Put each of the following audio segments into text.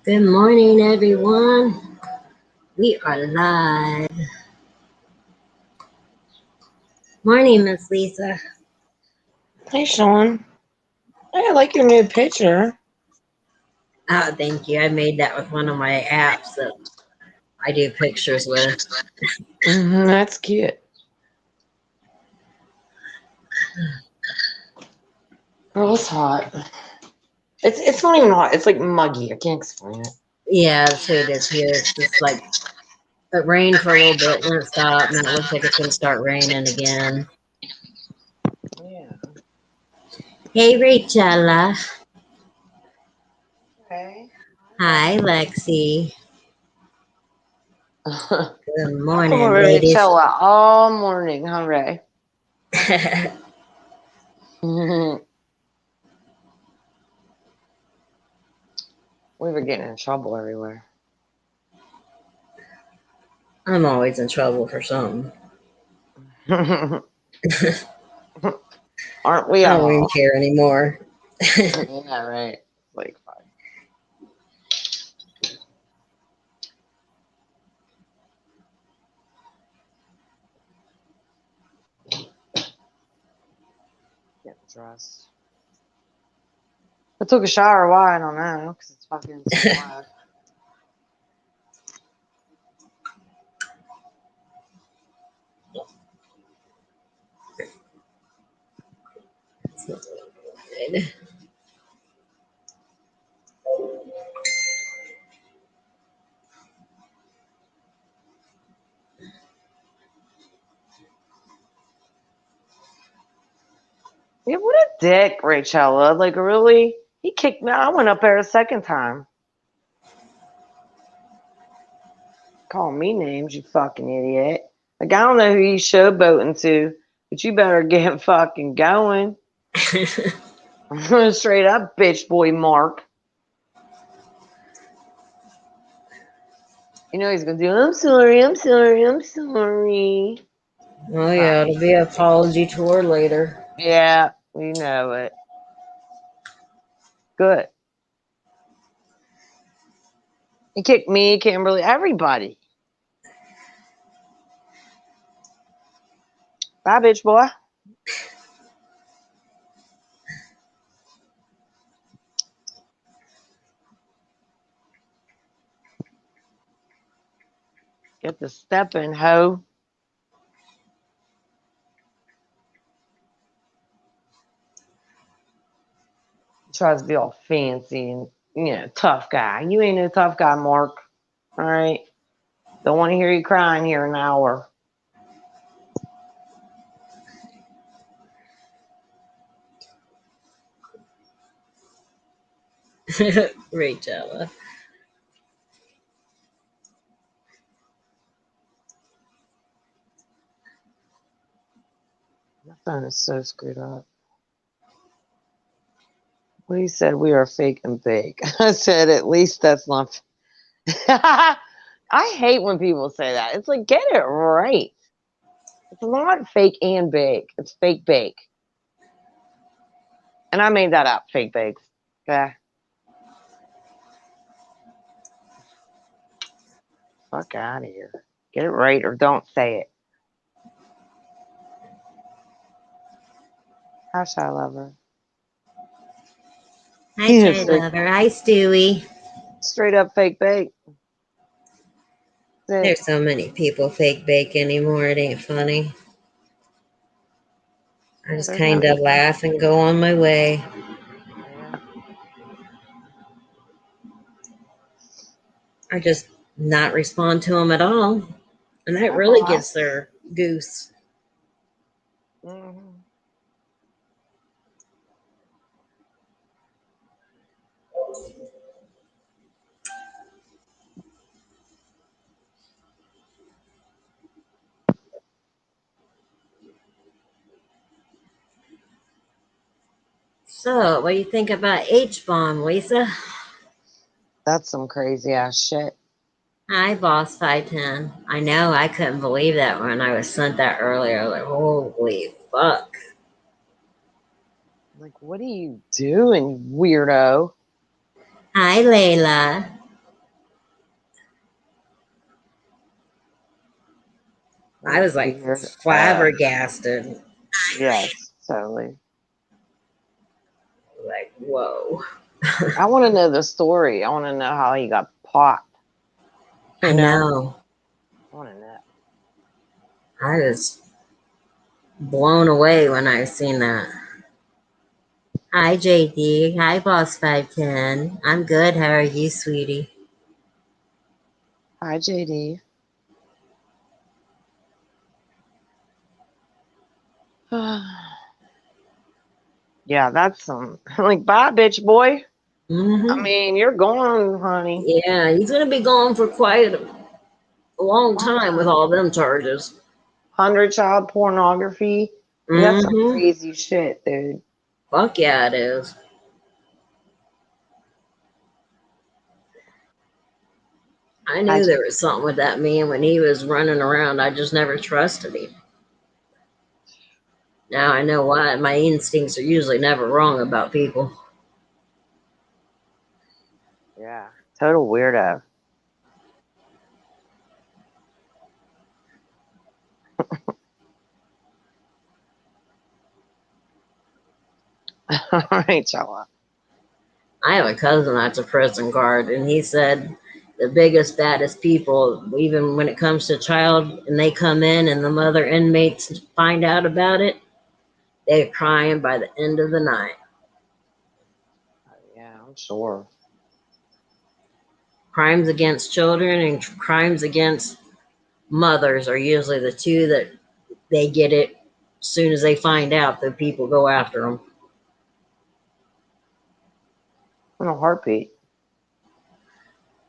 Good morning, everyone. We are live. Morning, Miss Lisa. Hey, Sean. Hey, I like your new picture. Oh, thank you. I made that with one of my apps that I do pictures with. That's cute. Girl, it's hot. It's not even hot. It's like muggy. I can't explain it. Yeah, that's what it is here. It's just like it rained for a little bit and then it stopped, and then it looks like it's going to start raining again. Yeah. Hey, Rachella. Okay. Hi, Lexi. Good How come we're morning, ready to ladies. chill out all morning, huh, Ray? We were getting in trouble everywhere. I'm always in trouble for something. Aren't we I don't even all? care anymore. Yeah, right. Like, fine. Getting dressed. I took a shower. Why? I don't know. Because it's fucking 2 o'clock. Good. Yeah, what a dick, Rachella. Like, really? He kicked me out. I went up there a second time. Calling me names, you fucking idiot. Like, I don't know who you showboating to, but you better get fucking going. Straight up, bitch boy Mark. You know he's gonna do, I'm sorry, I'm sorry, I'm sorry. Oh yeah, it'll be an apology tour later. Yeah, we know it. Good. He kicked me, Kimberly, everybody. Bye, bitch boy. Get the stepping, hoe. Tries to be all fancy and, tough guy. You ain't no tough guy, Mark. All right. Don't want to hear you crying here an hour. Rachella. My phone is so screwed up. Well, he said we are fake and bake. I said, at least that's not. I hate when people say that. It's like, get it right. It's not fake and bake. It's fake bake. And I made that up, fake bakes. Okay. Fuck out of here. Get it right or don't say it. How should I love her? Hi, Chai Lover. Hi, Stewie. Straight up fake bake. There's so many people fake bake anymore. It ain't funny. I just kind of laugh and go on my way. Yeah. I just not respond to them at all. And that really gets their goose. Mm-hmm. So, what do you think about H-bomb, Lisa? That's some crazy ass shit. Hi, Boss 510. I know, I couldn't believe that when I was sent that earlier. I was like, holy fuck. Like, what are you doing, weirdo? Hi, Layla. I was like Weird. flabbergasted. Yes, totally. Like, whoa. I want to know the story. I want to know how he got popped. I You know? know. I want to know. I was blown away when I seen that. Hi, JD. Hi, Boss 510. I'm good. How are you, sweetie? Hi, JD. Yeah, that's some like bye, bitch boy. I Hmm. mean, you're gone, honey. Yeah, he's going to be gone for quite a long Long time with time. all them charges. 100 child pornography. That's some Hmm. crazy shit, dude. Fuck yeah, it is. I Hi, knew there JD. was something with that man when he was running around. I just never trusted him. Now I know why. My instincts are usually never wrong about people. Yeah, total weirdo. All right, y'all. I have a cousin that's a prison guard, and he said the biggest, baddest people, even when it comes to child, and they come in and the mother inmates find out about it, they're crying by the end of the night. Yeah, I'm sure. Crimes against children and crimes against mothers are usually the two that they get it as soon as they find out that people go after them. In a heartbeat.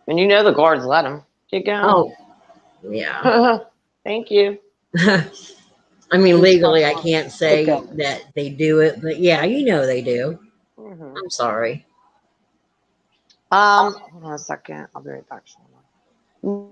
And you know the guards let him. Keep going. Oh, yeah. Thank you. I mean, Please legally, come I on. can't Keep say going. that they do it, but yeah, you know they do. Hmm. I'm sorry. Hold on a second. I'll be right back, Shauna.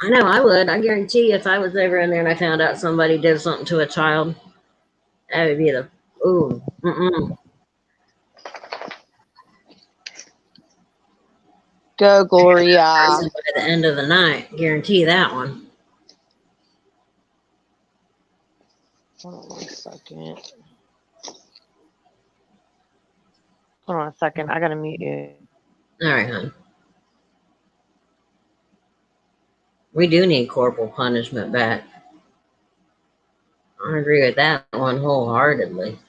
I know I would. I guarantee you, if I was ever in there and I found out somebody did something to a child, that would be the ooh, mm-mm. Go, Gloria. Person by the end of the night. Guarantee that one. Hold on one second. Hold on a second. I gotta mute you. All right, hon. We do need corporal punishment back. I agree with that one wholeheartedly.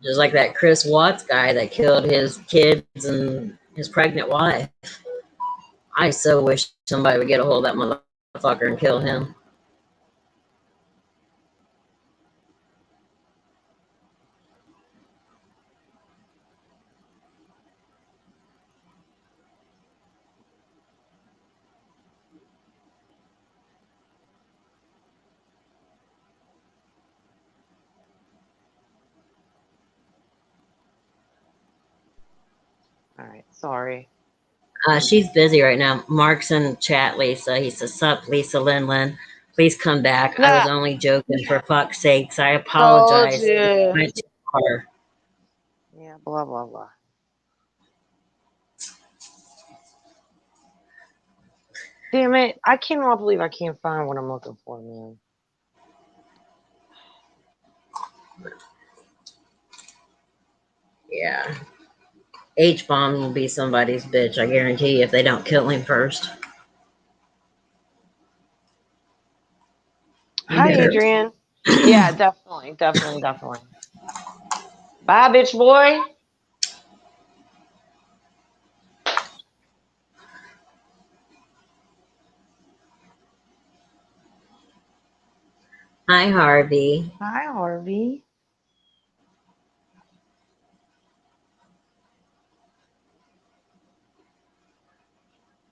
Just like that Chris Watts guy that killed his kids and his pregnant wife. I so wish somebody would get a hold of that motherfucker and kill him. All right. Sorry. She's busy right now. Mark's in chat, Lisa. He says, sup, Lisa Lin Lin. Please come back. I was Nah. only joking for fuck's sakes. I Told apologize. It you. went too far. Yeah, blah, blah, blah. Damn it. I cannot believe I can't find what I'm looking for, man. Yeah. H bomb will be somebody's bitch, I guarantee you, if they don't kill him first. You Hi, better. Adrian. Yeah, definitely. Definitely, definitely. Bye, bitch boy. Hi, Harvey. Hi, Harvey.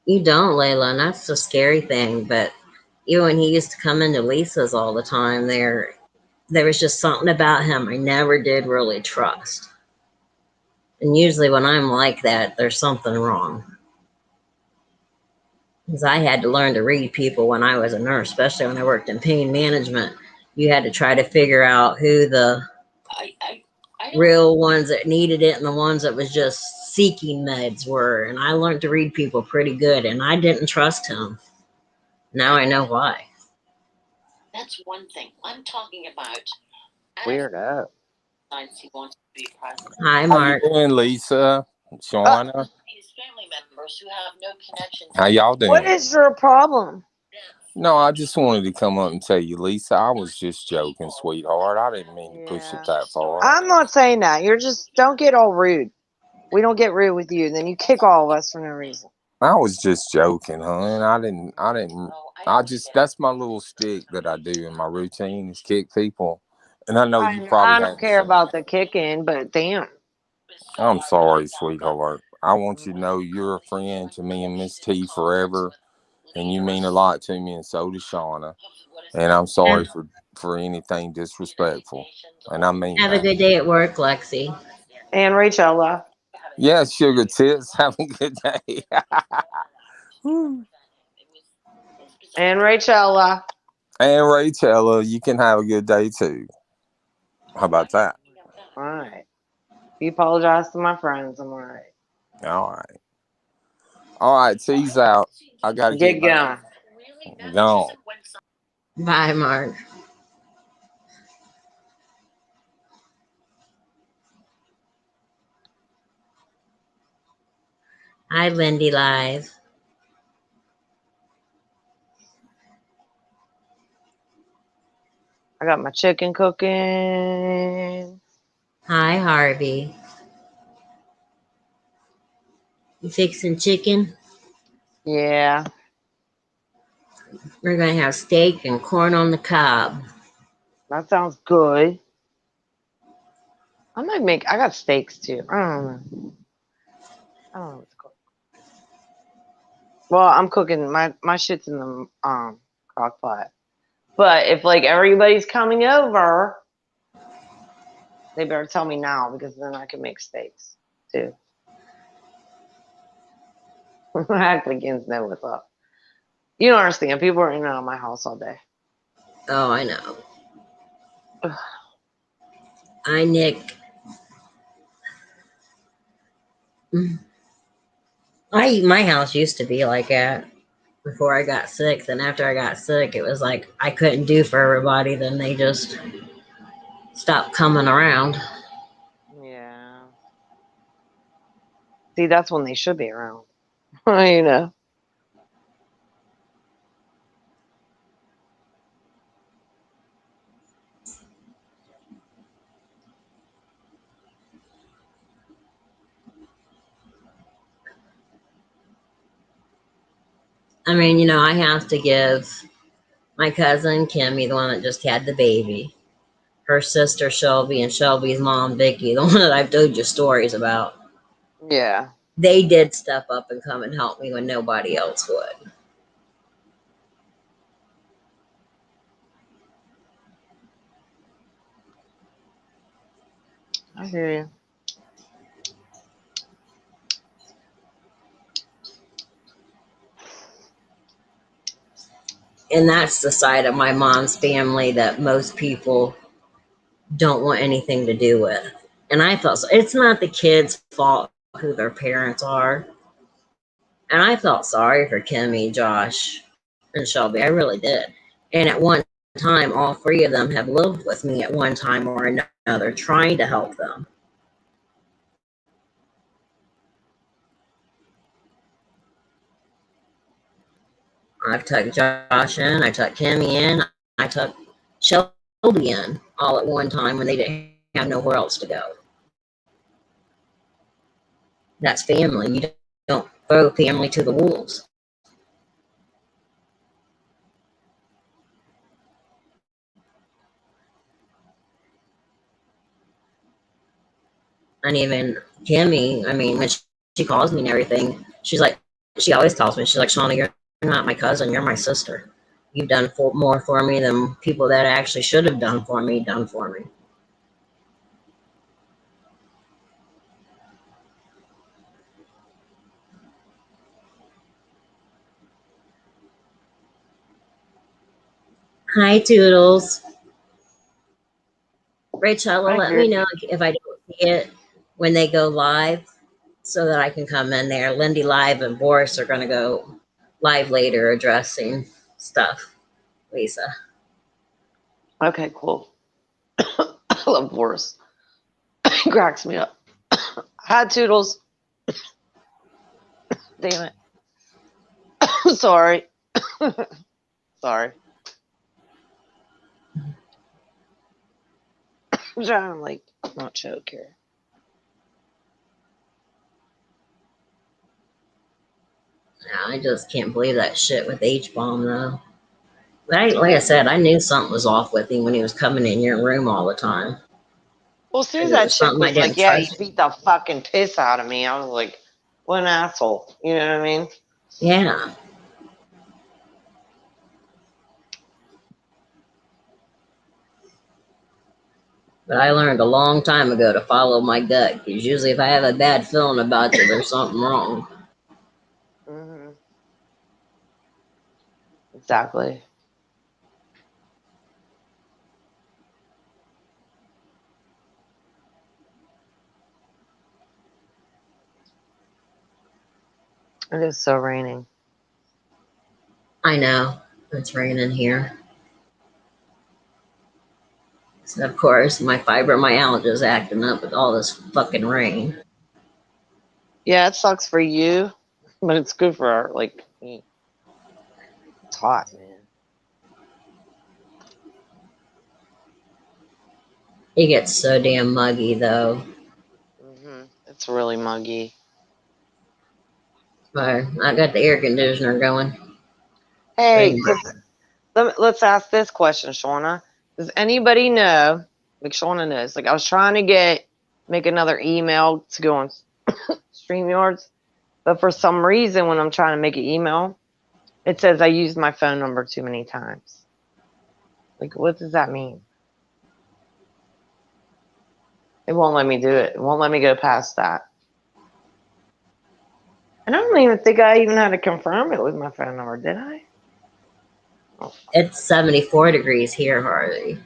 You don't, Layla, and that's the scary thing. But even when he used to come into Lisa's all the time, there was just something about him I never did really trust. And usually when I'm like that, there's something wrong. Because I had to learn to read people when I was a nurse, especially when I worked in pain management. You had to try to figure out who the real ones that needed it and the ones that was just seeking meds were. And I learned to read people pretty good, and I didn't trust him. Now I know why. That's one thing I'm talking about. Weirdo. Hi, How you Mark. doing, Lisa? Shauna? His family members who have no connection. How y'all What doing? is your problem? No, I just wanted to come up and tell you, Lisa, I was just joking, sweetheart. I didn't mean to push it that far. I'm not saying that. You're just don't get all rude. We don't get rude with you. Then you kick all of us for no reason. I was just joking, hon. I just, that's my little stick that I do in my routine is kick people. And I know you I probably don't hadn't care seen. about the kicking, but damn. I'm sorry, sweetheart. I want you to know you're a friend to me and Miss T forever. And you mean a lot to me, and so does Shauna. And I'm Yeah. sorry for anything disrespectful. And I mean Have a that. good day at work, Lexi. And Rachel, Yeah, sugar tits. Have a good day. Woo. and Rachel, And Rachel, you can have a good day too. How about that? all right. You apologize to my friends. I'm all right. All right. All right, tease out. I got to get Get back. going. Gone. Bye, Mark. Hi, Lindy Live. I got my chicken cooking. Hi, Harvey. You fixing chicken? Yeah, We're going to have steak and corn on the cob. that sounds good. I might make. I got steaks too. I don't know. I don't know what to cook. Well, I'm cooking my shit's in the crock pot. But if like everybody's coming over, they better tell me now because then I can make steaks too. I act like kids know what's up. You don't understand. People are in and out of my house all day. Oh, I know. Ugh. Nick. My house used to be like that before I got sick. Then after I got sick, it was like I couldn't do for everybody. Then they just stopped coming around. Yeah. See, that's when they should be around. you know. I mean, I have to give my cousin Kimmy, the one that just had the baby, her sister Shelby, and Shelby's mom Vicky, the one that I've told you stories about. Yeah. They did step up and come and help me when nobody else would. I hear you. And that's the side of my mom's family that most people don't want anything to do with. And I felt so. It's not the kids' fault who their parents are. And I felt sorry for Kimmy, Josh, and Shelby. I really did. And at one time, all three of them have lived with me at one time or another, trying to help them. I've tucked Josh in, I tucked Kimmy in, I tucked Shelby in all at one time when they didn't have nowhere else to go. That's family. You don't throw family to the wolves. And even Kimmy, I mean, when she calls me and everything, she's like, She always tells me, she's like, Shauna, you're not my cousin, you're my sister. You've done more for me than people that actually should have done for me, done for me. Hi, Toodles. Rachel, I let hear me know you. if I don't see it when they go live so that I can come in there. Lindy Live and Boris are going to go live later addressing stuff. Lisa. Okay, cool. I love Boris. He cracks me up. Hi, Toodles. Damn it. Sorry. Sorry. I'm trying to, like, not choke here. I just can't believe that shit with H-bomb though. But like I said, I knew something was off with him when he was coming in your room all the time. Well, as soon And as it that was chick something I was like, didn't yeah, he trust. beat the fucking piss out of me, I was like, what an asshole. You know what I mean? Yeah. But I learned a long time ago to follow my gut, because usually if I have a bad feeling about you, there's something wrong. Mm-hmm. Exactly. It is so raining. I know. It's raining here. So of course, my fibromyalgia is acting up with all this fucking rain. Yeah, it sucks for you, but it's good for our, like, me. It's hot, man. It gets so damn muggy though. It's really muggy. But I got the air conditioner going. Hey, let's ask this question, Shauna. Does anybody know? Like Shauna knows. Like I was trying to make another email to go on StreamYards, but for some reason, when I'm trying to make an email, it says I used my phone number too many times. Like, what does that mean? It won't let me do it. It won't let me go past that. And I don't even think I even had to confirm it with my phone number, did I? Oh, It's 74 degrees here, Harley.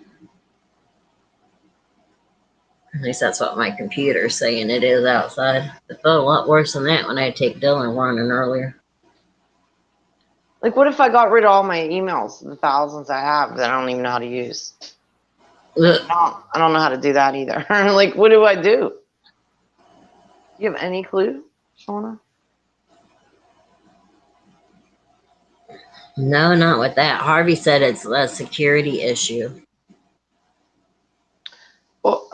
At least that's what my computer's saying it is outside. It felt a lot worse than that when I had to take Dylan running earlier. like, what if I got rid of all my emails, the thousands I have that I don't even know how to use? Ugh. I don't know how to do that either. Like, what do I do? Do you have any clue, Shauna? No, not with that. Harvey said it's a security issue. Well,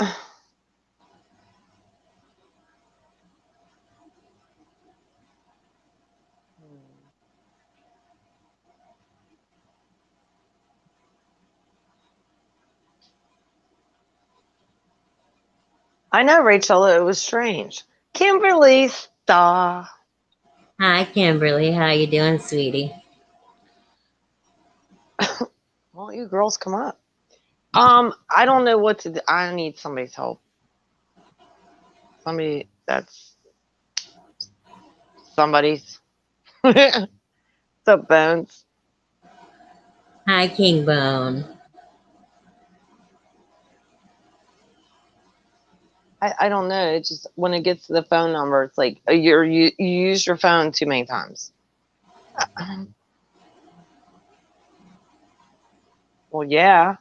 I know, Rachel, it was strange. Kimberly Star. Hi, Kimberly. How you doing, sweetie? Well, you girls come up. I don't know what to do. I need somebody's help. Somebody that's somebody's. What's up, Bones? Hi, King Bone. I don't know. It's just when it gets to the phone number, it's like you use your phone too many times. Well, yeah.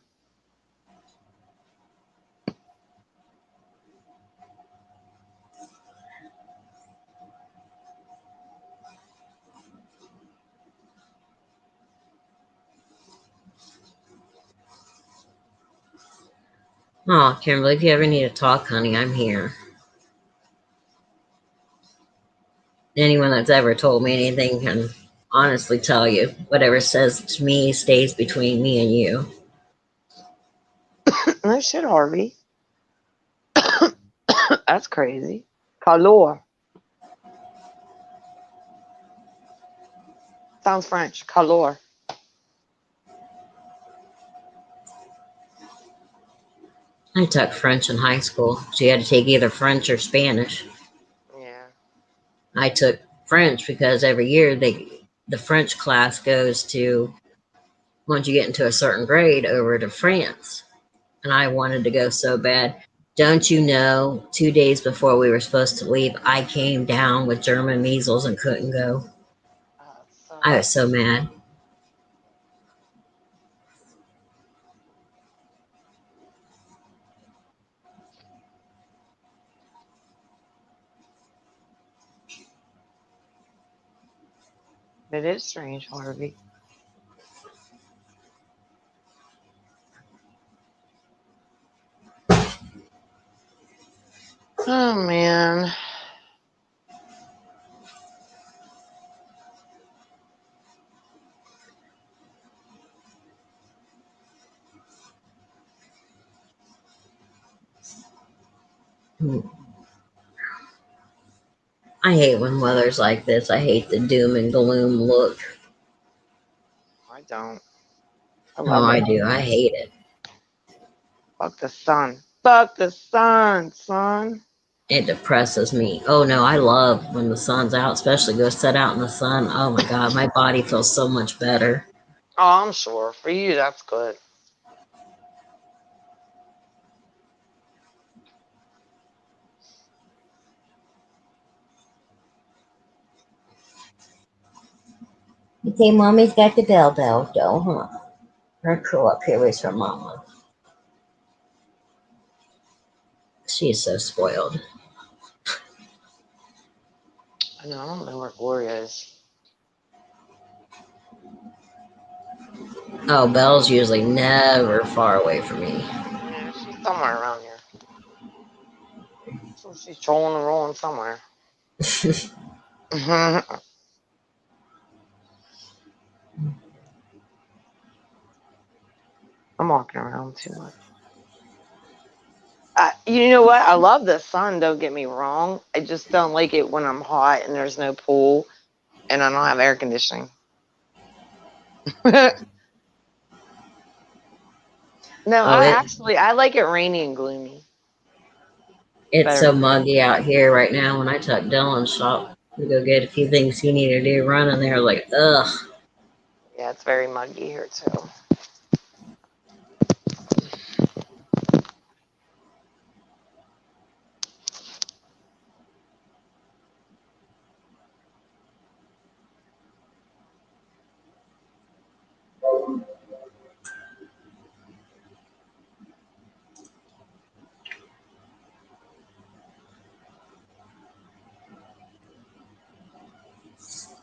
Oh, Kimberly, if you ever need to talk, honey, I'm here. Anyone that's ever told me anything can honestly tell you whatever says to me stays between me and you. No shit, Harvey. That's crazy. Kalor. Sounds French. Calor. I took French in high school, so you had to take either French or Spanish. Yeah. I took French because every year the French class goes to, once you get into a certain grade, over to France. And I wanted to go so bad. Don't you know, 2 days before we were supposed to leave, I came down with German measles and couldn't go. Oh, it I was sucks. so mad. It is strange, Harvey. Oh man. I hate when weather's like this. I hate the doom and gloom look. I don't. I Oh, love I it. do. I hate it. Fuck the sun. Fuck the sun, son. It depresses me. Oh no, I love when the sun's out, especially go sit out in the sun. Oh my God, my body feels so much better. Oh, I'm sure. For you, that's good. You say mommy's got the bell though, huh? Her curl up here is her mama. She's so spoiled. I know. I don't know where Gloria is. Oh, Belle's usually never far away from me. Yeah, she's somewhere around here. So she's trolling and rolling somewhere. I'm walking around too much. You know what? I love the sun. Don't get me wrong. I just don't like it when I'm hot and there's no pool and I don't have air conditioning. No, Oh, I like it rainy and gloomy. it's Better. so muggy out here right now. When I took Dylan's shop to go get a few things he needed to do running there, like, ugh. Yeah, it's very muggy here too.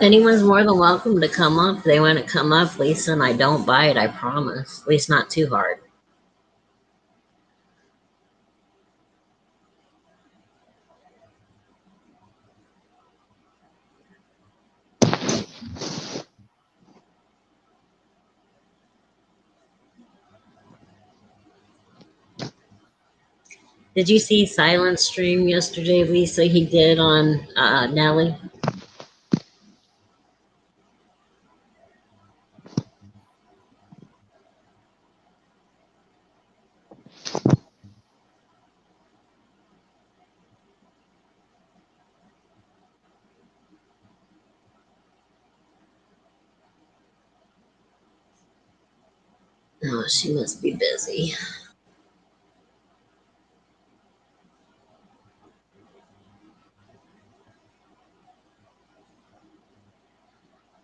Anyone's more than welcome to come up. If they want to come up, Lisa, and I don't bite, I promise. At least not too hard. Did you see Silent Stream yesterday, Lisa? He did on Nelly. Oh, she must be busy.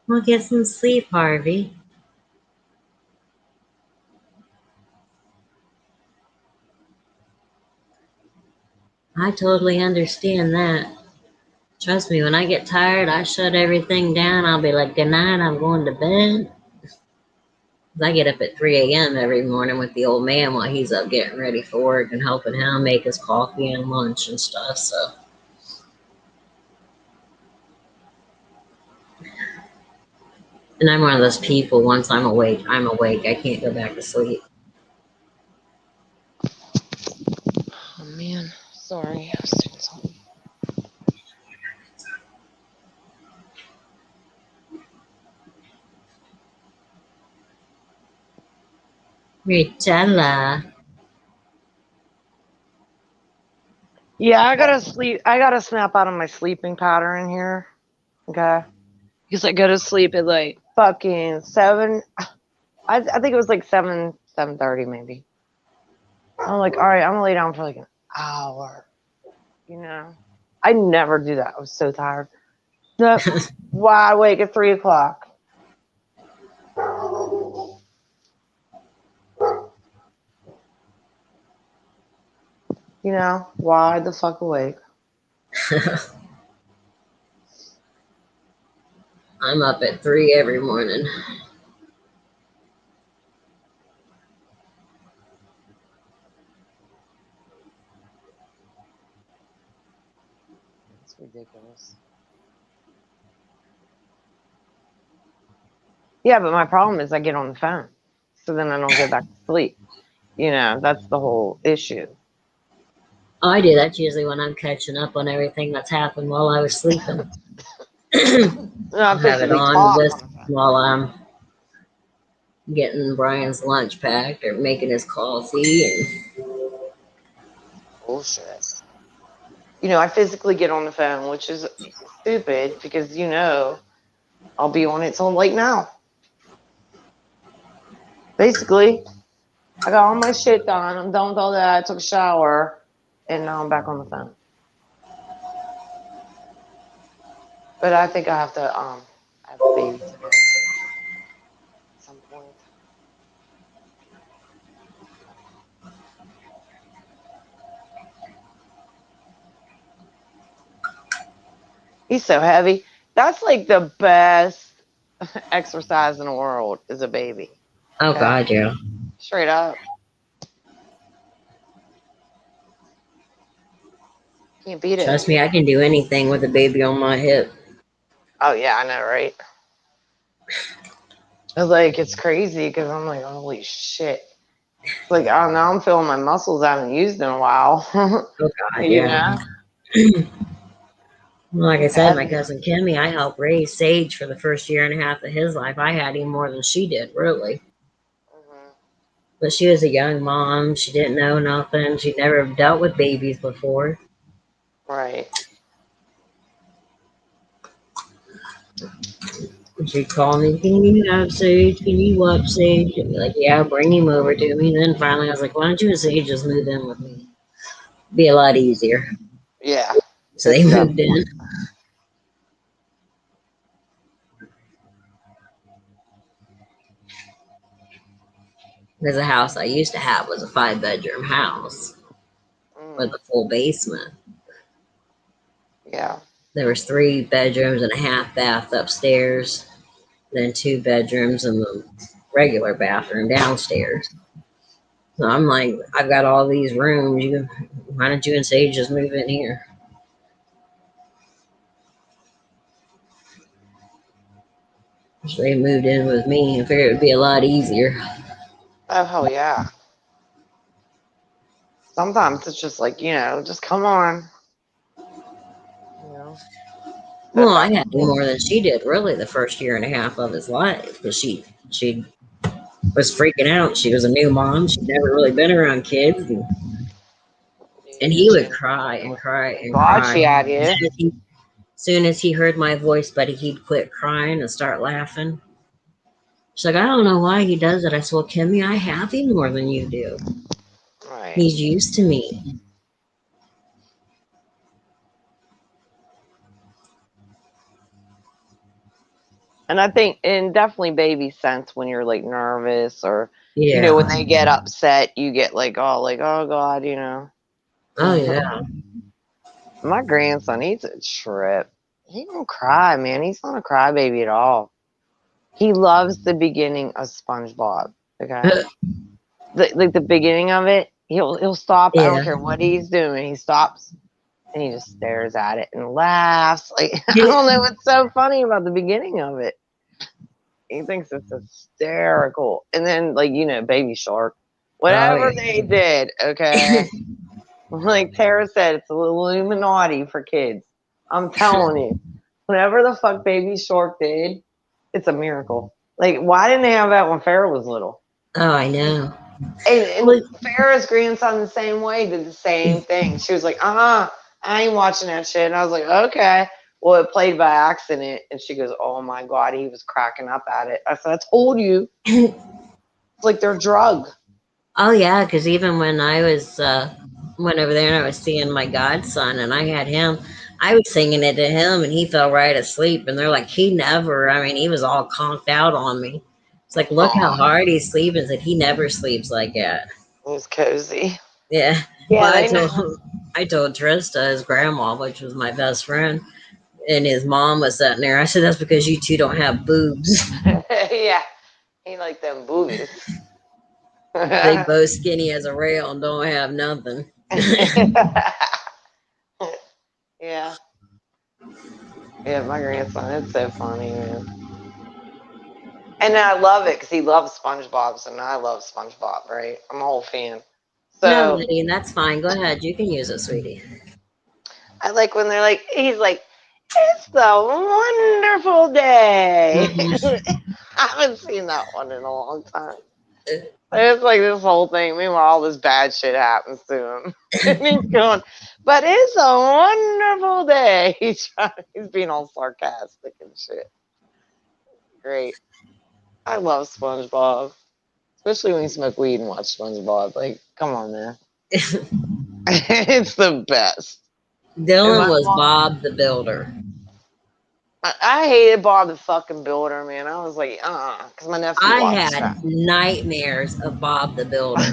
Well, get some sleep, Harvey. I totally understand that. Trust me, when I get tired, I shut everything down. I'll be like, good night, I'm going to bed. I get up at 3 a.m. every morning with the old man while he's up getting ready for work and helping him make his coffee and lunch and stuff. So, and I'm one of those people, once I'm awake, I'm awake. I can't go back to sleep. Oh man, sorry. I was doing something. Richella. Yeah, I gotta sleep. I gotta snap out of my sleeping pattern here. Okay. Because I go to sleep at like fucking 7. I think it was like 7:30 maybe. I'm like, all right, I'm gonna lay down for like an hour. You know, I never do that. I was so tired. No, wide awake at 3 o'clock. You know, wide the fuck awake. I'm up at 3 every morning. It's ridiculous. Yeah, but my problem is I get on the phone, so then I don't get back to sleep. You know, that's the whole issue. Oh, I do. That's usually when I'm catching up on everything that's happened while I was sleeping. I'm I'll have it physically on, talk on listen the phone. while I'm getting Brian's lunch packed or making his coffee. Bullshit. You know, I physically get on the phone, which is stupid because you know I'll be on it till like now. Basically, I got all my shit done. I'm done with all that. I took a shower, and now I'm back on the phone. But I think I have to have the baby today at some point. He's so heavy. That's like the best exercise in the world is a baby. Oh, Okay, God, yeah. straight up. Can't beat it. Trust me, I can do anything with a baby on my hip. Oh yeah, I know, right? It's like it's crazy because I'm like, holy shit. It's like I don't know, I'm feeling my muscles I haven't used in a while. Oh, God, You yeah. know? Like I He's said, my heavy. cousin Kimmy, I helped raise Sage for the first year and a half of his life. I had him more than she did, really. Hmm. But she was a young mom. She didn't know nothing. She'd never dealt with babies before. Right. And she'd call me, "Can you have Sage? Can you watch Sage?" And be like, "Yeah, bring him over to me." And then finally I was like, "Why don't you and Sage just move in with me? Be a lot easier." Yeah. So they It's moved in. definitely. Because the house I used to have was a 5 bedroom house with Mm, a full basement. yeah. There was 3 bedrooms and a half bath upstairs, then 2 bedrooms and the regular bathroom downstairs. So I'm like, I've got all these rooms. Why don't you and Sage just move in here? So they moved in with me and figured it would be a lot easier. Oh hell yeah. Sometimes it's just like, you know, just come on. You know. Well, But I back had then, more than she did really the first year and a half of his life because she was freaking out. She was a new mom. She'd never really been around kids, and yeah, he she would had cry and cry thank and God cry. she had you. Soon as he heard my voice, buddy, he'd quit crying and start laughing. She's like, I don't know why he does it. I said, well, Kimmy, I have him more than you do. Right. He's used to me. And I think, and definitely baby sense when you're like nervous or, you know, when Yeah. they get upset, you get like, oh God, you know. Oh, yeah. My grandson, he's a trip. He don't cry, man. He's not a crybaby at all. He loves the beginning of SpongeBob. Okay, like the beginning of it, he'll stop. I don't Yeah. care what he's doing. He stops and he just stares at it and laughs. Like I don't know what's so funny about the beginning of it. He thinks it's hysterical. And then like you know, Baby Shark, Oh, whatever they yeah. did, okay. Like Tara said, it's a little Illuminati for kids. I'm telling you, whatever the fuck Baby Shark did, it's a miracle. Like, why didn't they have that when Farrah was little? Oh, I know. And Well, Farrah's grandson the same way did the same thing. She was like, I ain't watching that shit. And I was like, okay. Well, it played by accident. And she goes, oh my God, he was cracking up at it. I said, I told you. It's like their drug. oh yeah, because even when I was went over there and I was seeing my godson and I had him, I was singing it to him and he fell right asleep. And they're like, he never. I mean, he was all conked out on me. It's like, look how Oh, hard he's sleeping. That he never sleeps like that. it was cozy. Yeah. Yeah, Well, they know. I told Trista, his grandma, which was my best friend, and his mom was sitting there. I said, that's because you two don't have boobs. Yeah, he like them boobies. They Yeah. both skinny as a rail and don't have nothing. Yeah, my grandson. It's so funny, man. And I love it because he loves SpongeBob, and I love SpongeBob, right? I'm a whole fan. No, So Lydia, that's fine. Go ahead. You can use it, sweetie. I like when they're like, he's like, it's a wonderful day. Mhm. I haven't seen that one in a long time. It's like this whole thing. Meanwhile, all this bad shit happens to him. And he's going, but it's a wonderful day. He's being all sarcastic and shit. Great. I love SpongeBob. Especially when you smoke weed and watch SpongeBob. Like, come on, man. It's the best. And Dylan my was mom, Bob the Builder. I hated Bob the fucking Builder, man. I was like, because my nephew I watched that. had nightmares of Bob the Builder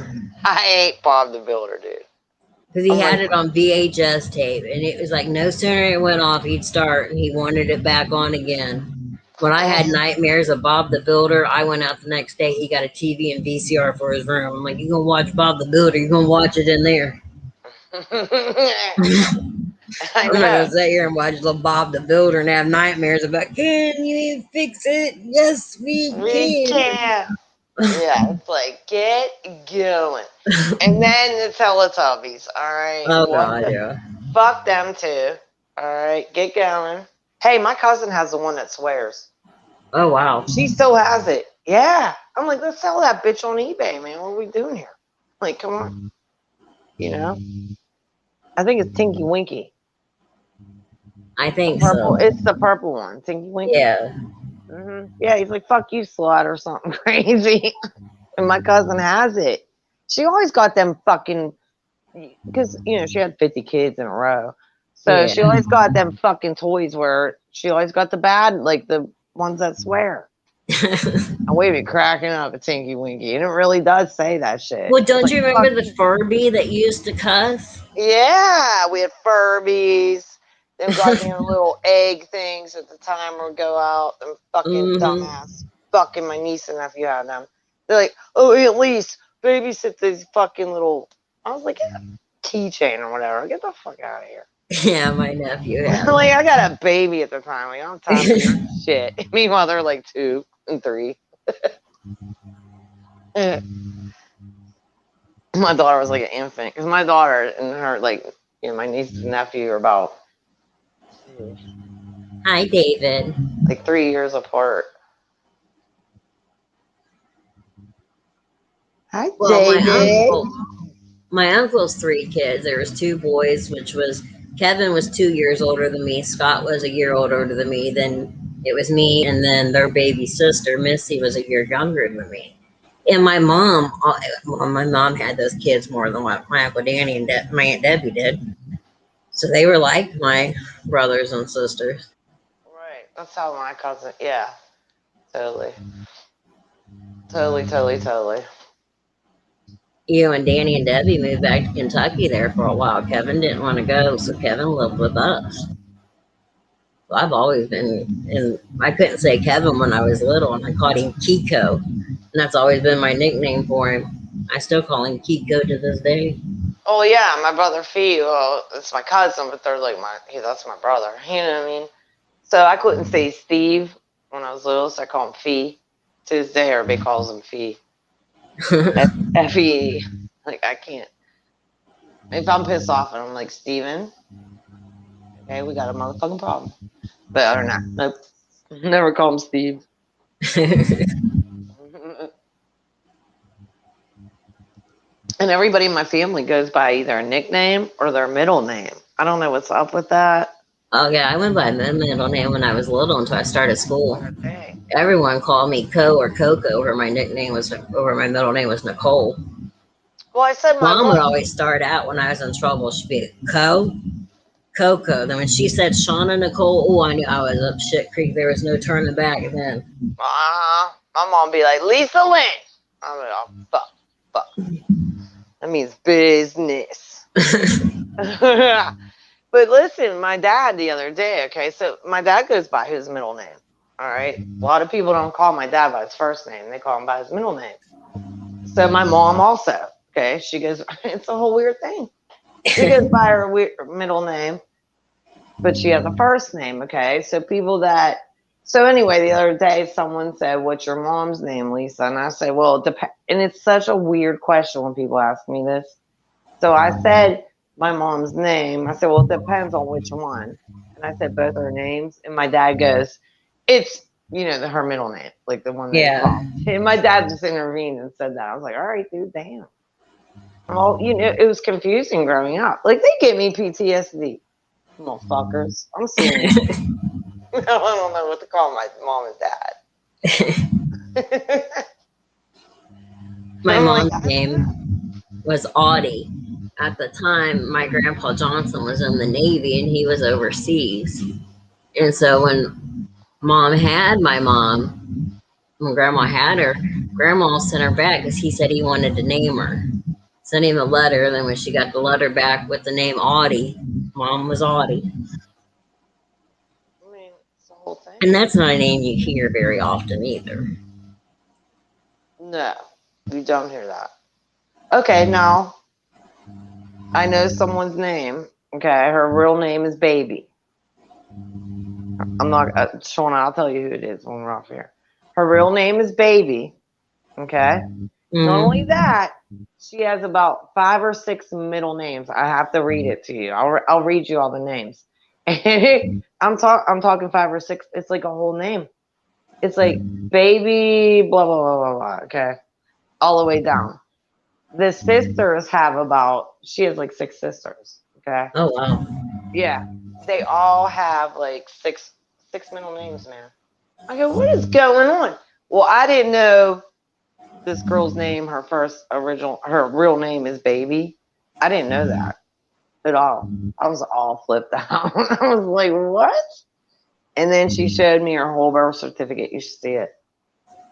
I hate Bob the Builder, dude. because he I'm had like, it on VHS tape, and it was like no sooner it went off, he'd start, and he wanted it back on again. When I had nightmares of Bob the Builder, I went out the next day. He got a TV and VCR for his room. I'm like, you gonna watch Bob the Builder? You gonna watch it in there? I I'm not gonna know. sit here and watch little Bob the Builder and have nightmares about, can you fix it? Yes, we We can. can't. Yeah, it's like, get going. And then the Teletubbies, all right? Oh What God, the yeah. fuck them too. All right, get going. Hey, my cousin has the one that swears. Oh wow. She still has it. Yeah. I'm like, let's sell that bitch on eBay, man. What are we doing here? Like, come on. You know? I think it's Tinky Winky. I The think purple. so. It's the purple one. Tinky Winky. Yeah. Yeah, he's like, fuck you, slut, or something crazy. And my cousin has it. She always got them fucking, because, she had 50 kids in a row. So Yeah. she always got them fucking toys where she always got the bad, like the ones that swear. And we'd be cracking up at Tinky Winky. And it really does say that shit. Well, It's don't like, you fuck remember the you. Furby that used to cuss? Yeah, we had Furbies. Them goddamn little egg things at the time would go out. Them fucking Mm-hmm. dumbass. Fucking my niece and nephew had them. They're like, oh, at least babysit these fucking little. I was like, yeah, keychain or whatever. Get the fuck out of here. Yeah, my nephew had Like, I got a baby at the time. Like, I don't have time for your one. shit. Meanwhile, they're like 2 and 3. Eh. My daughter was like an infant because my daughter and her, like, my niece and nephew are about Hi, David. like 3 years apart. Hi, Well, David. my uncle's three kids. There was two boys, which was Kevin was 2 years older than me. Scott was a year older than me. Then it was me, and then their baby sister Missy was a year younger than me. And my mom had those kids more than what my uncle Danny and my aunt Debbie did. So they were like my brothers and sisters. Right. That's how my cousin. Yeah. Totally. Totally. Totally. Totally. You and Danny and Debbie moved back to Kentucky there for a while. Kevin didn't want to go, so Kevin lived with us. So I've always been, and I couldn't say Kevin when I was little, and I called him Kiko, and that's always been my nickname for him. I still call him Kiko to this day. Oh yeah, my brother Fee. Well, it's my cousin, but they're like that's my brother. You know what I mean? So I couldn't say Steve when I was little, so I call him Fee. To this day, everybody calls him Fee. F-E. Like, I can't. If I'm pissed off and I'm like, Steven, okay, we got a motherfucking problem. But other than that, nope. Never call him Steve. And everybody in my family goes by either a nickname or their middle name. I don't know what's up with that. Oh yeah, I went by my middle name when I was little until I started school. Weird thing. Everyone called me Co or Coco, where my nickname was, or my middle name was Nicole. Well, I said my Mom would mom. always start out when I was in trouble. She'd be Co, Coco. Then when she said Shauna Nicole, oh, I knew I was up shit creek. There was no turning back then. My mom be like, Lisa Lynn. I'm like, oh, fuck. That means business. But listen, my dad the other day, okay, so my dad goes by his middle name. All right. A lot of people don't call my dad by his first name, they call him by his middle name. So my mom also, okay, she goes, it's a whole weird thing. She goes by her middle name, but she has a first name, okay? So anyway, the other day someone said, what's your mom's name, Lisa? And I said, well, it depends. And it's such a weird question when people ask me this. So I said my mom's name. I said, well, it depends on which one. And I said both her names. And my dad goes, it's, her middle name, like the one that you Yeah. call. And my dad just intervened and said that. I was like, all right, dude, damn. Well, it was confusing growing up. Like, they gave me PTSD, motherfuckers. I'm serious. I don't know what to call my mom and dad. My I'm mom's like, name was Audie. At the time, my grandpa Johnson was in the Navy and he was overseas. And so when mom had my mom, when grandma had her, grandma sent her back because he said he wanted to name her. Sent him a letter. Then when she got the letter back with the name Audie, mom was Audie. I mean, it's the whole thing. And that's not a name you hear very often either. No, you don't hear that. Okay, now I know someone's name. Okay, her real name is Baby. I'm not, Shauna, I'll tell you who it is when we're off here. Her real name is Baby. Okay. Not only Mm-hmm. that, she has about 5 or 6 middle names. I have to read it to you. I'll read you all the names. I'm talking 5 or 6. It's like a whole name. It's like Baby blah blah blah blah blah. Okay, all the way down. The sisters have she has like 6 sisters. Okay. Oh, wow. Yeah. They all have like six middle names, man. I go, what is going on? Well, I didn't know this girl's name, her real name is Baby. I didn't know that at all. I was all flipped out. I was like, what? And then she showed me her whole birth certificate. You should see it.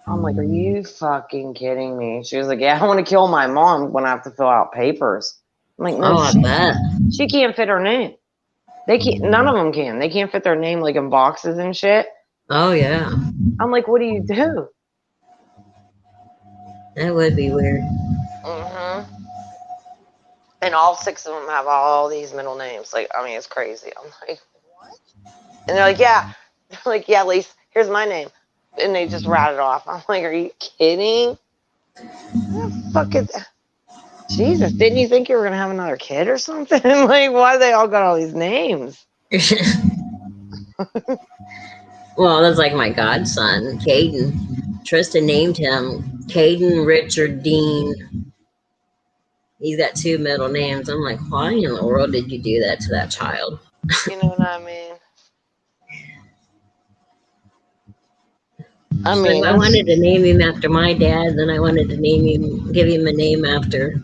I'm like, are you fucking kidding me? She was like, yeah, I want to kill my mom when I have to fill out papers. I'm like, no Oh, I shit. bet. She can't fit her name. They can't. None of them can. They can't fit their name like in boxes and shit. Oh, yeah. I'm like, what do you do? That would be weird. Mm-hmm. And all 6 of them have all these middle names. Like, I mean, it's crazy. I'm like, what? And they're like, yeah. They're like, yeah, Lise, here's my name. And they just rat it off. I'm like, are you kidding? What the fuck is that? Jesus, didn't you think you were going to have another kid or something? Like, why they all got all these names? Well, that's like my godson, Caden. Tristan named him Caden Richard Dean. He's got 2 middle names. I'm like, why in the world did you do that to that child? You know what I mean? I So mean, I wanted to name him after my dad, then I wanted to give him a name after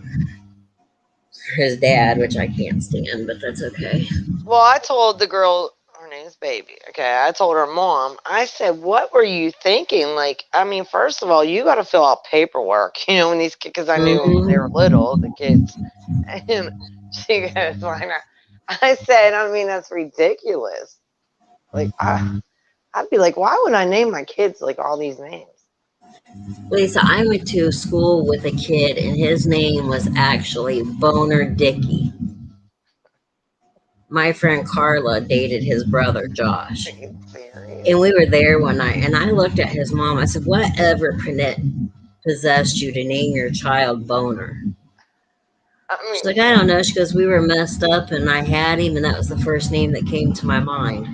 his dad, which I can't stand, but that's okay. well, I told the girl, her name's Baby, okay? I told her mom, I said, what were you thinking? Like, I mean, first of all, you got to fill out paperwork, when these kids, because I knew when they were little, the kids. And she goes, why not? I said, I mean, that's ridiculous. Like, I'd be like, why would I name my kids like all these names? Lisa, I went to school with a kid, and his name was actually Boner Dickey. My friend Carla dated his brother Josh. And we were there one night, and I looked at his mom. I said, whatever possessed you to name your child Boner? She's like, I don't know. She goes, we were messed up, and I had him, and that was the first name that came to my mind.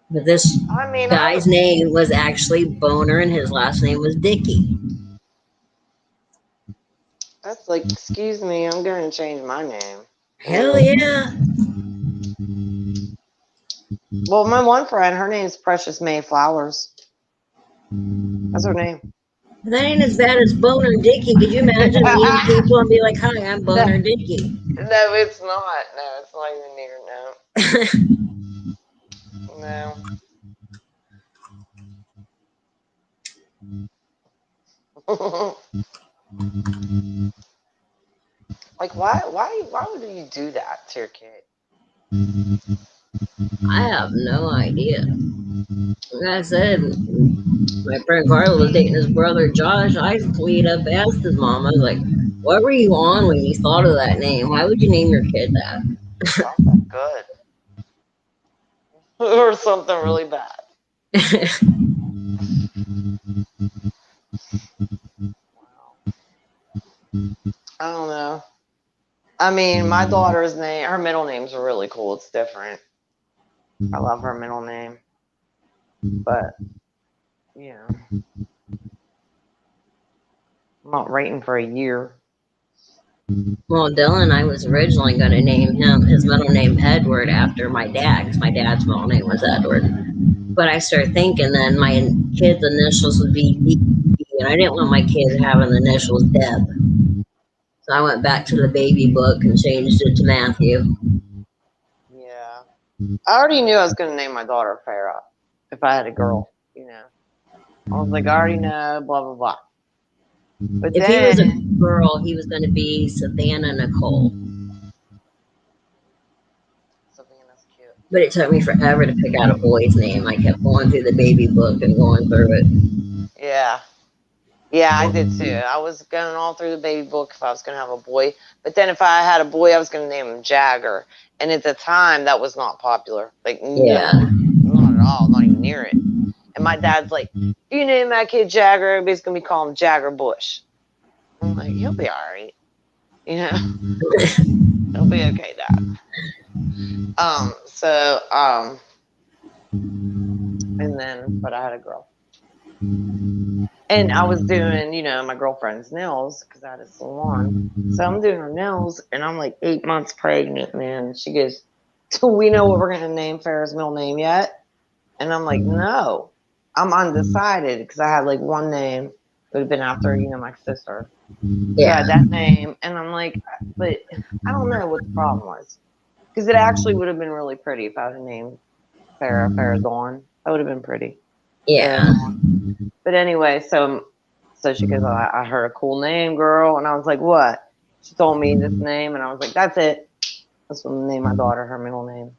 But this guy's name was actually Boner, and his last name was Dickey. That's like, excuse me, I'm going to change my name. Hell yeah. Well, my one friend, her name's Precious May Flowers. That's her name. That ain't as bad as Boner Dicky. Could you imagine meeting people and be like, "Hi, I'm Boner Dicky"? No, it's not. No, it's not even near. No. No. Like, why would you do that to your kid? I have no idea. Like I said, my friend Carla was dating his brother Josh. I tweet up asked his mom. I was like, "What were you on when you thought of that name? Why would you name your kid that?" Something good. Or something really bad. Wow. I don't know. I mean, my daughter's name, her middle name's really cool. It's different. I love her middle name. But, you know, I'm not waiting for a year. Well, Dylan, I was originally going to name his middle name Edward after my dad, because my dad's middle name was Edward. But I started thinking then my kid's initials would be D, and I didn't want my kid having the initials Deb. So I went back to the baby book and changed it to Matthew. Yeah. I already knew I was going to name my daughter Farah if I had a girl, you know. I was like, I already know, blah, blah, blah. But If he then, was a girl, he was going to be Savannah Nicole. Savannah's cute. But it took me forever to pick out a boy's name. I kept going through the baby book and going through it. Yeah. Yeah, I did too. I was going all through the baby book if I was going to have a boy. But then if I had a boy, I was going to name him Jagger. And at the time, that was not popular. Like, Yeah. no, not at all, not even near it. And my dad's like, if you name that kid Jagger, everybody's going to be calling him Jagger Bush. I'm like, he'll be all right. You know, he'll be okay, Dad. And then, but I had a girl. And I was doing, you know, my girlfriend's nails because I had a salon. So I'm doing her nails, and I'm like 8 months pregnant, man. She goes, "Do we know what we're going to name Farrah's middle name yet?" And I'm like, no. I'm undecided because I had like one name. It would have been after, you know, my sister. So I had that name. And I'm like, but I don't know what the problem was. Because it actually would have been really pretty if I had named Farrah Dawn. That would have been pretty. Yeah. But anyway, so she goes, I heard a cool name, girl. And I was like, what? She told me this name, and I was like, that's it. That's what I'm name my daughter, her middle name.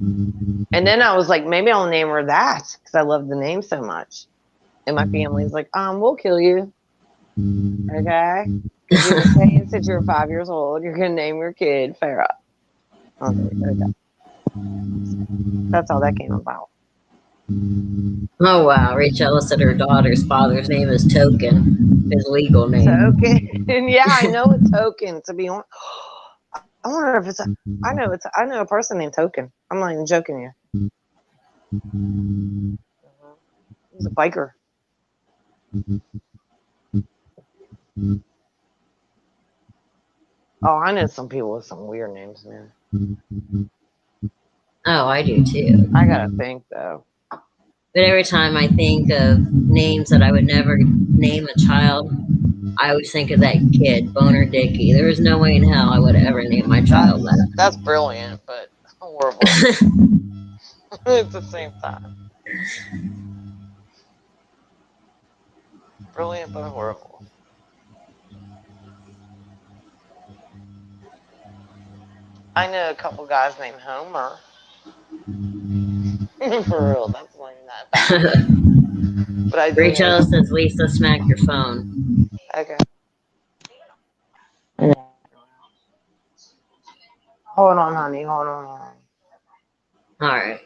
And then I was like, maybe I'll name her that because I love the name so much. And my family's like, we'll kill you. Okay? Because you've been saying since you were 5 years old, you're going to name your kid Farah. I was like, okay. That's how that came about. Oh, wow. Rachel said her daughter's father's name is Token, his legal name. Token. Yeah, I know a Token, to be honest. I wonder if it's I know a person named Token. I'm not even joking you. He's a biker. Oh, I know some people with some weird names, man. Oh, I do too. I gotta think though. But every time I think of names that I would never name a child, I always think of that kid, Boner Dicky. There is no way in hell I would ever name my child that. That's brilliant, but horrible. At the same time. Brilliant, but horrible. I know a couple guys named Homer. For real, that's not even that bad. But I do Rachel says, Lisa, smack your phone. Okay. Hold on, honey. Hold on. All right.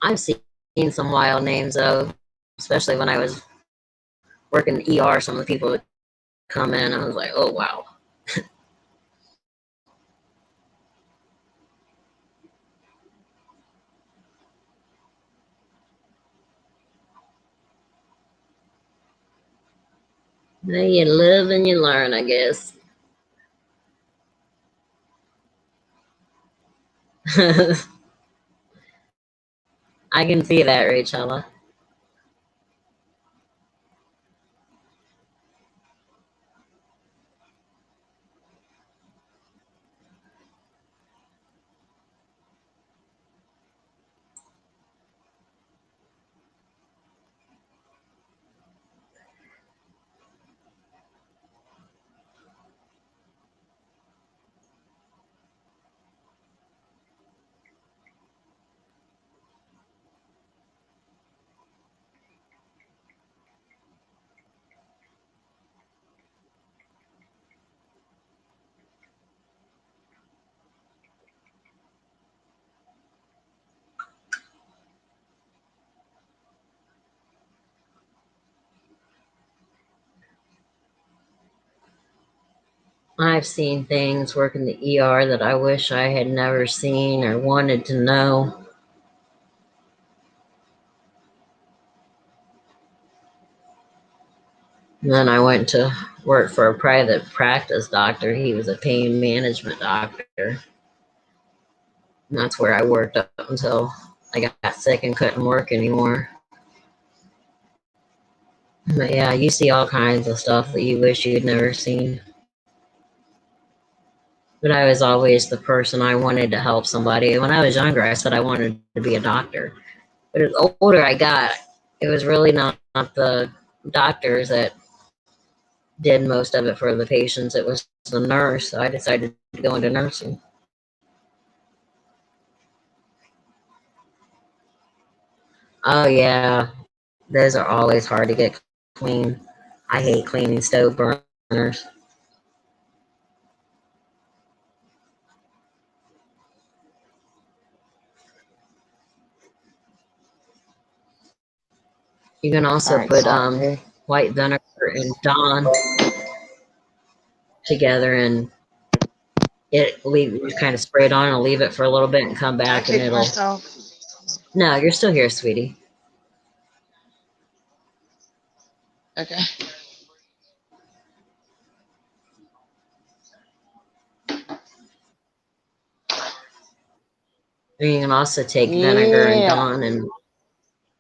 I've seen some wild names though, especially when I was working the ER. Some of the people would come in, I was like, oh wow. Well, you live and you learn, I guess. I can see that, Rachella. I've seen things work in the ER that I wish I had never seen or wanted to know. And then I went to work for a private practice doctor. He was a pain management doctor. And that's where I worked up until I got sick and couldn't work anymore. But yeah, you see all kinds of stuff that you wish you'd never seen. But I was always the person I wanted to help somebody. When I was younger, I said I wanted to be a doctor. But as older I got, it was really not the doctors that did most of it for the patients. It was the nurse. So I decided to go into nursing. Oh yeah, those are always hard to get clean. I hate cleaning stove burners. You can All also right, put sorry. white vinegar and Dawn together, and it leave you kind of spray it on and leave it for a little bit and come I back and kicked it'll. myself. No, you're still here, sweetie. Okay. And you can also take vinegar and Yeah. Dawn and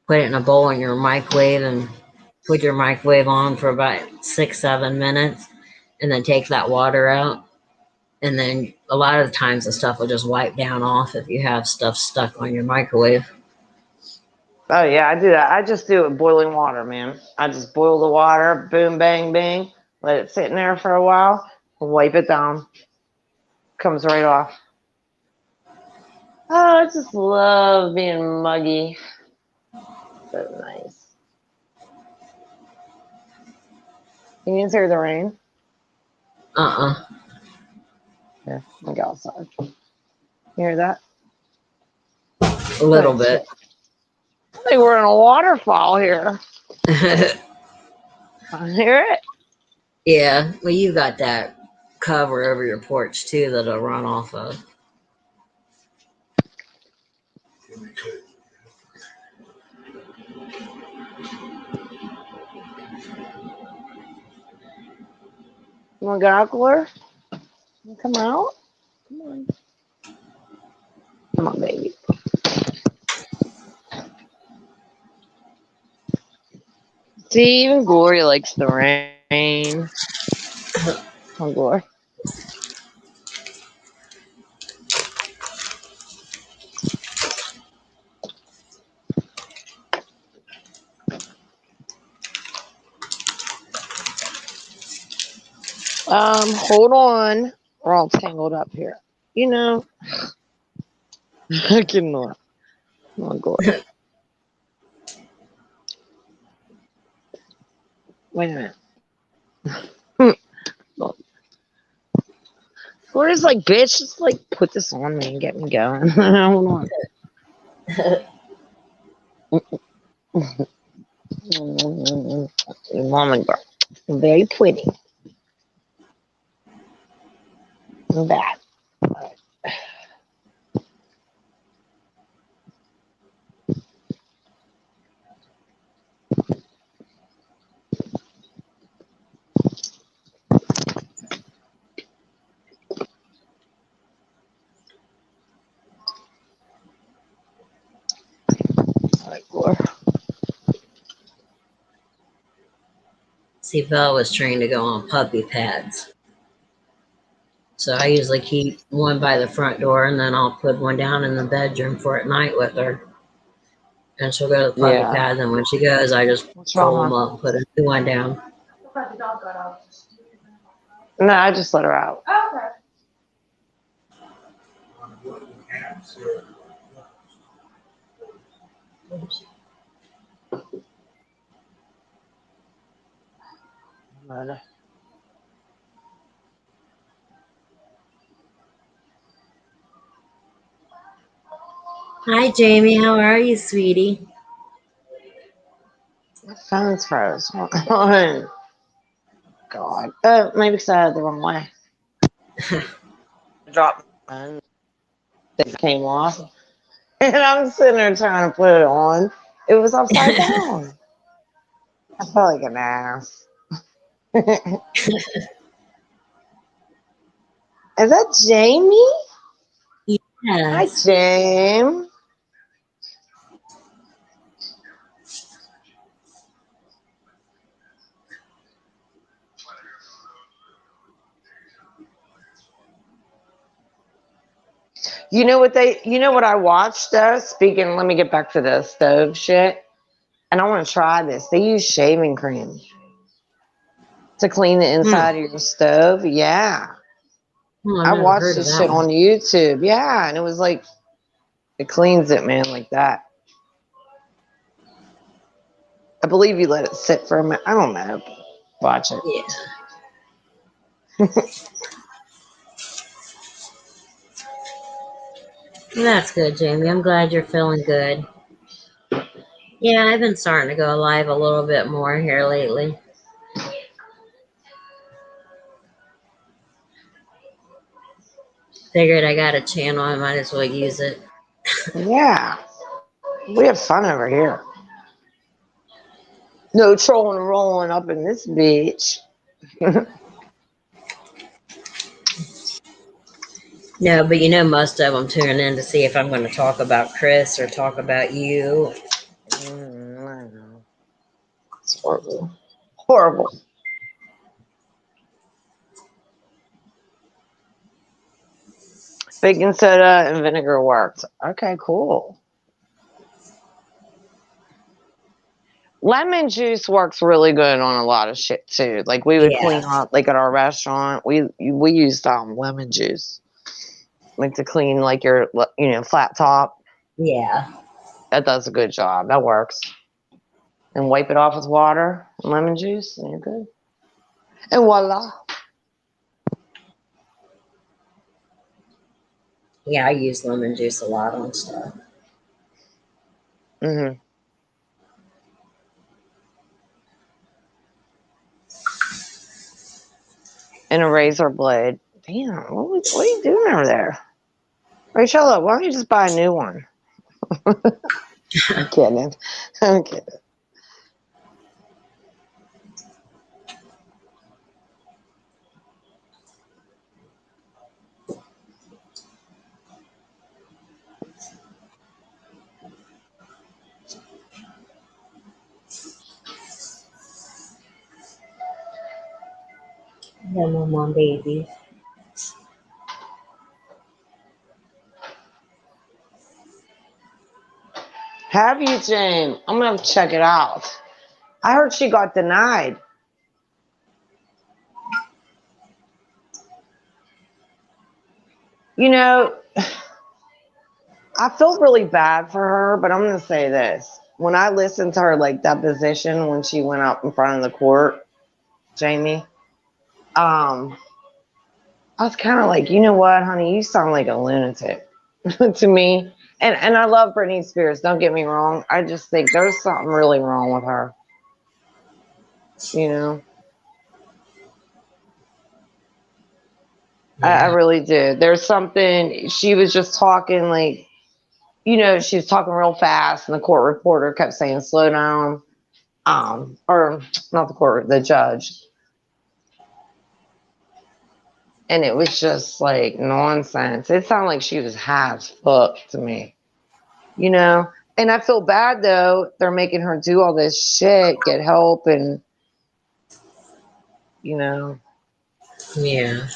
put it in a bowl in your microwave and put your microwave on for about 6-7 minutes, and then take that water out. And then a lot of the times the stuff will just wipe down off if you have stuff stuck on your microwave. Oh yeah, I do that. I just do it with boiling water, man. I just boil the water, boom, bang, bang, let it sit in there for a while, wipe it down, comes right off. Oh, I just love being muggy. So nice. Can you hear the rain? Uh-uh. Yeah, I go outside. You hear that? A little Good shit. bit. I think we're in a waterfall here. I hear it. Yeah, well, you got that cover over your porch too that'll run off of. You want to go out, Glor? Come out. Come on. Come on, baby. See, even Gloria likes the rain. Come on, Gloria. Hold on. We're all tangled up here. You know, I cannot. Come on, Gloria. Wait a minute. Gloria's like, bitch, just like put this on me and get me going. Hold on. Mama girl. Very pretty. That. before. See, Belle was trained to go on puppy pads. So I usually keep one by the front door and then I'll put one down in the bedroom for at night with her. And she'll go to the puppy Yeah. pads, and when she goes, I just What's roll them wrong, up and put a new one down. No, I just let her out. Okay. Hi, Jamie. How are you, sweetie? My phone's froze. Hold on. God. Maybe because I had it the wrong way. I dropped my phone. It came off. And I'm sitting there trying to put it on. It was upside down. I felt like an ass. Is that Jamie? Hi, Yes. James. You know what I watched though? Speaking, let me get back to the stove shit. And I want to try this. They use shaving cream to clean the Hmm. inside of your stove. Yeah. Oh, I've I never watched heard of this that shit one. on YouTube. Yeah. And it was like, it cleans it, man, like that. I believe you let it sit for a minute. I don't know. Watch it. Yeah. That's good, Jamie. I'm glad you're feeling good. Yeah, I've been starting to go live a little bit more here lately. Figured I got a channel, I might as well use it. Yeah. We have fun over here. No trolling and rolling up in this bitch. No, but most of them tune in to see if I'm going to talk about Chris or talk about you. I know. It's horrible. Horrible. Baking soda and vinegar worked. Okay, cool. Lemon juice works really good on a lot of shit too. Like we would clean Yeah. up, like at our restaurant, we used lemon juice, like to clean like your flat top. Yeah. That does a good job. That works. And wipe it off with water and lemon juice, and you're good. And voila. Yeah, I use lemon juice a lot on stuff. Hmm. And a razor blade. Damn, what are you doing over there? Rachel, why don't you just buy a new one? I'm kidding. I'm kidding. Yeah, my mom baby. Have you, Jane? I'm gonna check it out. I heard she got denied. You know, I feel really bad for her, but I'm gonna say this. When I listened to her like deposition when she went up in front of the court, Jamie, I was kind of like, you know what, honey, you sound like a lunatic to me. And I love Britney Spears. Don't get me wrong. I just think there's something really wrong with her. You know, I Yeah. really did. There's something. She was just talking like, she was talking real fast, and the court reporter kept saying, "Slow down." Or not the court, the judge. And it was just like nonsense. It sounded like she was high as fuck to me, you know? And I feel bad though. They're making her do all this shit, get help, and you know. Yeah.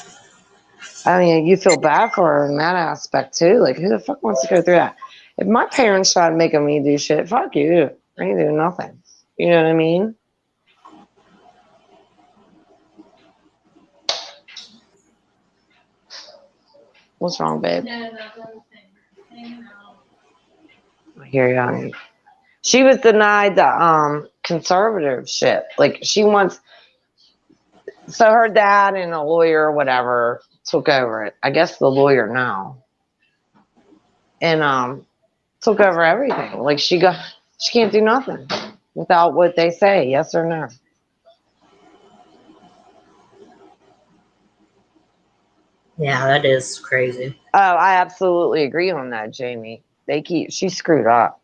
I mean, you feel bad for her in that aspect too. Like, who the fuck wants to go through that? If my parents tried making me do shit, fuck you. I ain't doing nothing. You know what I mean? What's wrong, babe? I hear you, honey. She was denied the conservatorship. Like she wants, so her dad and a lawyer or whatever took over it. I guess the lawyer now. And took over everything. Like she can't do nothing without what they say, yes or no. Yeah, that is crazy. Oh, I absolutely agree on that, Jamie. She screwed up.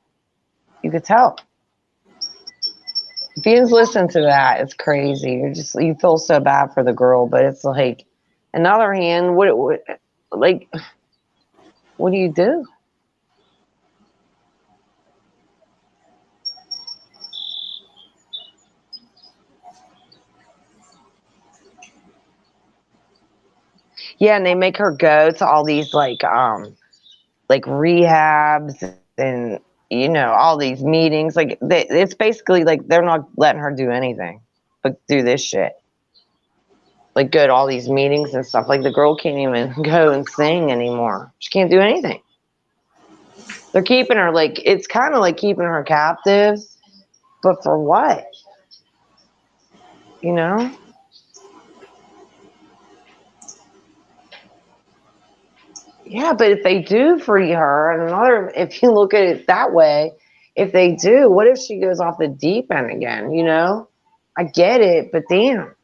You could tell. If you listen to that, it's crazy. You feel so bad for the girl, but it's like, on the other hand, like, what do you do? Yeah, and they make her go to all these like rehabs and all these meetings. Like it's basically like they're not letting her do anything but do this shit. Like go to all these meetings and stuff. Like the girl can't even go and sing anymore. She can't do anything. They're keeping her like it's kind of like keeping her captive, but for what? You know? Yeah, but if they do free her, if you look at it that way, if they do, what if she goes off the deep end again? You know? I get it, but damn,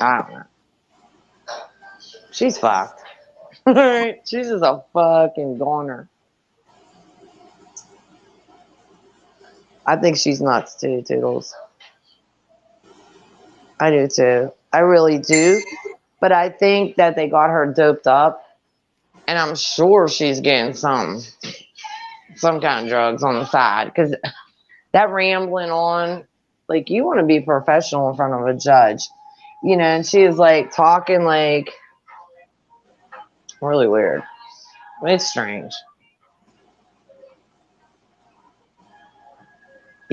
I don't know. She's fucked. She's just a fucking goner. I think she's nuts too, Toodles. I do too. I really do. But I think that they got her doped up, and I'm sure she's getting some kind of drugs on the side because that rambling on, like you want to be professional in front of a judge, and she is like talking like really weird. It's strange.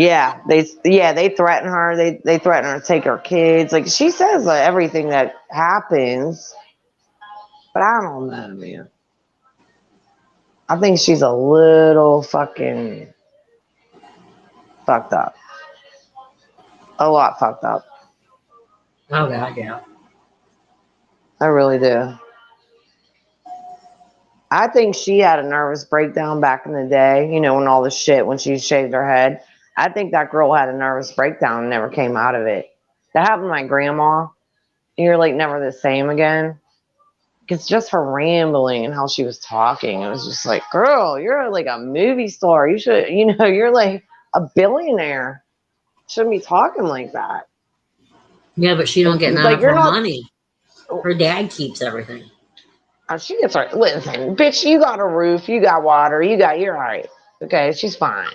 They threaten her. They threaten her to take her kids. Like she says everything that happens, but I don't know, man. I think she's a little fucking fucked up. A lot fucked up. Oh god, yeah. I really do. I think she had a nervous breakdown back in the day, when she shaved her head. I think that girl had a nervous breakdown and never came out of it. That happened to my grandma. You're like never the same again. It's just her rambling and how she was talking. It was just like, girl, you're like a movie star. You should, you're like a billionaire. Shouldn't be talking like that. Yeah, but she don't get none Like of you're her not. money. Her dad keeps everything. She gets her. Listen, bitch, you got a roof, you got water, you're all right. Okay, she's fine.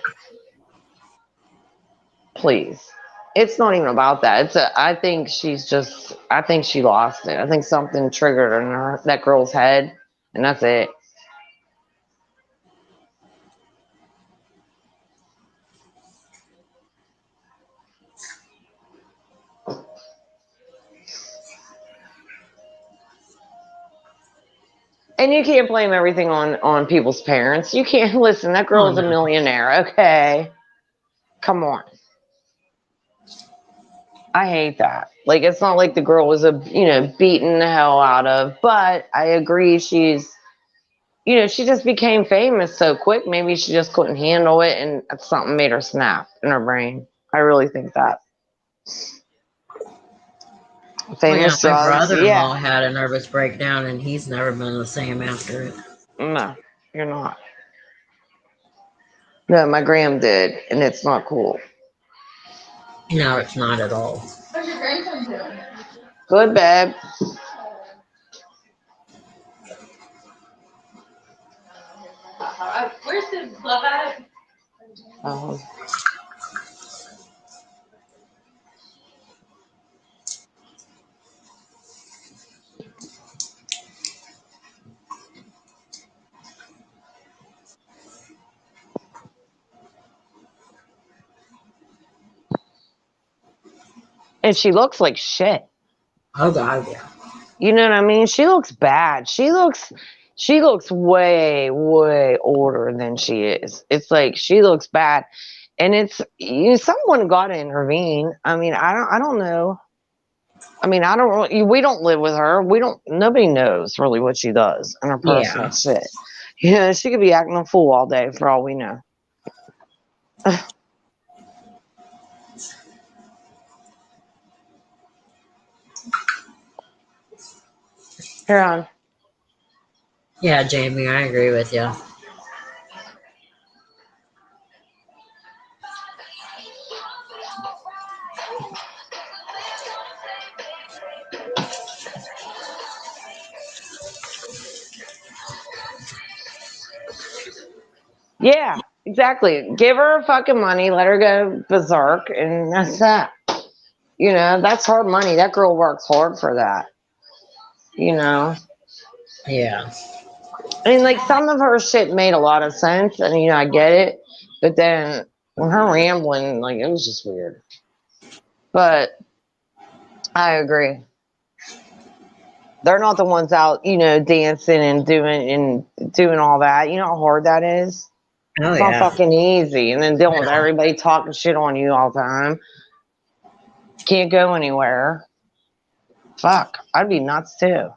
Please. It's not even about that. I think I think she lost it. I think something triggered in that girl's head, and that's it. And you can't blame everything on people's parents. You can't listen. That girl Oh is a no. millionaire. Okay, come on. I hate that. Like it's not like the girl was beaten the hell out of. But I agree, she just became famous so quick. Maybe she just couldn't handle it, and something made her snap in her brain. I really think that Oh yeah, famous my drugs. Yeah, brother-in-law had a nervous breakdown, and he's never been the same after it. no, you're not. No, my gram did, and it's not cool. No, it's not at all. Good, babe. Um, and she looks like shit. Oh God, yeah. You know what I mean? She looks bad. She looks way older than she is. It's like she looks bad. And it's someone got to intervene. I mean, I don't know. I mean, I don't really, we don't live with her. Nobody knows really what she does in her personal Yeah. shit. She could be acting a fool all day for all we know. Here on. Yeah, Jamie, I agree with you. Yeah, exactly. Give her fucking money, let her go berserk, and that's that. That's her money. That girl works hard for that. You know, Yeah. I mean, like some of her shit made a lot of sense, and I get it. But then when her rambling, like it was just weird. But I agree. They're not the ones out, dancing and doing all that. You know how hard that is. Oh It's not yeah. fucking easy. And then dealing with No. everybody talking shit on you all the time. Can't go anywhere. Fuck, I'd be nuts too.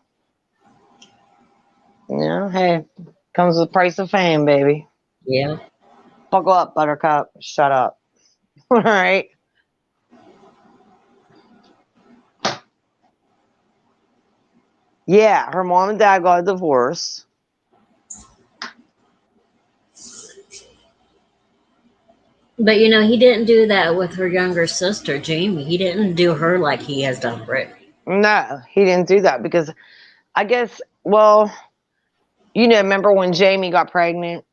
Hey, comes with the price of fame, baby. Yeah. Buckle up, Buttercup. Shut up. All right. Yeah, her mom and dad got a divorce. But he didn't do that with her younger sister, Jamie. He didn't do her like he has done Brittany. No, he didn't do that because I guess, well, remember when Jamie got pregnant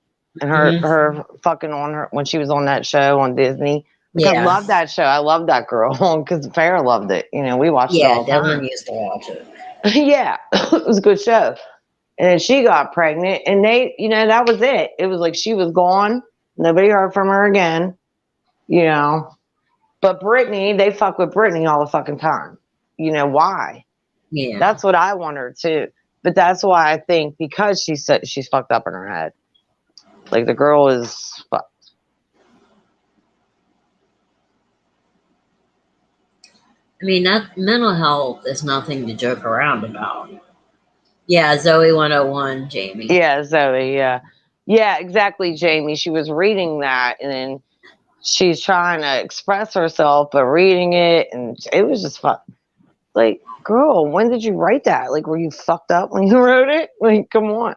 and her Hmm. her fucking on her when she was on that show on Disney? Like I Yeah. love that show. I love that girl because Farrah loved it. We watched it Yeah, all the Dylan time. used to watch it. Yeah, it was a good show. And then she got pregnant, and that was it. It was like she was gone. Nobody heard from her again. You know, but Brittany, they fuck with Brittany all the fucking time. Why? Yeah. That's what I wonder too. But that's why I think because she said she's fucked up in her head. Like the girl is fucked. I mean, that mental health is nothing to joke around about. Yeah, Zoe 101, Jamie. Yeah, Zoe. Yeah, yeah, exactly, Jamie. She was reading that, and then she's trying to express herself, but reading it, and it was just fun. Like, girl, when did you write that? Like, were you fucked up when you wrote it? Like, come on,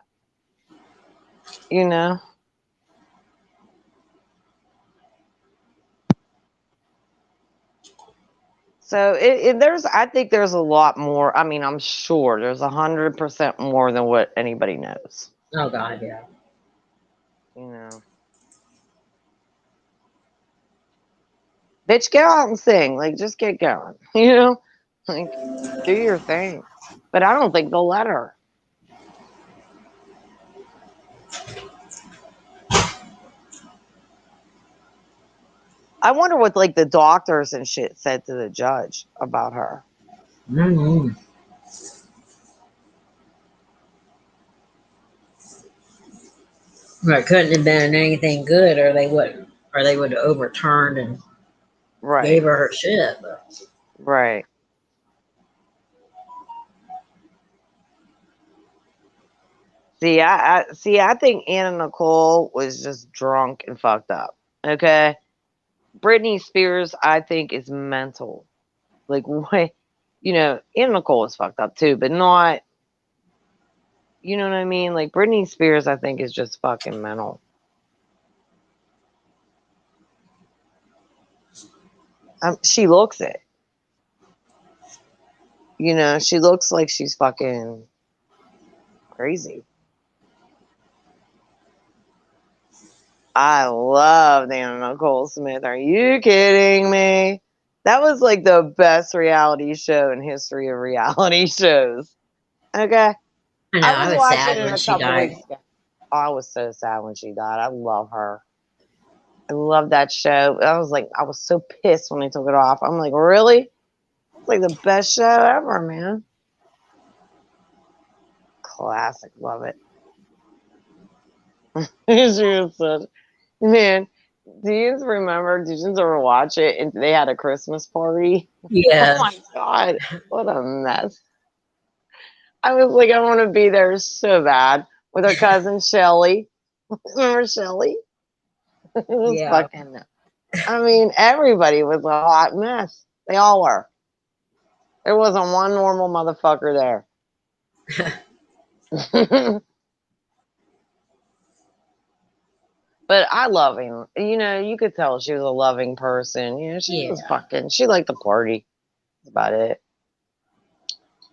you know. So I think there's a lot more. I mean, I'm sure there's 100% more than what anybody knows. Oh God, yeah. You know, bitch, get out and sing. Like, just get going. Like, do your thing. But I don't think they'll let her. I wonder what like the doctors and shit said to the judge about her. Mm-hmm. Right, couldn't have been anything good, or they would have overturned and Right, gave her shit. But right. I think Anna Nicole was just drunk and fucked up. Okay, Britney Spears, I think, is mental. Like, what? Anna Nicole is fucked up too, but not. You know what I mean? Like Britney Spears, I think, is just fucking mental. She looks it. She looks like she's fucking crazy. I love Anna Nicole Smith. Are you kidding me? That was like the best reality show in history of reality shows. Okay. I know. I I was was watching sad it when a she couple died. weeks ago. Oh, I was so sad when she died. I love her. I love that show. I was so pissed when they took it off. I'm like, really? It's like the best show ever, man. Classic. Love it. She was such, man. Do you remember? Did you ever watch it? And they had a Christmas party. Oh Yeah. my God. What a mess. I was like, I want to be there so bad with her cousin Shelly. Remember Shelly? It was Yeah. fucking, I mean, everybody was a hot mess. They all were. There wasn't one normal motherfucker there. But I love him. You know, you could tell she was a loving person. You know, she was Yeah. fucking, she liked to party. That's about it.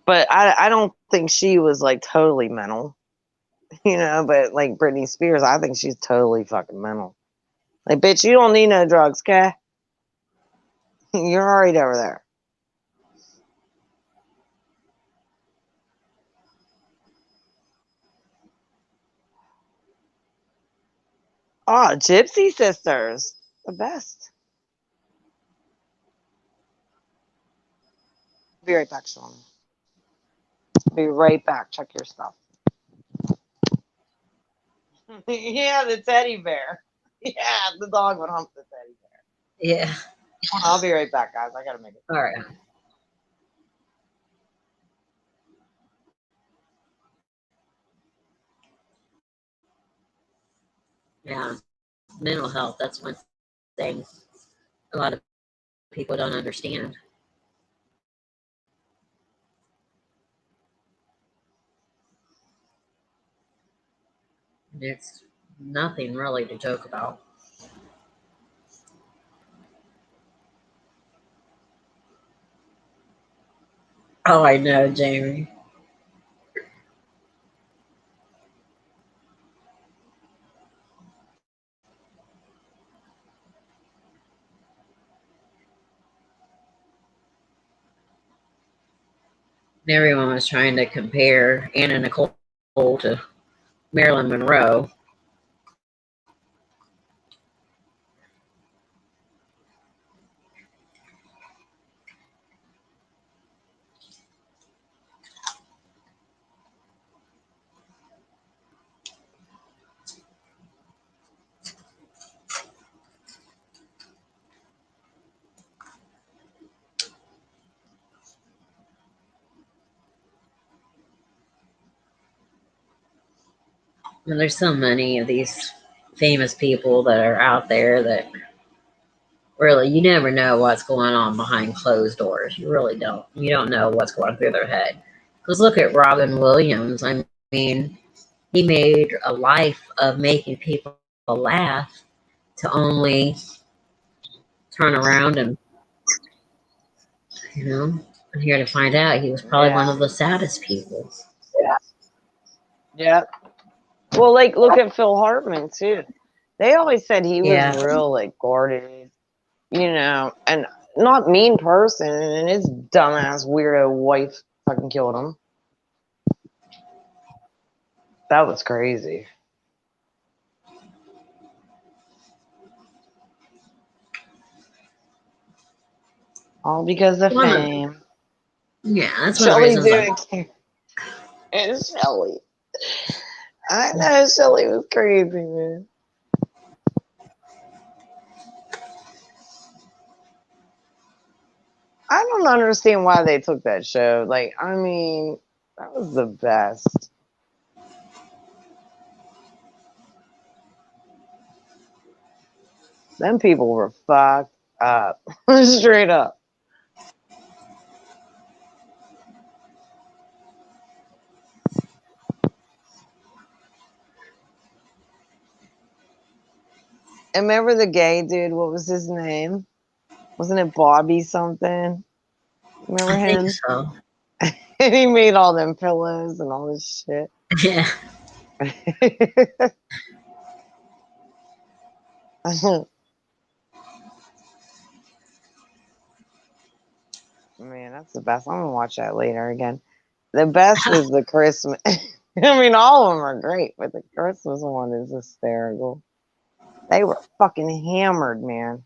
But I don't think she was like totally mental, you know. But like Britney Spears, I think she's totally fucking mental. Like, bitch, you don't need no drugs, okay? You're already over there. Oh, Gypsy Sisters, the best. Be right back, Sean. Be right back. Check your stuff. Yeah, the teddy bear. Yeah, the dog would hump the teddy bear. Yeah. I'll be right back, guys. I gotta make it. All right. Yeah. Mental health. That's one thing a lot of people don't understand. It's nothing really to joke about. Oh, I know, Jamie. Everyone was trying to compare Anna Nicole to Marilyn Monroe. And there's so many of these famous people that are out there that really you never know what's going on behind closed doors. You really don't. You don't know what's going through their head. Because look at Robin Williams. I mean, he made a life of making people laugh to only turn around and, you know, I'm here to find out he was probably one Yeah. of the saddest people. Yeah. Well, like, look at Phil Hartman, too. They always said he was Yeah. real, like, guarded, you know, and not mean person, and his dumbass weirdo wife fucking killed him. That was crazy. All because of One of, fame. yeah, that's one of the Shelly reasons doing it. And Shelly. I know Shelly was crazy, man. I don't understand why they took that show. Like, I mean, that was the best. Them people were fucked up. Straight up. And remember the gay dude? What was his name? Wasn't it Bobby something? Remember I think him? so. And he made all them pillows and all this shit. Yeah. Man, that's the best. I'm gonna watch that later again. The best is the Christmas. I mean, all of them are great, but the Christmas one is hysterical. They were fucking hammered, man.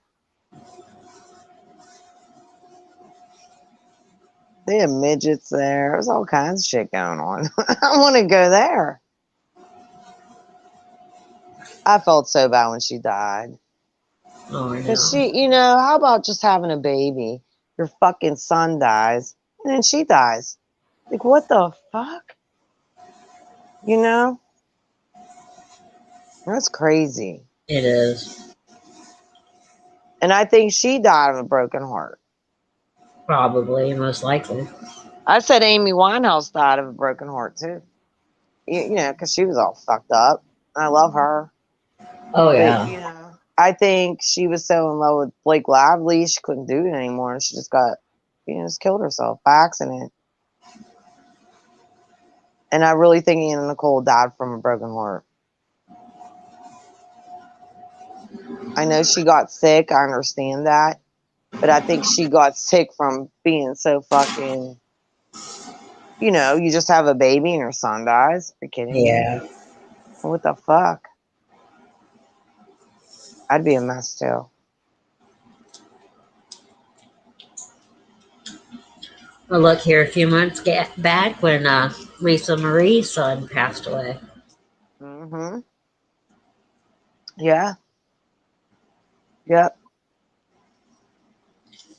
They had midgets there. There's all kinds of shit going on. I want to go there. I felt so bad when she died. Oh, I Because know. how about just having a baby? Your fucking son dies, and then she dies. Like, what the fuck? You know? That's crazy. It is. And I think she died of a broken heart. Probably, most likely. I said Amy Winehouse died of a broken heart, too. Because she was all fucked up. I love her. Oh, But, yeah. I think she was so in love with Blake Lively, she couldn't do it anymore. And she just just killed herself by accident. And I really think Anna Nicole died from a broken heart. I know she got sick. I understand that. But I think she got sick from being so fucking, you just have a baby and your son dies. Are you kidding me? Yeah. What the fuck? I'd be a mess too. Well, look here, a few months back when Lisa Marie's son passed away. Mm-hmm. Yeah. Yep.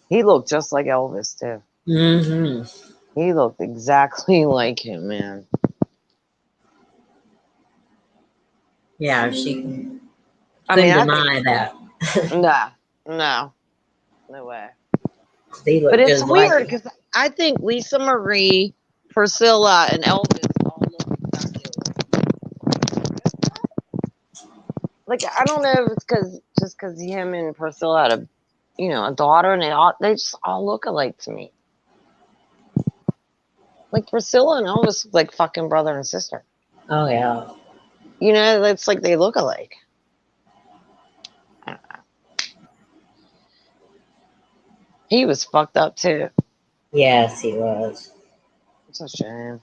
He looked just like Elvis too. Mm-hmm. He looked exactly like him, man. Yeah, she I mean, couldn't I think deny that. no, no way. They But looked it's just like weird him. because I think Lisa Marie, Priscilla, and Elvis all look exactly like I don't know if it's because him and Priscilla had a daughter, and they just all look alike to me. Like Priscilla and Elvis look like fucking brother and sister. Oh, yeah. It's like they look alike. He was fucked up too. Yes, he was. It's a shame.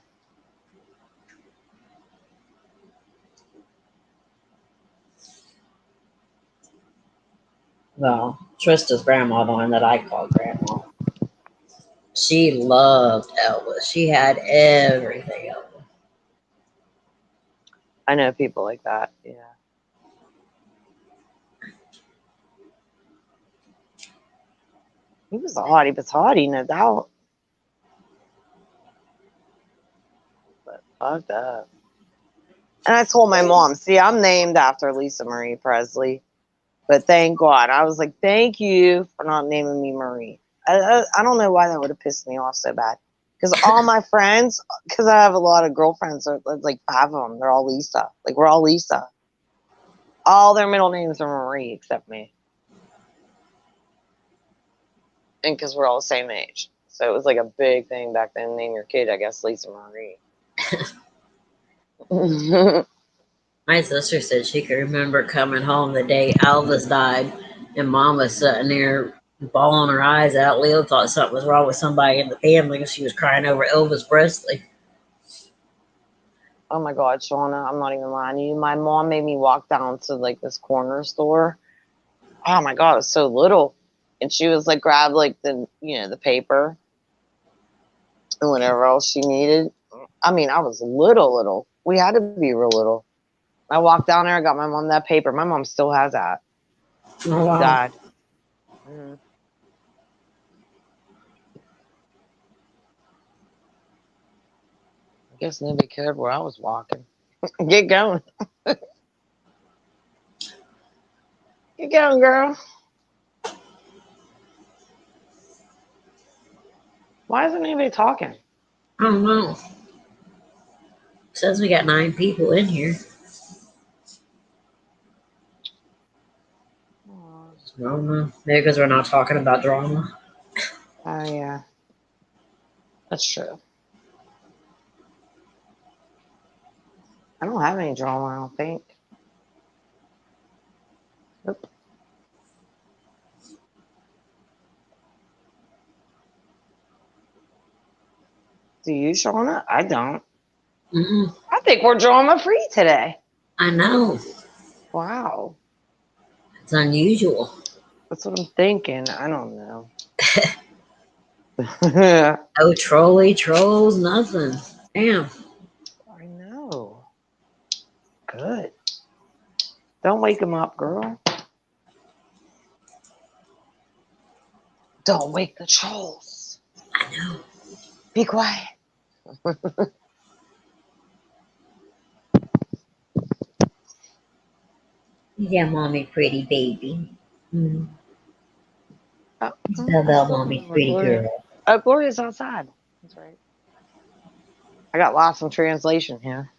Well, Trista's grandma, the one that I call grandma, she loved Elvis. She had everything of him. I know people like that. Yeah. He was haughty, no doubt. But fucked up. And I told my mom, see, I'm named after Lisa Marie Presley. But thank God. I was like, thank you for not naming me Marie. I don't know why that would have pissed me off so bad. Because all my friends, because I have a lot of girlfriends, like 5 of them, they're all Lisa. Like, we're all Lisa. All their middle names are Marie except me. And because we're all the same age. So it was like a big thing back then. Name your kid, I guess, Lisa Marie. My sister said she could remember coming home the day Elvis died, and Mom was sitting there bawling her eyes out. Leo thought something was wrong with somebody in the family because she was crying over Elvis Presley. Oh my God, Shauna, I'm not even lying to you. My mom made me walk down to like this corner store. Oh my God, it was so little. And she was like, grab like the paper and whatever else she needed. I mean, I was little. We had to be real little. I walked down there, I got my mom that paper. My mom still has that. Oh, She wow. died. Mm-hmm. I guess nobody cared where I was walking. Get going. Get going, girl. Why isn't anybody talking? I don't know. Says we got 9 people in here. Oh, I don't know. Maybe because we're not talking about drama. yeah. That's true. I don't have any drama, I don't think. Nope. Do you, Shauna? I don't. Mm-mm. I think we're drama free today. I know. Wow. It's unusual. That's what I'm thinking. I don't know. I No trolley trolls, nothing. Damn. know. Good. Don't wake him up, girl. Don't wake the trolls. I know. Be quiet. Yeah, mommy, pretty baby. Mm. Oh, Isabel, mommy, pretty Gloria. girl. Oh, Gloria's outside. That's right. I got lost in translation here.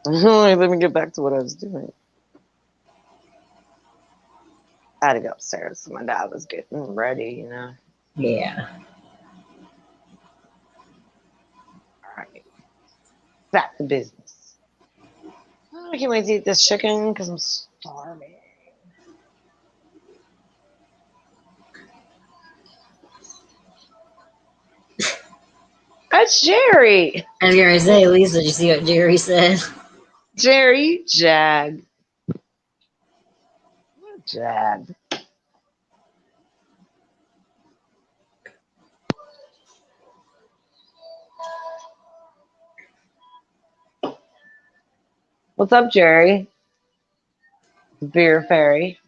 Let me get back to what I was doing. I had to go upstairs. My dad was getting ready. Yeah. All right. Back to business. Oh, I can't wait to eat this chicken because I'm starving. That's Jerry. I was going to say, Lisa, did you see what Jerry said? Jerry, Jag. What Jag? What's up, Jerry? Beer Fairy.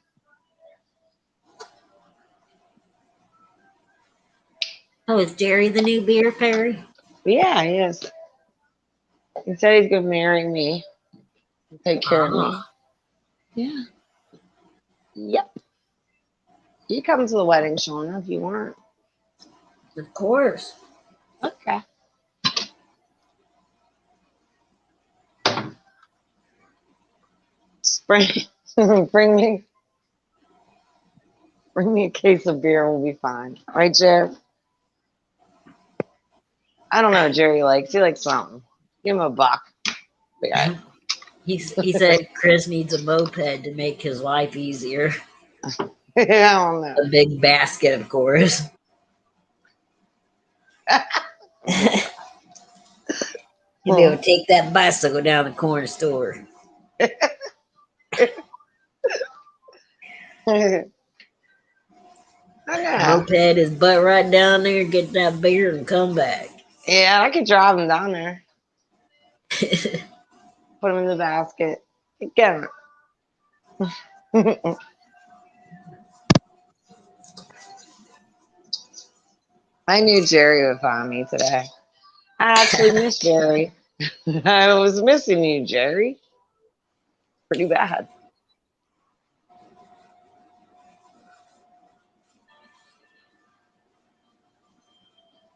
Oh, is Jerry the new beer fairy? Yeah, he is. He said he's gonna marry me and take care of me. Oh, Yeah. Yep. You come to the wedding, Shauna, if you want. of course. Okay. Bring, bring me, bring me a case of beer. We'll be fine, right, Jeff? I don't know what Jerry likes. He likes something. Give him a buck. Yeah. He said Chris needs a moped to make his life easier. I don't know. A big basket, of course. He'll be able to take that bicycle down the corner store. Okay. Moped his butt right down there, get that beer, and come back. Yeah, I could drive him down there. Put him in the basket. Get him. I knew Jerry would find me today. I actually miss Jerry. I was missing you, Jerry. Pretty bad.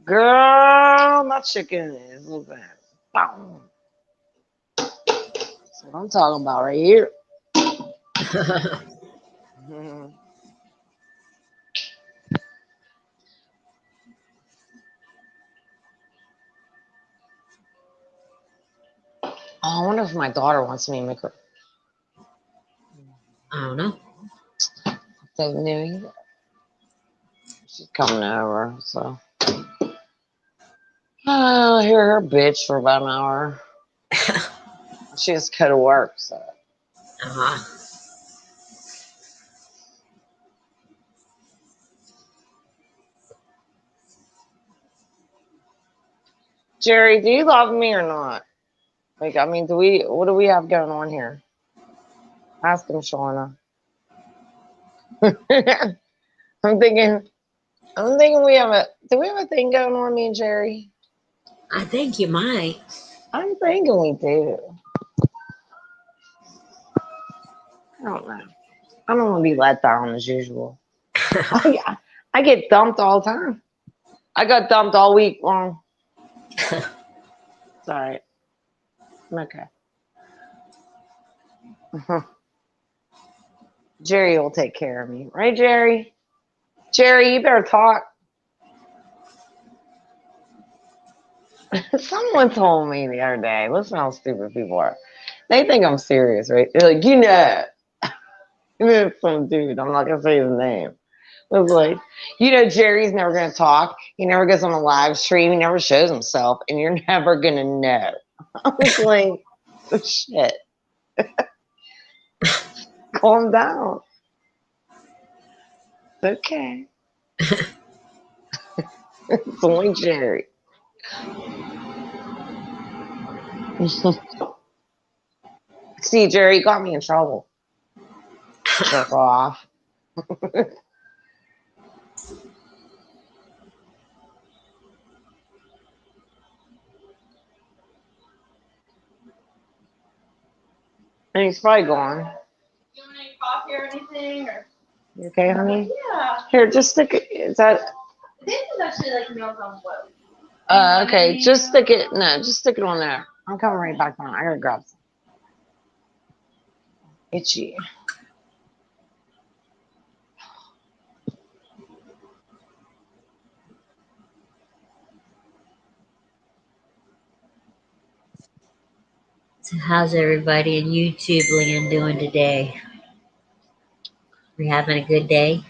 Girl, my chicken is look at that. Boom. That's what I'm talking about right here. Mhm. Oh, I wonder if my daughter wants me to make her I don't know. Thanksgiving. She's coming over, so I'll hear her bitch for about an hour. She has to go to work, so Uh-huh. Jerry, do you love me or not? Like, I mean, what do we have going on here? Ask him, Shauna. I'm thinking, do we have a thing going on, me and Jerry? I think you might. I'm thinking we do. I don't know. I don't want to be let down as usual. I get dumped all the time. I got dumped all week long. It's all right. I'm okay. Jerry will take care of me. Right, Jerry? Jerry, you better talk. Someone told me the other day, listen how stupid people are. They think I'm serious, right? They're like, and then some dude, I'm not going to say his name, was like, you know, Jerry's never going to talk. He never goes on a live stream. He never shows himself, and you're never going to know. I was like, oh, shit. Calm down. It's okay. It's only Jerry. See, Jerry got me in trouble. Jerk off. And he's probably gone. You want any coffee or anything? Or? You okay, honey? Yeah. Here, just stick it. Is that? This is actually like Milk on Wood. Okay. Just stick it. No, just stick it on there. I'm coming right back on. I gotta grab some. Itchy. So how's everybody in YouTube land doing today? We having a good day?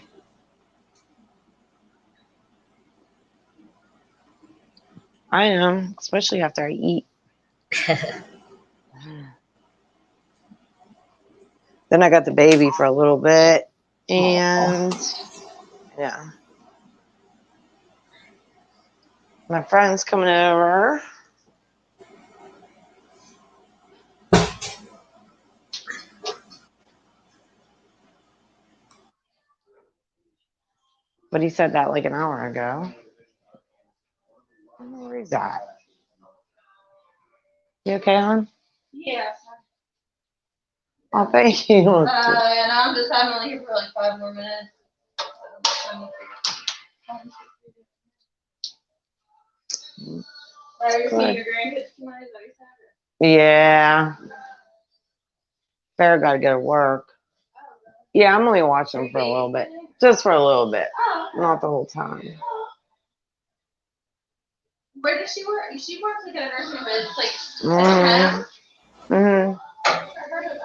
I am, especially after I eat. Then I got the baby for a little bit, and yeah, my friend's coming over. But he said that like an hour ago. I don't know where he's at. You okay, hon? Yes. Oh, thank you. And I'm just only here for like 5 more minutes. Are you seeing your grandkids tonight? Is that what you said? Yeah. Farrah got to go to work. Yeah, I'm only watching for a little bit. Just for a little bit. Not the whole time. Where does she work? She works like at a nursery, but it's like. Mm-hmm. Mm-hmm. I heard of that.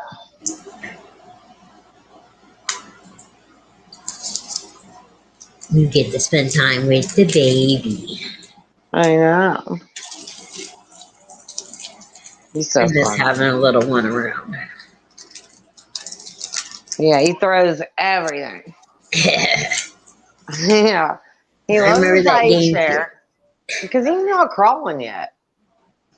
You get to spend time with the baby. I know. He's so I'm just funny. having a little one around. Yeah, he throws everything. Yeah. He I loves remember his that high game chair because he's not crawling yet.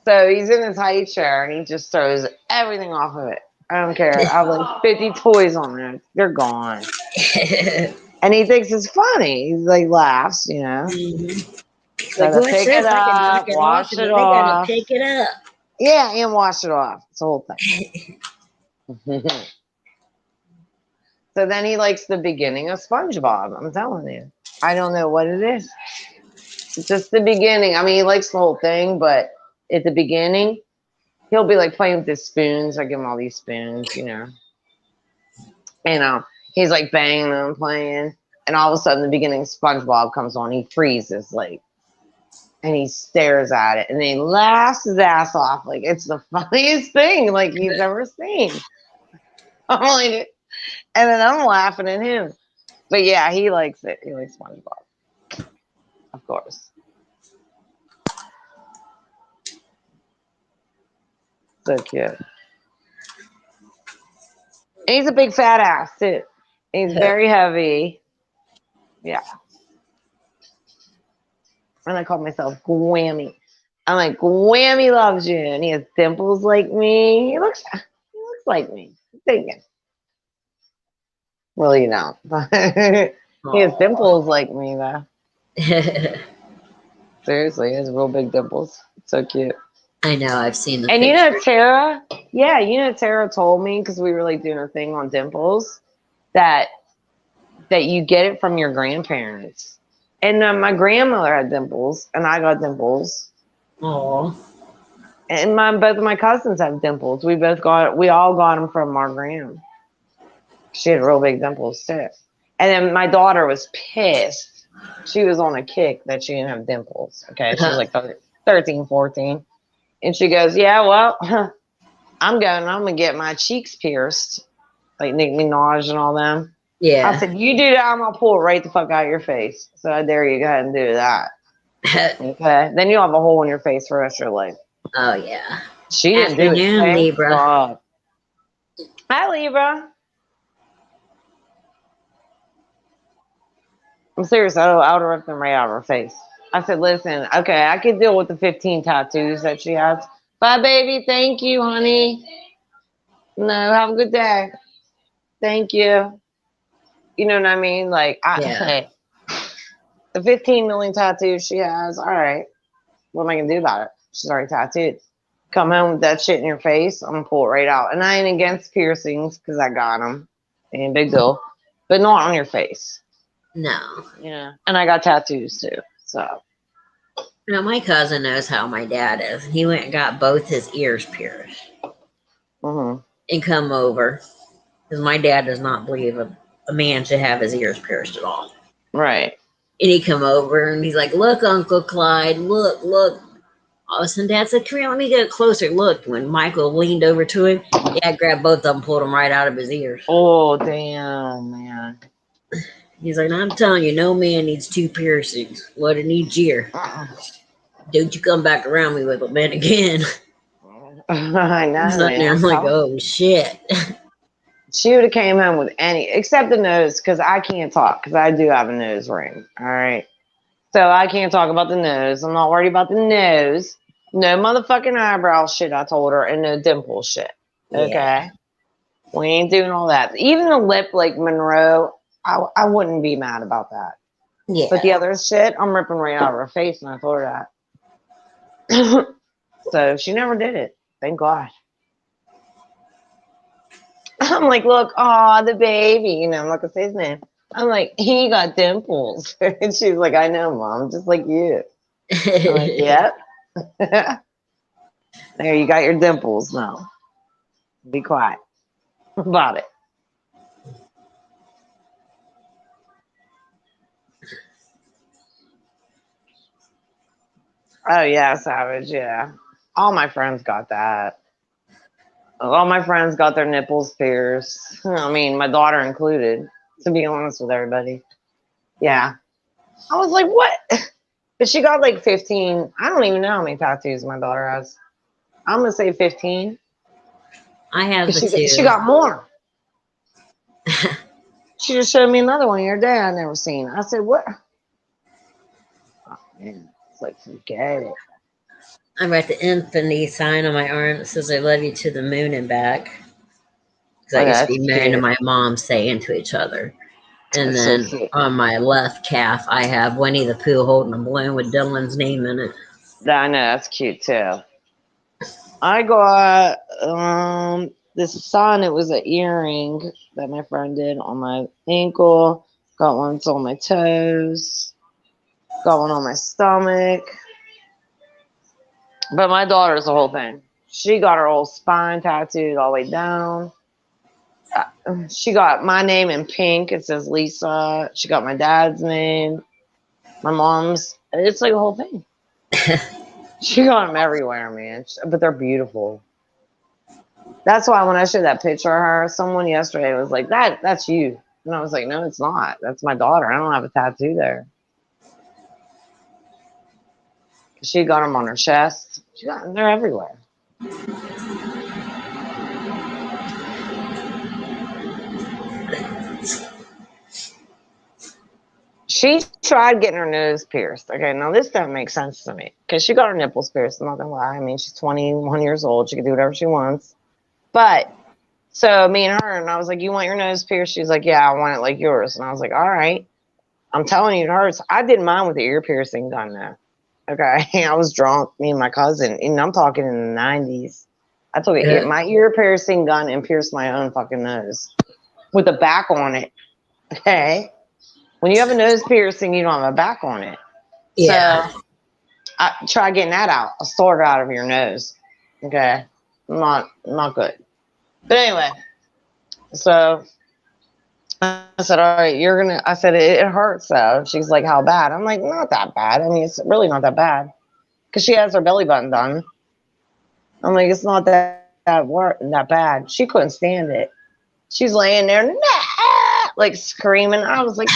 So he's in his high chair and he just throws everything off of it. I don't care. I have like 50 toys on there. They're gone. And he thinks it's funny. He's like laughs, you know. Like, Gotta what's pick this? it I can knock up, it off, wash and it then I gotta off. pick it up. Yeah, and wash it off. It's the whole thing. So then he likes the beginning of SpongeBob. I'm telling you. I don't know what it is. It's just the beginning. I mean, he likes the whole thing, but at the beginning, he'll be like playing with his spoons. I give him all these spoons, you know. And he's like banging them, playing. And all of a sudden, the beginning of SpongeBob comes on. He freezes, like, and he stares at it, and then he laughs his ass off. Like, it's the funniest thing, like, he's ever seen. I'm like, and then I'm laughing at him. But yeah, he likes it. He likes SpongeBob, of course. So cute. And he's a big fat ass too. He's very heavy. Yeah. And I call myself Gwammy. I'm like, Gwammy loves you. And he has dimples like me. He looks like me. I'm thinking. Well, you don't. He has dimples like me though. Seriously, he has real big dimples. So cute. I know, I've seen the And picture. you know, Tara, yeah, you know, Tara told me because we were like doing a thing on dimples that you get it from your grandparents. And my grandmother had dimples, and I got dimples. Oh, And both of my cousins have dimples. We all got them from our grand. She had real big dimples too. And then my daughter was pissed. She was on a kick that she didn't have dimples. Okay, she was like 13, 14. And she goes, yeah, well, I'm going to get my cheeks pierced. Like Nicki Minaj and all them. I Yeah. said, you do that, I'm gonna pull it right the fuck out of your face. So I dare you go ahead and do that. Okay. Then you'll have a hole in your face for the rest of your life. Oh yeah. She didn't do it. Afternoon, Thank Libra. God. Hi, Libra. I'm serious. I would have ripped them right out of her face. I said, listen, okay, I can deal with the 15 tattoos that she has. Bye, baby. Thank you, honey. No, have a good day. Thank you. You know what I mean? Like, Yeah. hey, the 15 million tattoos she has, all right. What am I going to do about it? She's already tattooed. Come home with that shit in your face, I'm going to pull it right out. And I ain't against piercings because I got them. Ain't a big deal. But not on your face. No. Yeah. And I got tattoos too. So. Now my cousin knows how my dad is. He went and got both his ears pierced Mm-hmm. and come over because my dad does not believe a man should have his ears pierced at all. Right. And he come over and he's like, "Look, Uncle Clyde, look, look." All of a sudden, Dad said, "Come here, let me get a closer look." When Michael leaned over to him, Dad grabbed both of them, pulled them right out of his ears. Oh, damn, man. He's like, "I'm telling you, no man needs two piercings. What a needs ear. Don't you come back around me with them man again." I I'm know, sitting man. there, I'm I'm like, telling "Oh shit." She would have came home with any, except the nose, because I can't talk, because I do have a nose ring. All right. So I can't talk about the nose. I'm not worried about the nose. No motherfucking eyebrow shit, I told her, and no dimple shit. Yeah. Okay. We ain't doing all that. Even the lip, like Monroe, I wouldn't be mad about that. But the Yeah. other shit, I'm ripping right out of her face, and I told her that. So she never did it. Thank God. I'm like, look, oh, the baby. You know, I'm not going to say his name. I'm like, he got dimples. And she's like, I know, Mom, just like you. I'm like, yep. There, you got your dimples now. Be quiet about it. Oh, yeah, Savage, yeah. All my friends got that. All my friends got their nipples pierced. I mean, my daughter included, to be honest with everybody. Yeah. I was like, what? But she got like 15. I don't even know how many tattoos my daughter has. I'm going to say 15. I have Because the she two. got more. She just showed me another one the other day I never seen. I said, what? Oh, man. It's like, forget it. I got the infinity sign on my arm that says "I love you to the moon and back." Because Oh, that used to that's be me and cute. my mom saying to each other. And That's so then cute. on my left calf, I have Winnie the Pooh holding a balloon with Dylan's name in it. I know, that's cute too. I got this sun. It was an earring that my friend did on my ankle. Got one on my toes. Got one on my stomach. But my daughter's the whole thing. She got her whole spine tattooed all the way down. She got my name in pink. It says Lisa. She got my dad's name, my mom's. It's like a whole thing. She got them everywhere, man. But they're beautiful. That's why when I showed that picture of her, someone yesterday was like, that's you. And I was like, no, it's not. That's my daughter. I don't have a tattoo there. She got them on her chest. She got them. They're everywhere. She tried getting her nose pierced. Okay, now this doesn't make sense to me because she got her nipples pierced. I'm not gonna lie. I mean, she's 21 years old. She can do whatever she wants. But so me and her, and I was like, "You want your nose pierced?" She's like, "Yeah, I want it like yours." And I was like, "All right." I'm telling you, it hurts. I did mine with the ear piercing gun though. Okay, I was drunk. Me and my cousin, and I'm talking in the 90s. I took my ear piercing gun and pierced my own fucking nose with a back on it. Okay. When you have a nose piercing, you don't have a back on it. So Yeah. I try getting that out. I'll sort it out of your nose. Okay. Not good. But anyway, so I said, all right, I said, it hurts though. She's like, how bad? I'm like, not that bad. I mean, it's really not that bad. Because she has her belly button done. I'm like, it's not that bad. She couldn't stand it. She's laying there, nah! like screaming. I was like,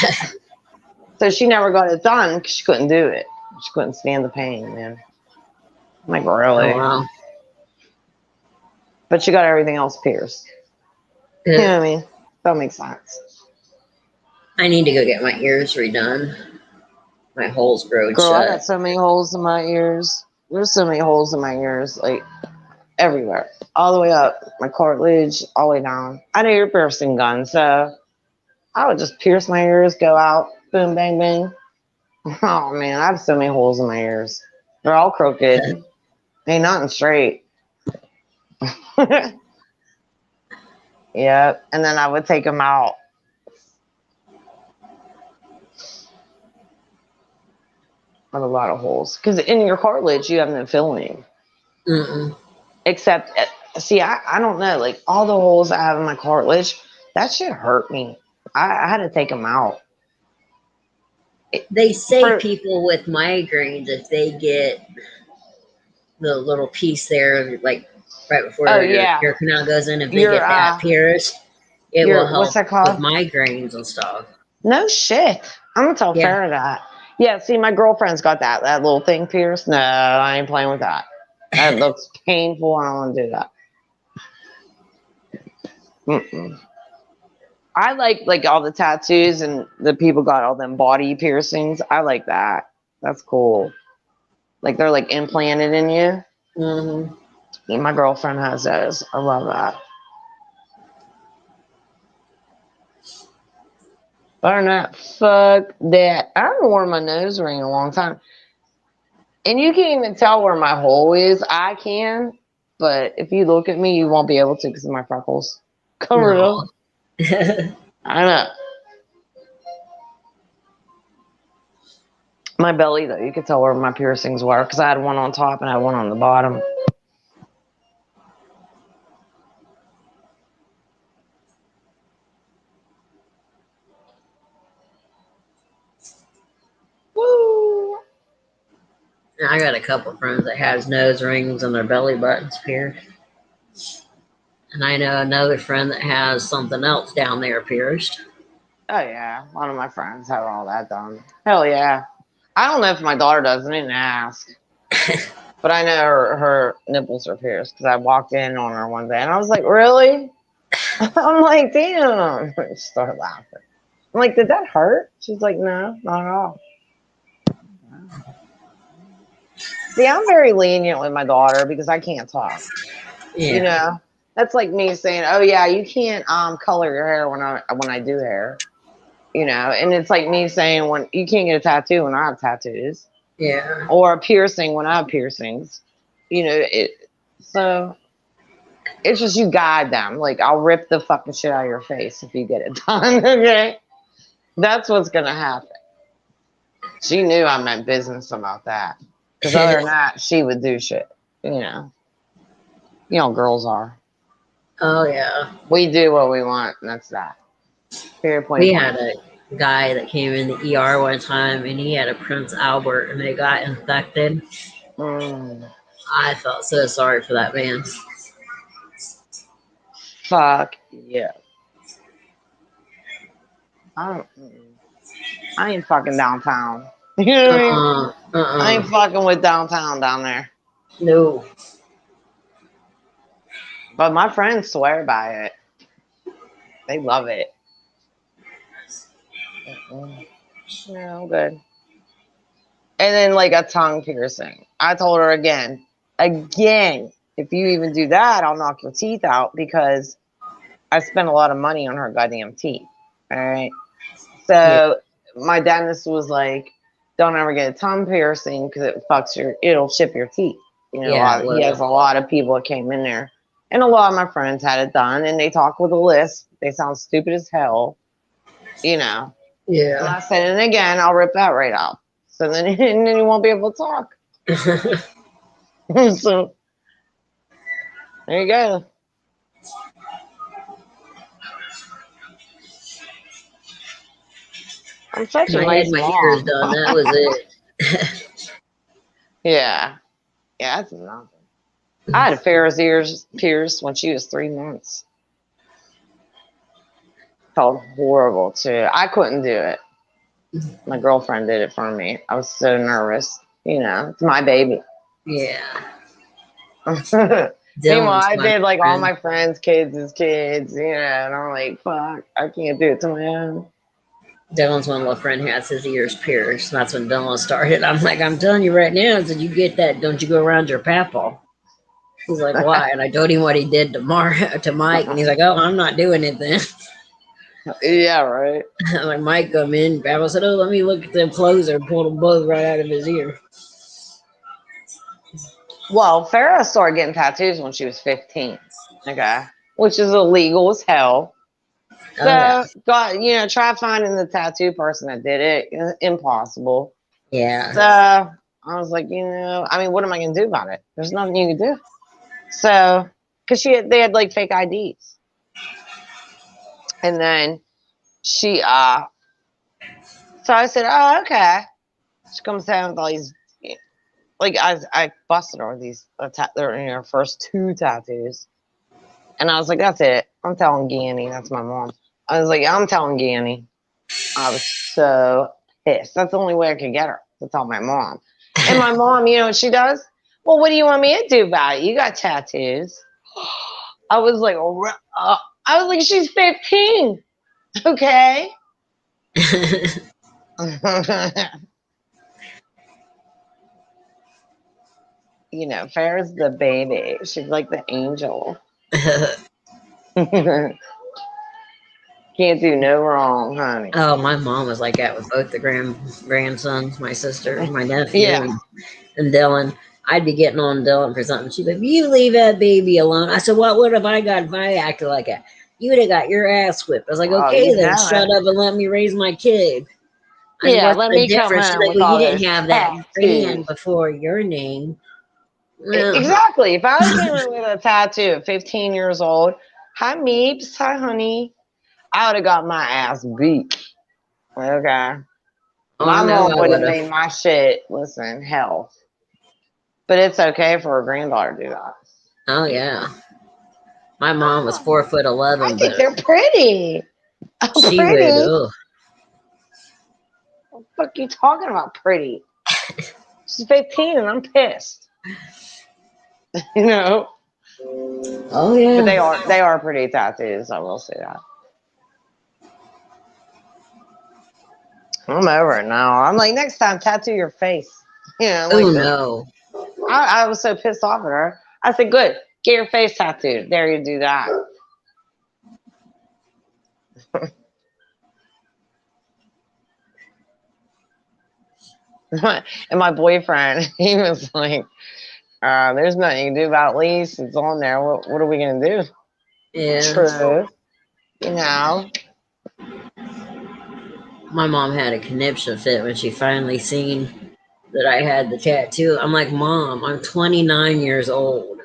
so she never got it done because she couldn't do it. She couldn't stand the pain, man. I'm like, Oh really? wow. But she got everything else pierced. You know what I mean? That makes sense. I need to go get my ears redone. My holes growed Girl, I shut. got so many holes in my ears. There's so many holes in my ears, like everywhere. All the way up, my cartilage, all the way down. I had an ear piercing gun, so I would just pierce my ears, go out, boom, bang, bang. Oh man, I have so many holes in my ears. They're all crooked. Ain't nothing straight. Yep. And then I would take them out. I have a lot of holes. Because in your cartilage, you have no filling. Mm-mm. Except, see, I don't know. Like, all the holes I have in my cartilage, that shit hurt me. I had to take them out. They say For, people with migraines, if they get the little piece there, like right oh, before your yeah. ear canal goes in, if they Your, get that pierced, it will what's help that with called? migraines and stuff. No shit. I'm gonna tell Yeah. Farrah that. Yeah, see, my girlfriend's got that little thing pierced. No, I ain't playing with that. That looks painful. I don't want to do that. Mm-mm. I like all the tattoos and the people got all them body piercings. I like that. That's cool. Like they're like implanted in you. Mm-hmm. Yeah, my girlfriend has those. I love that. Other than that, fuck that. I haven't worn my nose ring in a long time. And you can't even tell where my hole is. I can, but if you look at me, you won't be able to because of my freckles. Covered up. No. I know. My belly, though, you could tell where my piercings were because I had one on top and I had one on the bottom. Woo! I got a couple friends that has nose rings and their belly buttons pierced. And I know another friend that has something else down there pierced. Oh, yeah. A lot of my friends have all that done. Hell yeah. I don't know if my daughter does. I didn't ask. But I know her nipples are pierced because I walked in on her one day and I was like, really? I'm like, damn. She started laughing. I'm like, did that hurt? She's like, no, not at all. See, I'm very lenient with my daughter because I can't talk. Yeah. You know, that's like me saying, oh yeah, you can't color your hair when I do hair. You know, and it's like me saying when you can't get a tattoo when I have tattoos Yeah. or a piercing when I have piercings. You know, so it's just you guide them. Like I'll rip the fucking shit out of your face if you get it done. Okay, that's what's gonna happen. She knew I meant business about that. Because other than that, she would do shit. You know, girls are. Oh yeah. We do what we want, and that's that. Period. Point We blank. had a guy that came in the ER one time and he had a Prince Albert and they got infected. Mm, I felt so sorry for that man. fuck yeah. I ain't fucking downtown. You know what I mean? I ain't Uh-uh. fucking with downtown down there. No. But my friends swear by it. They love it. No, I'm good. And then like a tongue piercing. I told her again, if you even do that, I'll knock your teeth out because I spent a lot of money on her goddamn teeth. All right. Yeah. So my dentist was like, don't ever get a tongue piercing because it'll chip your teeth. You know, Yeah, he has a lot of people that came in there. And a lot of my friends had it done and they talk with a lisp. They sound stupid as hell, you know. And I Yeah. said, and again, I'll rip that right out. So then, and then you won't be able to talk. So there you go. I'm such a I had nice my ears mom. done. That was it. Yeah. Yeah, that's nothing. I had Farrah's ears pierced when she was 3 months. felt horrible too. I couldn't do it. My girlfriend did it for me. I was so nervous. It's my baby. Yeah. Meanwhile, Dylan's I my did like all friend. my friends' kids as kids, and I'm like, fuck, I can't do it to my own. Dylan's one little friend who has his ears pierced. That's when Dylan started. I'm like, I'm telling you right now, did you get that? Don't you go around your papa. He's like, why? And I told him what he did to to Mike, and he's like, oh, I'm not doing it then. Yeah, right. Like Mike come in, Papa said, oh, let me look at them clothes and pulled them both right out of his ear. Well, Farrah started getting tattoos when she was 15. Okay, which is illegal as hell. Oh yeah, So, try finding the tattoo person that did it. Impossible. yeah. So I was like, I mean, what am I gonna do about it? There's nothing you can do. So, because they had like fake IDs, and then she, so I said, oh, okay. She comes down with all these, like I busted her with these, her first 2 tattoos, and I was like, that's it. I'm telling Ganny, that's my mom. I was like, I'm telling Ganny. I was so pissed. That's the only way I could get her to tell my mom. And my mom, you know what she does? Well, what do you want me to do about it? You got tattoos. I was like, she's 15. Okay. Farrah's the baby. She's like the angel. Can't do no wrong, honey. Oh, my mom was like that with both the grandsons, my sister, my nephew, Yeah. and Dylan. I'd be getting on Dylan for something. She'd be like, you leave that baby alone. I said, what would have I got if I acted like that? You would have got your ass whipped. I was like, Oh, okay, you then know shut it. up and let me raise my kid. I said, Yeah, what's let the me come difference? She's home like, with well, you all didn't those have that grand tattoos. before your name. Well, Exactly. If I came in with a tattoo at 15 years old, hi, Meeps, hi, honey, I would have got my ass beat. Okay. My oh no, mom I would have would have. made my shit, listen, hell. But it's okay for a granddaughter to do that. Oh yeah. My mom was 4'11", I think but they're pretty. she would. Pretty? Oh, What the fuck you talking about, pretty? She's 15 and I'm pissed. you know? oh But yeah. they are pretty tattoos, I will say that. I'm over it now. I'm like, next time, tattoo your face. Oh Like this. no. I was so pissed off at her. I said, good, get your face tattooed. There, you do that. And my boyfriend, he was like, there's nothing you can do about lease. It's on there. What are we going to do? Yeah. True. You know? My mom had a conniption fit when she finally seen that I had the tattoo. I'm like, Mom, I'm 29 years old.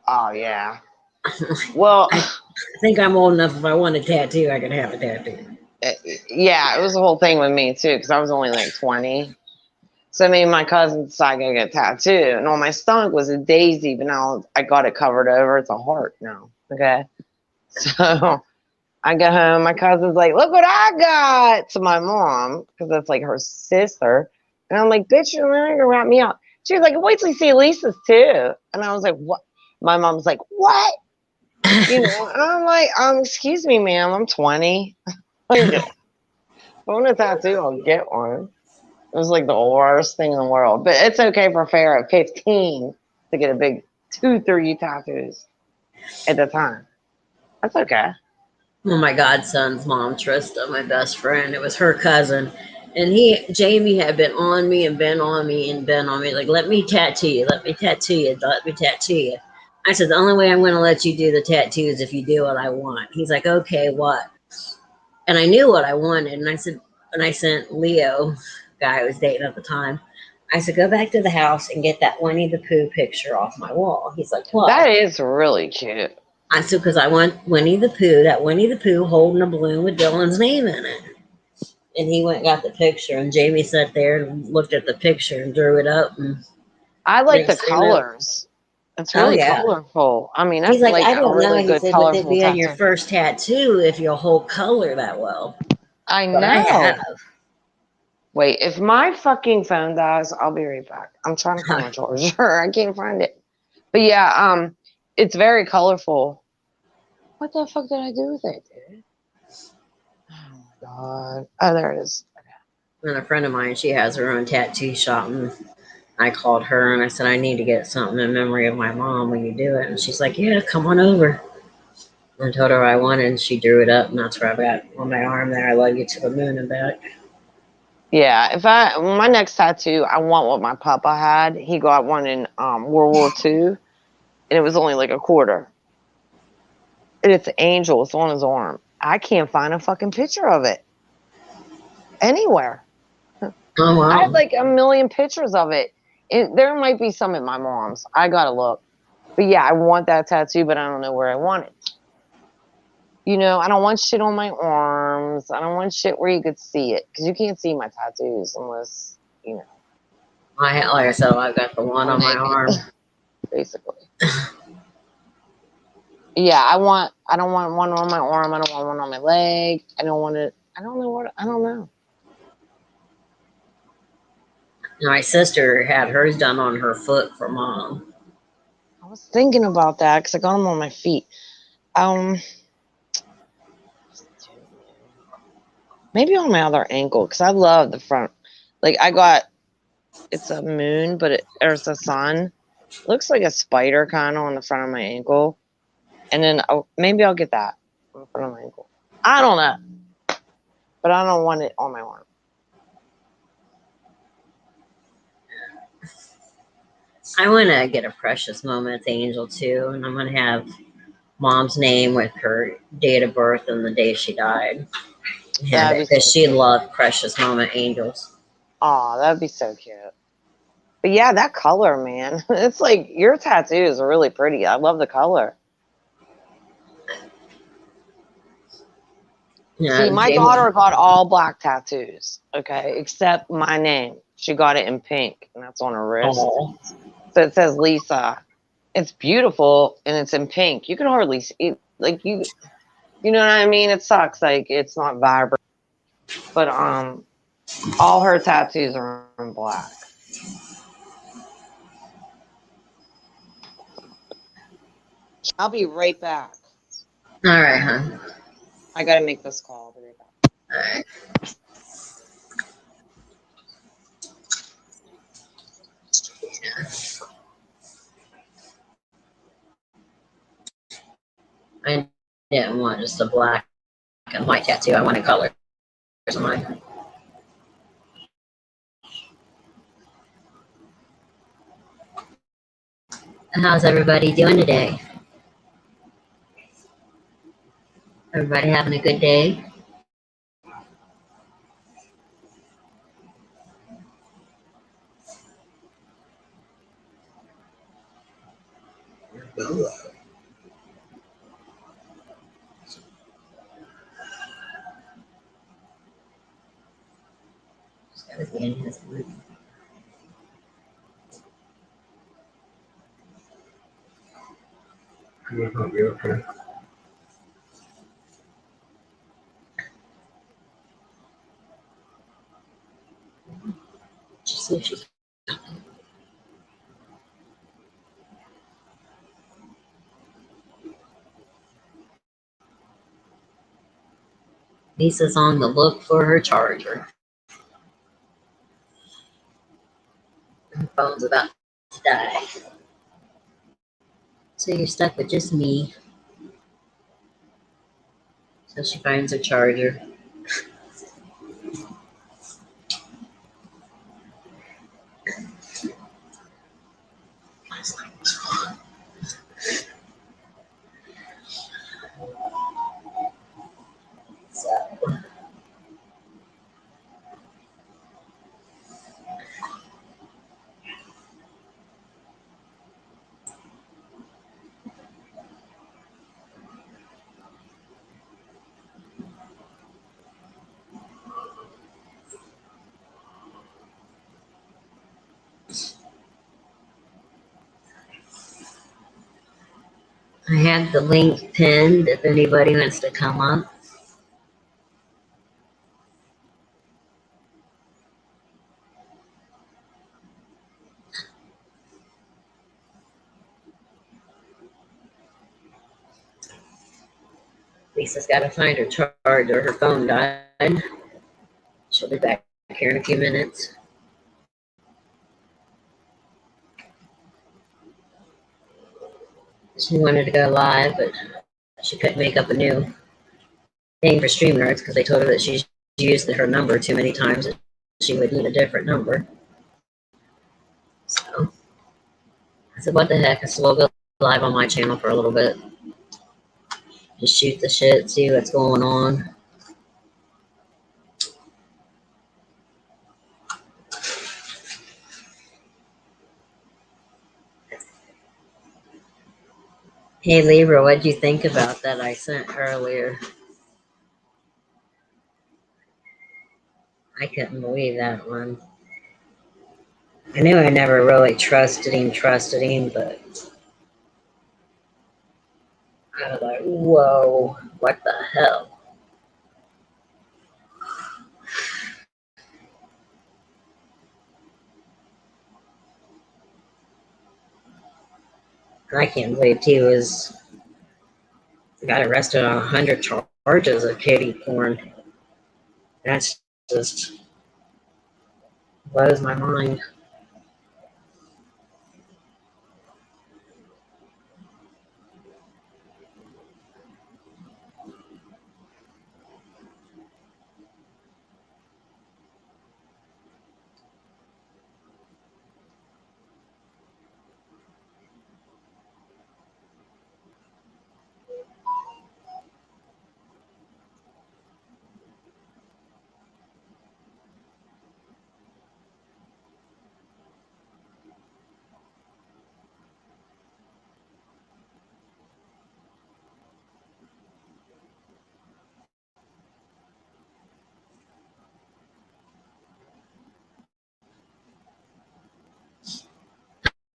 Oh, yeah. Well, I think I'm old enough. If I want a tattoo, I can have a tattoo. yeah, it was the whole thing with me, too, because I was only like 20. So me and my cousin decided to get a tattoo. And on my stomach was a daisy, but now I got it covered over. It's a heart now. Okay. So I go home. My cousin's like, look what I got to my mom, because that's like her sister. And I'm like, bitch, you're not going to wrap me up. She was like, wait till you see Lisa's too. And I was like, what? My mom's like, what? And I'm like, excuse me, ma'am, I'm 20. Like, if I want a tattoo, I'll get one. It was like the worst thing in the world. But it's okay for Farrah at 15 to get a big 2-3 tattoos at the time. That's okay. Well, my godson's mom, Trista, my best friend, it was her cousin. And Jamie had been on me and been on me and been on me. Like, let me tattoo you, let me tattoo you, let me tattoo you. I said, the only way I'm going to let you do the tattoo is if you do what I want. He's like, okay, what? And I knew what I wanted. And I sent Leo, guy I was dating at the time, I said, go back to the house and get that Winnie the Pooh picture off my wall. He's like, what? That is really cute. I said, because I want that Winnie the Pooh holding a balloon with Dylan's name in it. And he went and got the picture, and Jamie sat there and looked at the picture and drew it up. And I like the next thing you know, colors. It's Oh really yeah. colorful. I mean, He's that's like, like I a didn't know. really He good said, with it colorful being your tattoo. first tattoo, if you'll hold color that well. I But I have. know. Wait, if my fucking phone dies, I'll be right back. I'm trying to find my charger. I can't find it. But yeah, it's very colorful. What the fuck did I do with it, dude? Oh my god. Oh, there it is. And a friend of mine, she has her own tattoo shop, and I called her and I said, I need to get something in memory of my mom when you do it. And she's like, yeah, come on over. And I told her I wanted, and she drew it up, and that's where I've got on my arm there. I love you to the moon and back. Yeah, if my next tattoo, I want what my papa had. He got one in World War II, and it was only like a quarter. And it's an angel. It's on his arm. I can't find a fucking picture of it anywhere. Oh, I had wow. like a million pictures of it. There might be some at my mom's. I gotta look. But yeah, I want that tattoo, but I don't know where I want it. You know, I don't want shit on my arms. I don't want shit where you could see it because you can't see my tattoos unless you know Like I said, I've got the one I'm on my naked, arm. basically. Yeah, I don't want one on my arm. I don't want one on my leg. I don't want it. I don't know what. I don't know. My sister had hers done on her foot for mom. I was thinking about that because I got them on my feet. Um, maybe on my other ankle because I love the front. Like I got, it's a moon, but it's a sun. Looks like a spider kind of on the front of my ankle, and then maybe I'll get that on the front of my ankle. I don't know, but I don't want it on my arm. I want to get a precious moments angel too, and I'm going to have mom's name with her date of birth and the day she died. Have That'd it be because so she cute. loved precious moment angels. Oh, that'd be so cute. But yeah, that color, man. It's like your tattoos are really pretty. I love the color. See, Yeah, my daughter got all black tattoos, okay, except my name. She got it in pink, and that's on her wrist. Oh, So it says Lisa. It's beautiful, and it's in pink. You can hardly see, like you know what I mean? It sucks, like it's not vibrant. But all her tattoos are in black. I'll be right back. all right, hon. I gotta make this call. I'll be right back. All right. I didn't want just a black and white tattoo. I wanted colors on mine. How's everybody doing today? Everybody having a good day? Just see if she. Lisa's on the look for her charger. Her phone's about to die. So you're stuck with just me. So she finds her charger. So I had the link pinned if anybody wants to come up. Lisa's got to find her charger. Her phone died. She'll be back here in a few minutes. She wanted to go live, but she couldn't make up a new thing for StreamYards because they told her that she's used her number too many times. She would need a different number. So I said, what the heck? I said, we'll go live on my channel for a little bit. Just shoot the shit, see what's going on. Hey Libra, what'd you think about that I sent earlier? I couldn't believe that one. I knew I never really trusted him, but I was like, whoa, what the hell? I can't believe he got arrested on 100 charges of kitty porn. That's just blows my mind.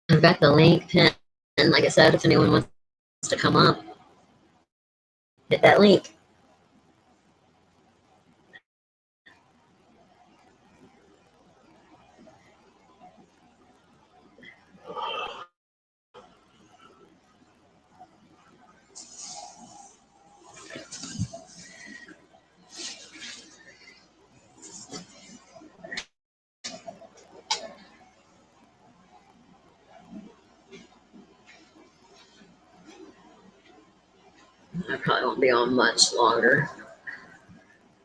I've got the link pinned, and like I said, if anyone wants to come up, hit that link. I probably won't be on much longer.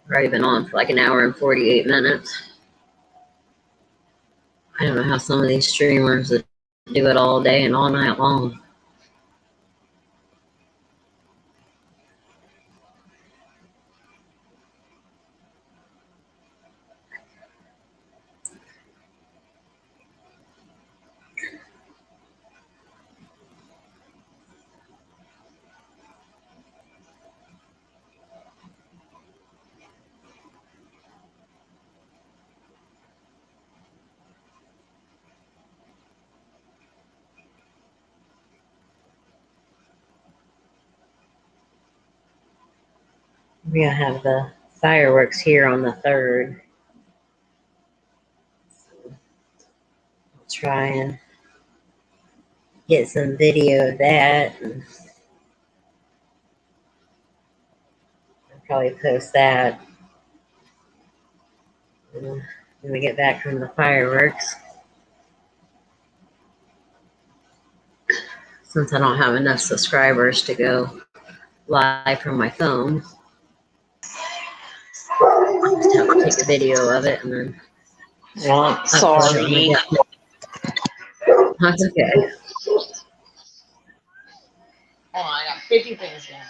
I've already been on for like an hour and 48 minutes. I don't know how some of these streamers that do it all day and all night long. We're gonna have the fireworks here on the 3rd. I'll try and get some video of that. And I'll probably post that when we get back from the fireworks. Since I don't have enough subscribers to go live from my phone, I'll just have to take a video of it and then Well, sorry. That's okay. Hold on, I got 50 things down.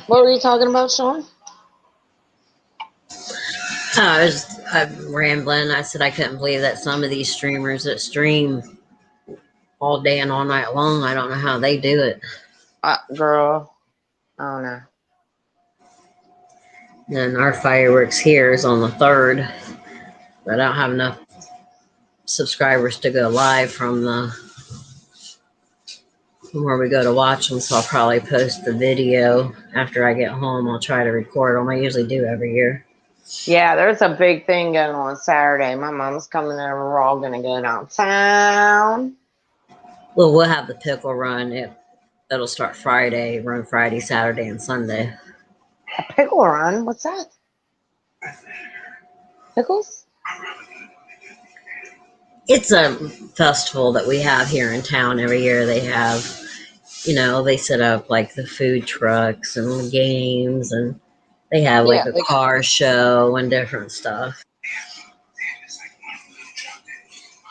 What were you talking about, Sean? I'm rambling. I said I couldn't believe that some of these streamers that stream all day and all night long, I don't know how they do it. Girl, I don't know. And our fireworks here is on the 3rd, but I don't have enough subscribers to go live from where we go to watch them, so I'll probably post the video after I get home. I'll try to record them. I usually do every year. Yeah, there's a big thing going on Saturday. My mom's coming over. We're all going to go downtown. Well, we'll have the pickle run. It'll start Friday, run Friday, Saturday, and Sunday. A pickle run? What's that? Pickles? It's a festival that we have here in town every year. They have, they set up like the food trucks and games, and they have like a car show and different stuff.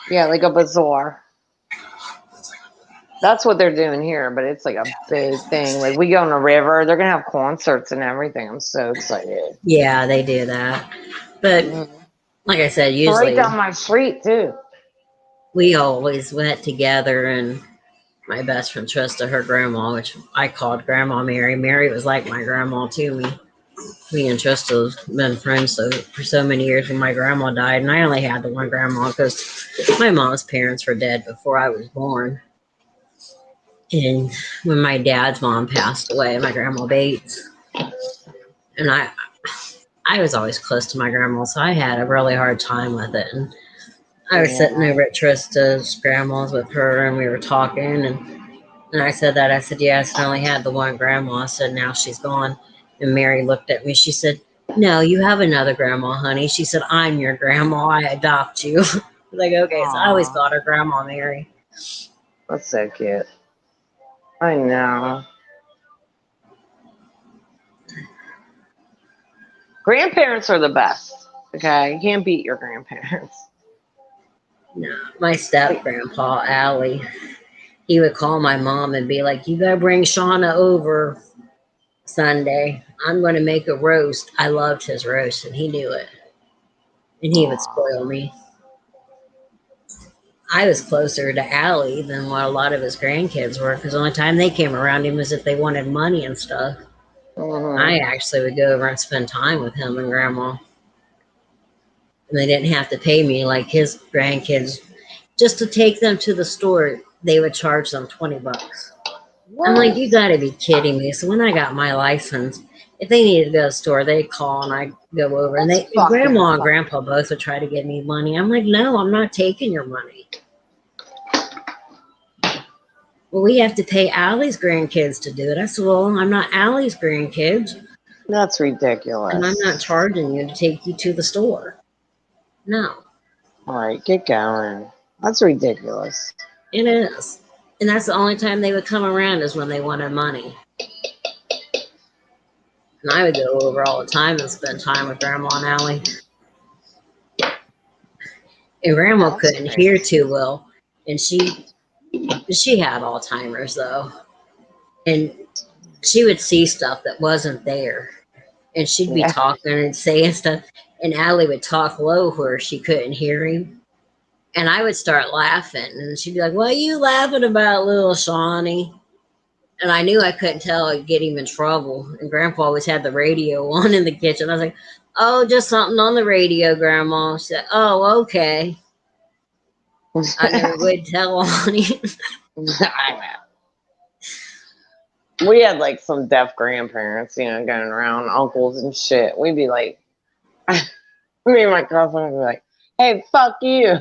Yeah, like a bazaar. That's what they're doing here, but it's like a big thing. Like we go on the river, they're gonna have concerts and everything. I'm so excited. Yeah, they do that. But like I said, usually right down my street too. We always went together, and my best friend Trista, her grandma, which I called Grandma Mary. Mary was like my grandma too. Me and Trista have been friends for so many years when my grandma died, and I only had the one grandma because my mom's parents were dead before I was born. And when my dad's mom passed away, my grandma Bates, and I was always close to my grandma, so I had a really hard time with it. And I was sitting over at Trista's grandma's with her, and we were talking, and I said that. I said, yes, I only had the one grandma. I said, now she's gone. And Mary looked at me. She said, no, you have another grandma, honey. She said, I'm your grandma. I adopt you. I was like, okay. So I always called her Grandma Mary. That's so cute. I know. Grandparents are the best. Okay, you can't beat your grandparents. No, my step grandpa, Allie, he would call my mom and be like, you gotta bring Shauna over Sunday. I'm gonna make a roast. I loved his roast, and he knew it. And he would spoil me. I was closer to Allie than what a lot of his grandkids were, because the only time they came around him was if they wanted money and stuff. I actually would go over and spend time with him and Grandma. And they didn't have to pay me like his grandkids. Just to take them to the store, they would charge them $20. What? I'm like, you gotta be kidding me. So when I got my license, if they needed to go to the store, they'd call and I'd go over. And Grandma and Grandpa both would try to give me money. I'm like, no, I'm not taking your money. Well, we have to pay Allie's grandkids to do it. I said, well, I'm not Allie's grandkids. That's ridiculous. And I'm not charging you to take you to the store. No. All right, get going. That's ridiculous. It is. And that's the only time they would come around is when they wanted money. And I would go over all the time and spend time with Grandma and Allie. And Grandma couldn't hear too well. And she had Alzheimer's, though. And she would see stuff that wasn't there. And she'd be talking and saying stuff. And Allie would talk low where she couldn't hear him. And I would start laughing. And she'd be like, what are you laughing about, little Shawnee? And I knew I couldn't tell I'd get him in trouble. And Grandpa always had the radio on in the kitchen. I was like, oh, just something on the radio, Grandma. She said, oh, okay. I never would tell on him. We had like some deaf grandparents, going around, uncles and shit. We'd be like, me and my cousin would be like, hey, fuck you.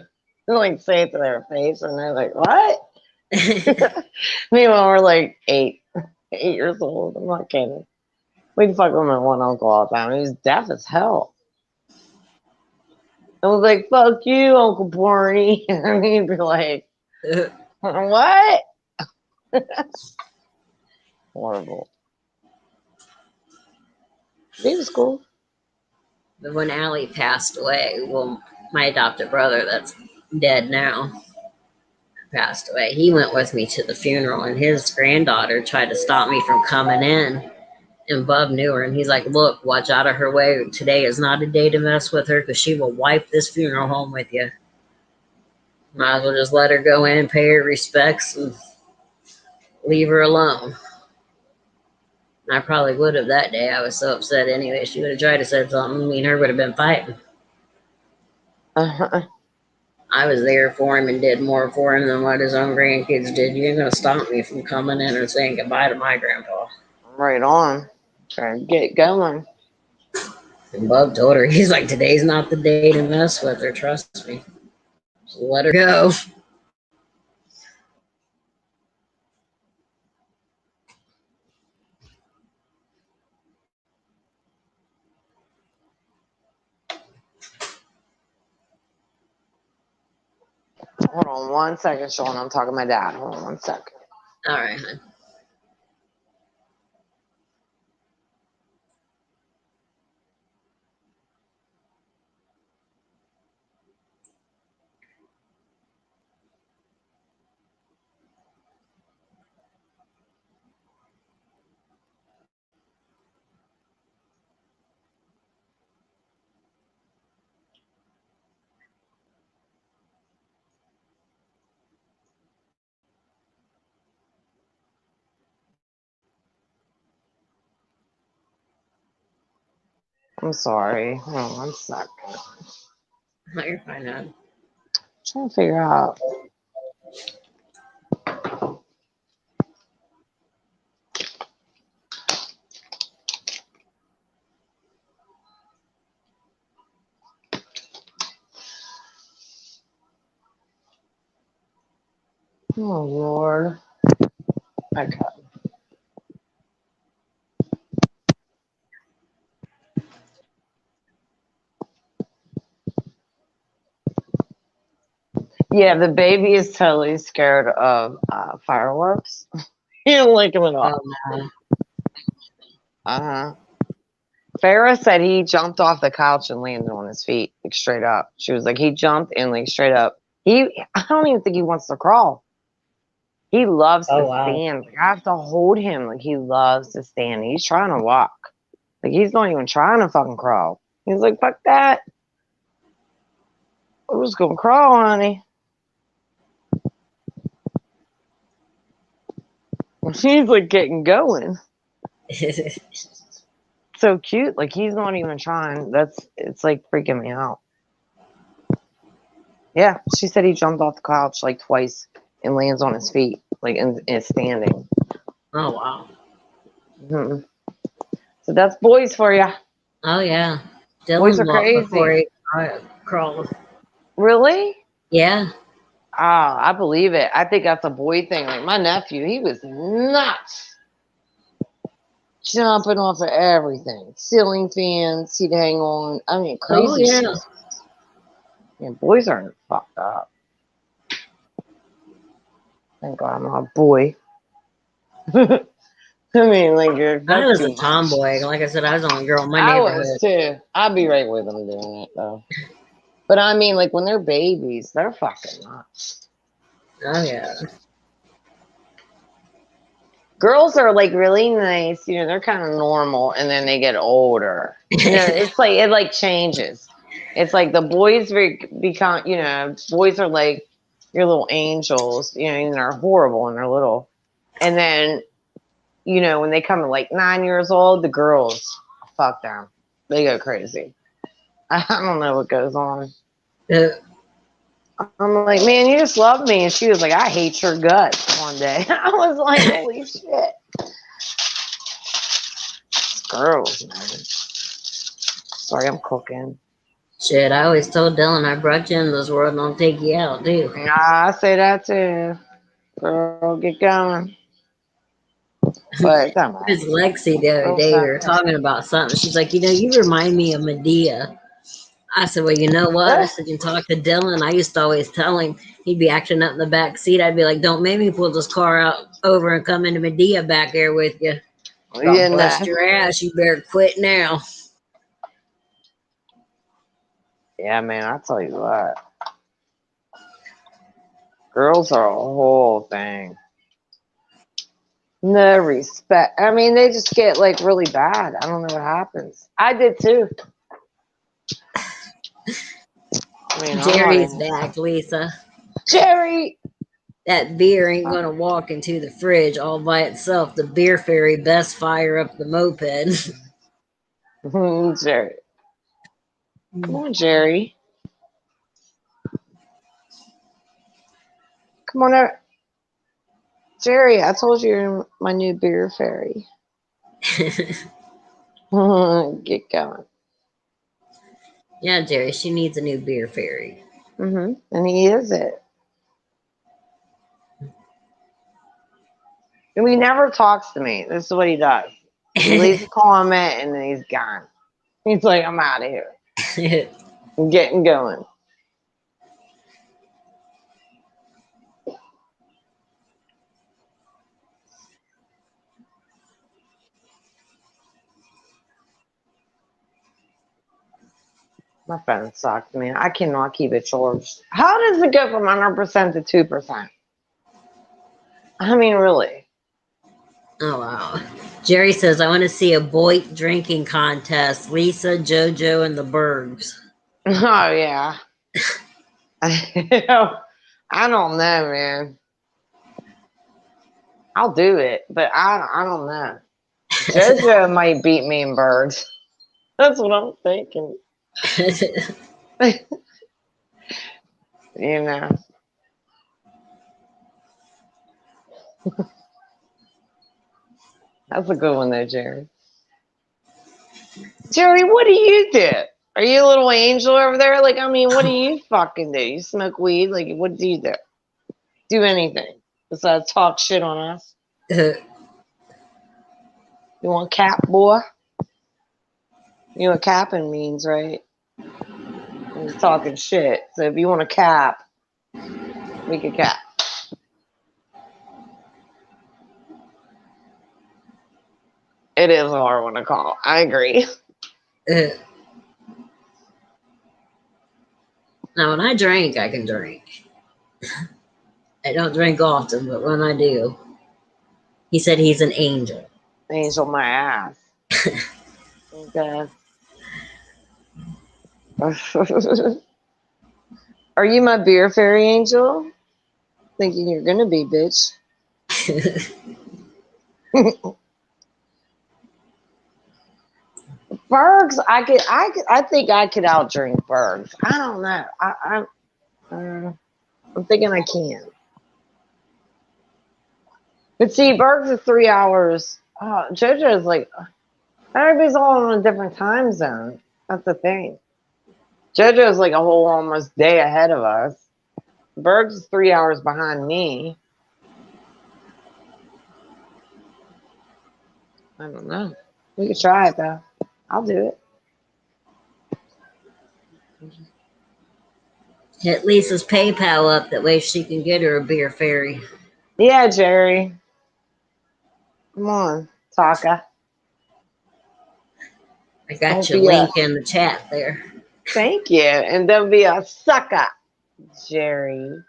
And like say it to their face. And they're like, what? Meanwhile, we're like 8 years old. I'm not kidding. We'd fuck with my one uncle all the time. He was deaf as hell. I was like, fuck you, Uncle Barney. And he'd be like, what? Horrible. He was cool. But when Allie passed away, well, my adopted brother that's dead now passed away. He went with me to the funeral, and his granddaughter tried to stop me from coming in. And Bub knew her, and he's like, "Look, watch out of her way. Today is not a day to mess with her because she will wipe this funeral home with you. Might as well just let her go in, pay her respects, and leave her alone." And I probably would have that day. I was so upset anyway. She would have tried to say something. Me and her would have been fighting. Uh-huh. I was there for him and did more for him than what his own grandkids did. You ain't gonna stop me from coming in and saying goodbye to my grandpa. Right on. Trying to get going. And Bub told her, he's like, today's not the day to mess with her. Trust me. Just let her go. Hold on 1 second, Sean. I'm talking to my dad. Hold on 1 second. All right, hon. I'm sorry. Hold on 1 second. No, you're fine, hon. Trying to figure out. Oh, Lord. Okay. Yeah, the baby is totally scared of fireworks. He don't like them at Oh, all. no. Uh-huh. Farrah said he jumped off the couch and landed on his feet, like straight up. She was like, he jumped and like straight up. I don't even think he wants to crawl. He loves Oh, to wow. stand. Like, I have to hold him. Like, he loves to stand. He's trying to walk. Like, he's not even trying to fucking crawl. He's like, fuck that. I'm just gonna crawl, honey. She's like getting going. So cute. Like, he's not even trying. It's like freaking me out. Yeah, she said he jumped off the couch like twice and lands on his feet, like and is standing. Oh, wow. Mhm. So that's boys for you. Oh, yeah. Boys Dylan are walked before crazy. he crawled. Really? Yeah. Ah, I believe it. I think that's a boy thing. Like my nephew, he was nuts, jumping off of everything, ceiling fans. He'd hang on. I mean, Oh, crazy yeah. shit. Yeah, boys aren't fucked up. Thank God I'm not a boy. I mean, like I that's was too a much. tomboy. Like I said, I was the only girl in my I was neighborhood. too. I'd be right with them doing it though. But I mean, like when they're babies, they're fucking nuts. Oh, yeah. Girls are like really nice, they're kind of normal, and then they get older. It's like it like changes. It's like the boys become, boys are like your little angels, and they're horrible and they're little. And then, when they come to like 9 years old, the girls, fuck them. They go crazy. I don't know what goes on. I'm like, man, you just love me. And she was like, I hate your guts one day. I was like, holy shit. Girls, man. Sorry, I'm cooking. Shit, I always told Dylan I brought you in this world and I'll take you out, too. I say that too. Girl, get going. But it don't matter. It's Lexi the other Girls day. We have were talking about something. She's like, you remind me of Medea. I said, well, you know what? I said, you talk to Dylan. I used to always tell him he'd be acting up in the back seat. I'd be like, don't make me pull this car out over and come into Medea back there with you. I'll you bust know. your ass. You better quit now. Yeah, man, I'll tell you what. Girls are a whole thing. No respect. I mean, they just get like really bad. I don't know what happens. I did too. I mean, I'm not Jerry's even. back, Lisa. Jerry! That beer ain't gonna walk into the fridge all by itself. The beer fairy best fire up the moped. Jerry. Come on, Jerry. Come on out. Jerry, I told you you're my new beer fairy. Get going. Yeah, Jerry, she needs a new beer fairy. And he is it. And he never talks to me. This is what he does. He leaves a comment and then he's gone. He's like, I'm out of here. I'm getting going. My phone sucks, man. I cannot keep it charged. How does it go from 100% to 2%? I mean, really. Oh, wow. Jerry says, I want to see a Boyd drinking contest. Lisa, JoJo, and the Bergs. Oh, yeah. I don't know, man. I'll do it, but I don't know. JoJo might beat me in birds. That's what I'm thinking. You know. That's a good one there, Jerry. Jerry, what do you do? Are you a little angel over there? Like, I mean, what do you fucking do? You smoke weed? Like, what do you do? Do anything besides talk shit on us? You want cap, boy? You know what capping means, right? You're talking shit. So if you want a cap, we could cap. It is a hard one to call. I agree. Now, when I drink, I can drink. I don't drink often, but when I do, he said he's an angel. Angel my ass. Okay. Are you my beer fairy angel? Thinking you're gonna be, bitch. Bergs, I think I could outdrink Bergs. I don't know. I'm thinking I can. But see, Bergs is 3 hours. JoJo is like, everybody's all on a different time zone. That's the thing. JoJo is like a whole almost day ahead of us. Bergs is 3 hours behind me. I don't know. We could try it though. I'll do it. Hit Lisa's PayPal up, that way she can get her a beer fairy. Yeah, Jerry. Come on, Taka. I got Don't your be a link in the chat there. thank you, and don't be a sucker, Jerry.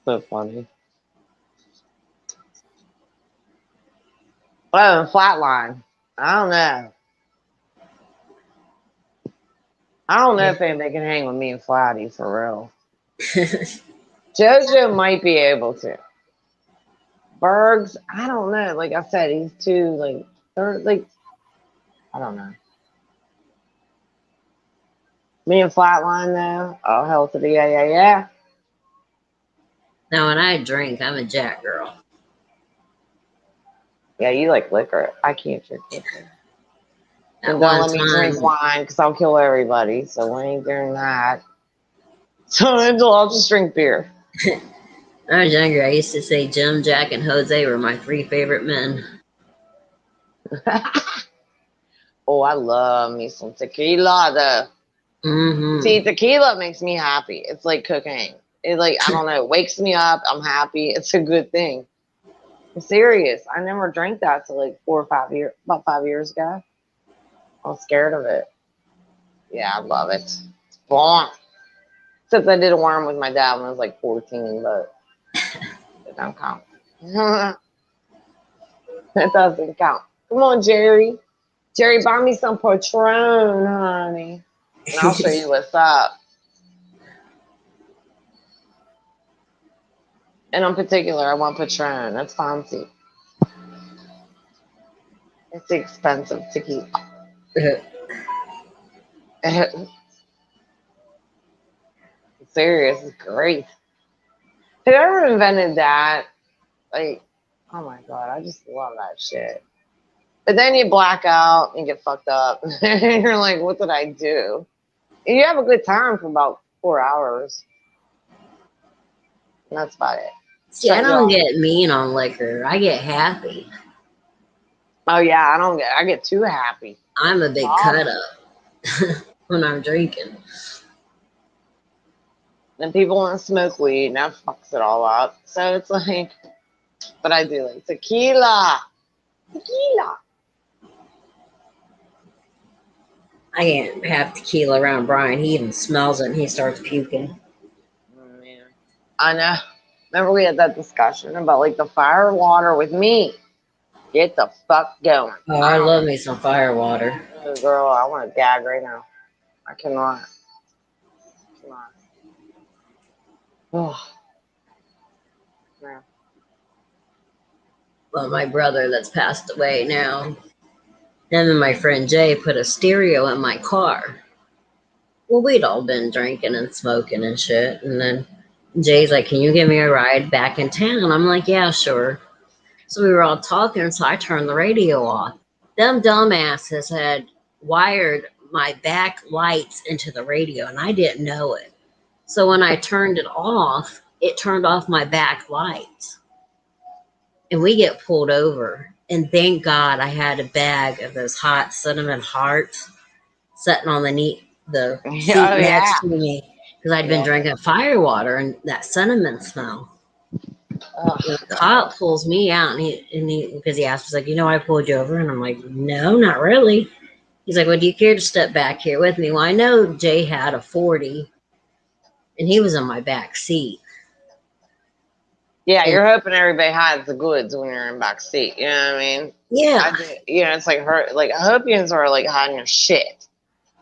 So funny. Oh, flatline. I don't know. I don't know if anybody can hang with me and Flatty for real. JoJo might be able to. Bergs, I don't know. Like I said, he's too like they're like I don't know. Me and Flatline though. Oh hell to the yeah. Now, when I drink, I'm a Jack girl. Yeah, you like liquor. I can't drink liquor. At And don't one let me drink time, wine because I'll kill everybody. So I ain't doing that. So I'll just drink beer. when I was younger, I used to say Jim, Jack, and Jose were my three favorite men. Oh, I love me some tequila though. Mm-hmm. See, tequila makes me happy. It's like cocaine. It like I don't know, it wakes me up. I'm happy. It's a good thing. I'm serious. I never drank that till like 4 or 5 years, about 5 years ago. I was scared of it. Yeah, I love it. It's fun. Except I did a worm with my dad when I was like 14, but it don't count. It doesn't count. Come on, Jerry. Jerry, buy me some Patron, honey. And I'll show you what's up. And in particular, I want Patron. That's fancy. It's expensive to keep. Serious, it's great. Whoever invented that, like, oh my god, I just love that shit. But then you black out and get fucked up. And you're like, what did I do? And you have a good time for about 4 hours. And that's about it. See, I Shut you don't off. get mean on liquor. I get happy. Oh yeah, I get too happy. I'm a big cut up when I'm drinking. And people want to smoke weed, and that fucks it all up. So it's like, but I do like tequila. Tequila. I can't have tequila around Brian. He even smells it and he starts puking. Oh man. I know. Remember we had that discussion about like the fire water with me. Get the fuck going. Oh, I love me some fire water. Oh, girl, I want to gag right now. I cannot. Oh. Yeah. Well, my brother that's passed away now, him and my friend Jay put a stereo in my car. Well, we'd all been drinking and smoking and shit. And then Jay's like, can you give me a ride back in town? I'm like, yeah, sure. So we were all talking, so I turned the radio off. Them dumbasses had wired my back lights into the radio, and I didn't know it. So when I turned it off, it turned off my back lights. And we get pulled over. And thank God I had a bag of those hot cinnamon hearts sitting on the seat next to me because I'd been drinking fire water and that cinnamon smell. Oh, The cop pulls me out and he because he asked, he's like, I pulled you over, and I'm like, no, not really. He's like, well, do you care to step back here with me? Well, I know Jay had a 40 and he was in my back seat. Yeah, you're hoping everybody hides the goods when you're in back seat. You know what I mean? Yeah. It's like Hopians are like hiding their shit.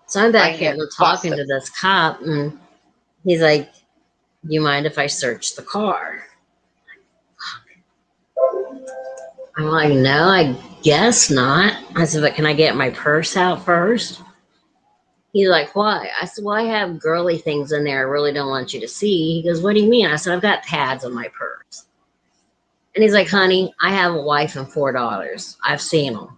So I'm back here talking to this cop, and he's like, you mind if I search the car? I'm like, no, I guess not. I said, but can I get my purse out first? He's like, why? I said, well, I have girly things in there I really don't want you to see. He goes, what do you mean? I said, I've got pads in my purse. And he's like, honey, I have a wife and 4 daughters. I've seen them.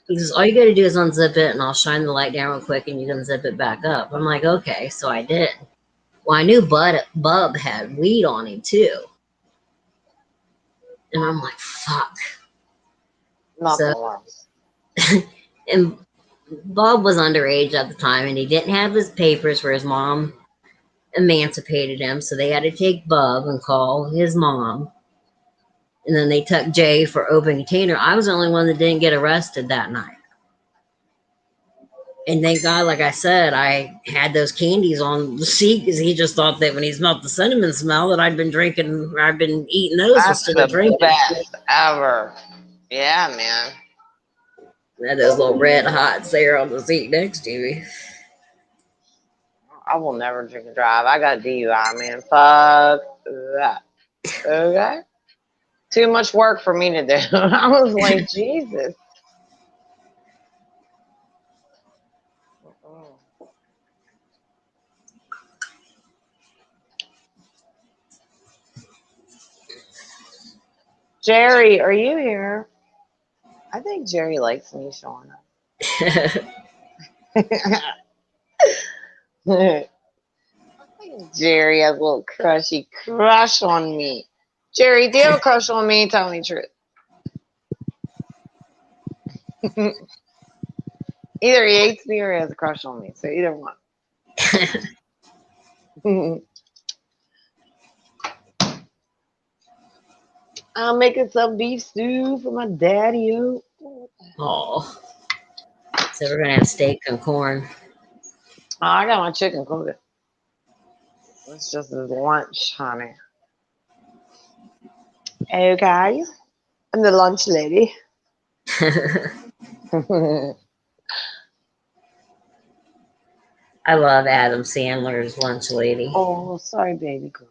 He says, all you got to do is unzip it, and I'll shine the light down real quick, and you can zip it back up. I'm like, okay. So I did. Well, I knew Bub had weed on him, too. And I'm like, fuck. And Bob was underage at the time, and he didn't have his papers where his mom emancipated him, so they had to take Bub and call his mom. And then they took Jay for open container. I was the only one that didn't get arrested that night. And thank God, like I said, I had those candies on the seat because he just thought that when he smelled the cinnamon smell that I'd been drinking, I'd been eating those instead of drinking. Best ever. Yeah, man. Had those little red hots there on the seat next to me. I will never drink and drive. I got DUI, man. Fuck that. Okay? Too much work for me to do. I was like, Jesus. Jerry, are you here? I think Jerry likes me, Shauna. Jerry has a little crush on me. Jerry, do you have a crush on me? Tell me the truth. Either he hates me or he has a crush on me. So either one. I'm making some beef stew for my daddy. Oh. So we're going to have steak and corn. Oh, I got my chicken cooking. It's just his lunch, honey. Okay. I'm the lunch lady. I love Adam Sandler's Lunch Lady. Oh, sorry, baby girl.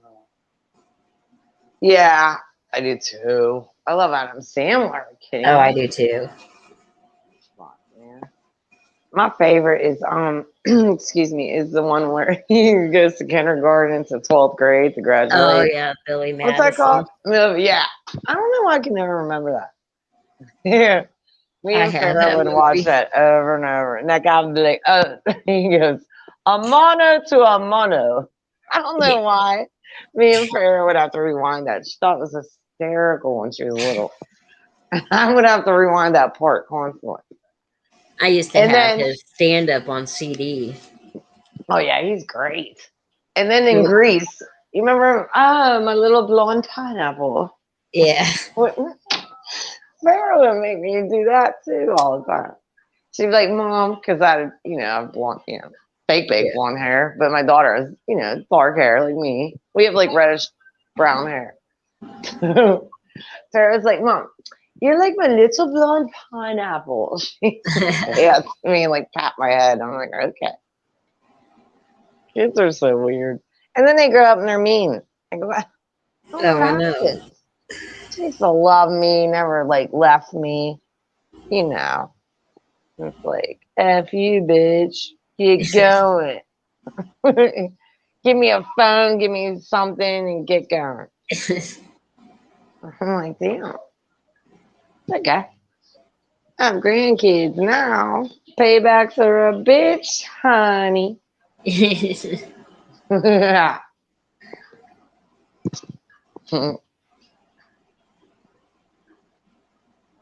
Yeah, I do too. I love Adam Sandler. Are you kidding Oh, I me? do too. Fuck, man. My favorite is excuse me, is the one where he goes to kindergarten to 12th grade to Oh graduate. yeah, Billy What's that called? Madison. Yeah. I don't know why I can never remember that. Yeah. Me I and have Farrah that would watch movie. that over and over. And that guy would be like, he goes, a mono to a mono. I don't Yeah. know why. Me and Farrah would have to rewind that. She thought it was hysterical when she was little. I would have to rewind that part constantly. I used to And have then, his stand up on CD. oh yeah, he's great. And then in Greece, you remember, my little blonde pineapple. Yeah. What? Farrah would make me do that too all the time. She'd be like, Mom, because I have blonde, fake Yeah. blonde hair, but my daughter has, dark hair like me. We have like reddish brown hair. Sarah's like, Mom, you're like my little blonde pineapple. She yeah, I mean, like pat my head. I'm like, okay. Kids are so weird. And then they grow up and they're mean. I go, I don't Oh, I have know. kids. She used to love me, never like left me. It's like, F you, bitch. Get going. Give me a phone, give me something, and get going. I'm like, damn. Okay. I have grandkids now. Paybacks are a bitch, honey.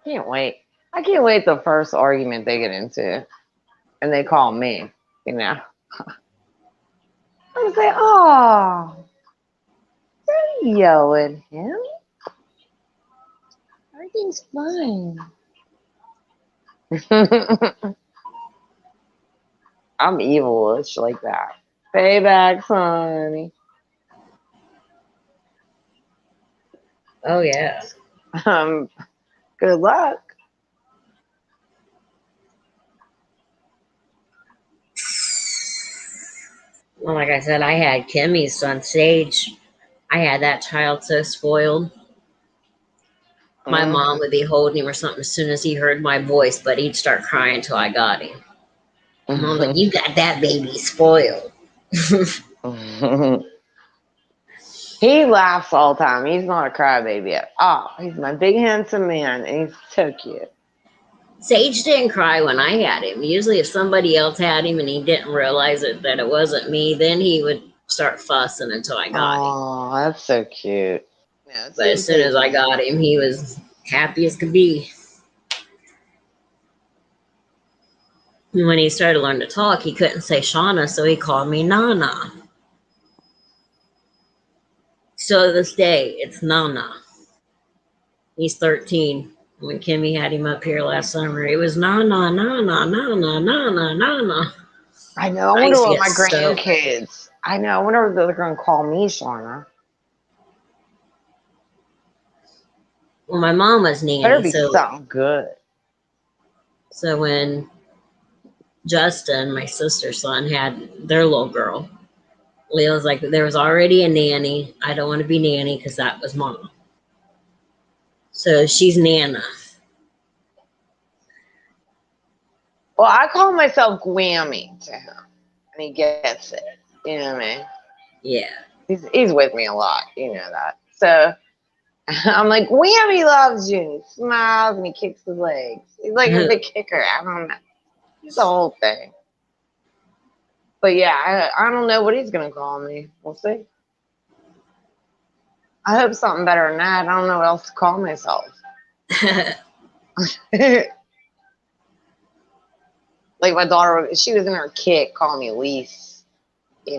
Can't wait. I can't wait the first argument they get into and they call me, I'm gonna say, oh, don't yell at him. Everything's fine. I'm evil-ish like that. Paybacks, honey. Oh yeah. Good luck. Well, like I said, I had Kimmy's son Sage. I had that child so spoiled. My mom Mhm. would be holding him or something as soon as he heard my voice, but he'd start crying until I got him. Mom's like, "You got that baby spoiled." He laughs all the time. He's not a crybaby at all. He's my big handsome man, and he's so cute. Sage didn't cry when I had him. Usually, if somebody else had him and he didn't realize that it wasn't me, then he would start fussing until I got him. Oh, that's so cute. Yeah, it's But as his soon as I baby. got him, he was happy as could be. And when he started to learn to talk, he couldn't say Shauna, so he called me Nana. So to this day, it's Nana. He's 13. When Kimmy had him up here last summer, it was Nana, Nana, Nana, Nana, Nana. I know. I I wonder used to what get my so. grandkids. I know. I wonder if they're going to call me Shauna. Well, my mom was Better nanny, be so something good. when Justin, my sister's son, had their little girl, Leah was like, there was already a nanny. I don't want to be nanny because that was mom. So she's Nana. Well, I call myself Gwammy to him, and he gets it. You know what I mean? Yeah. He's with me a lot. You know that. So I'm like, Whammy loves you. And he smiles and he kicks his legs. He's like a big kicker. I don't know. He's the whole thing. But yeah, I don't know what he's going to call me. We'll see. I hope something better than that. I don't know what else to call myself. Like my daughter, she was in her kit calling me Lise. I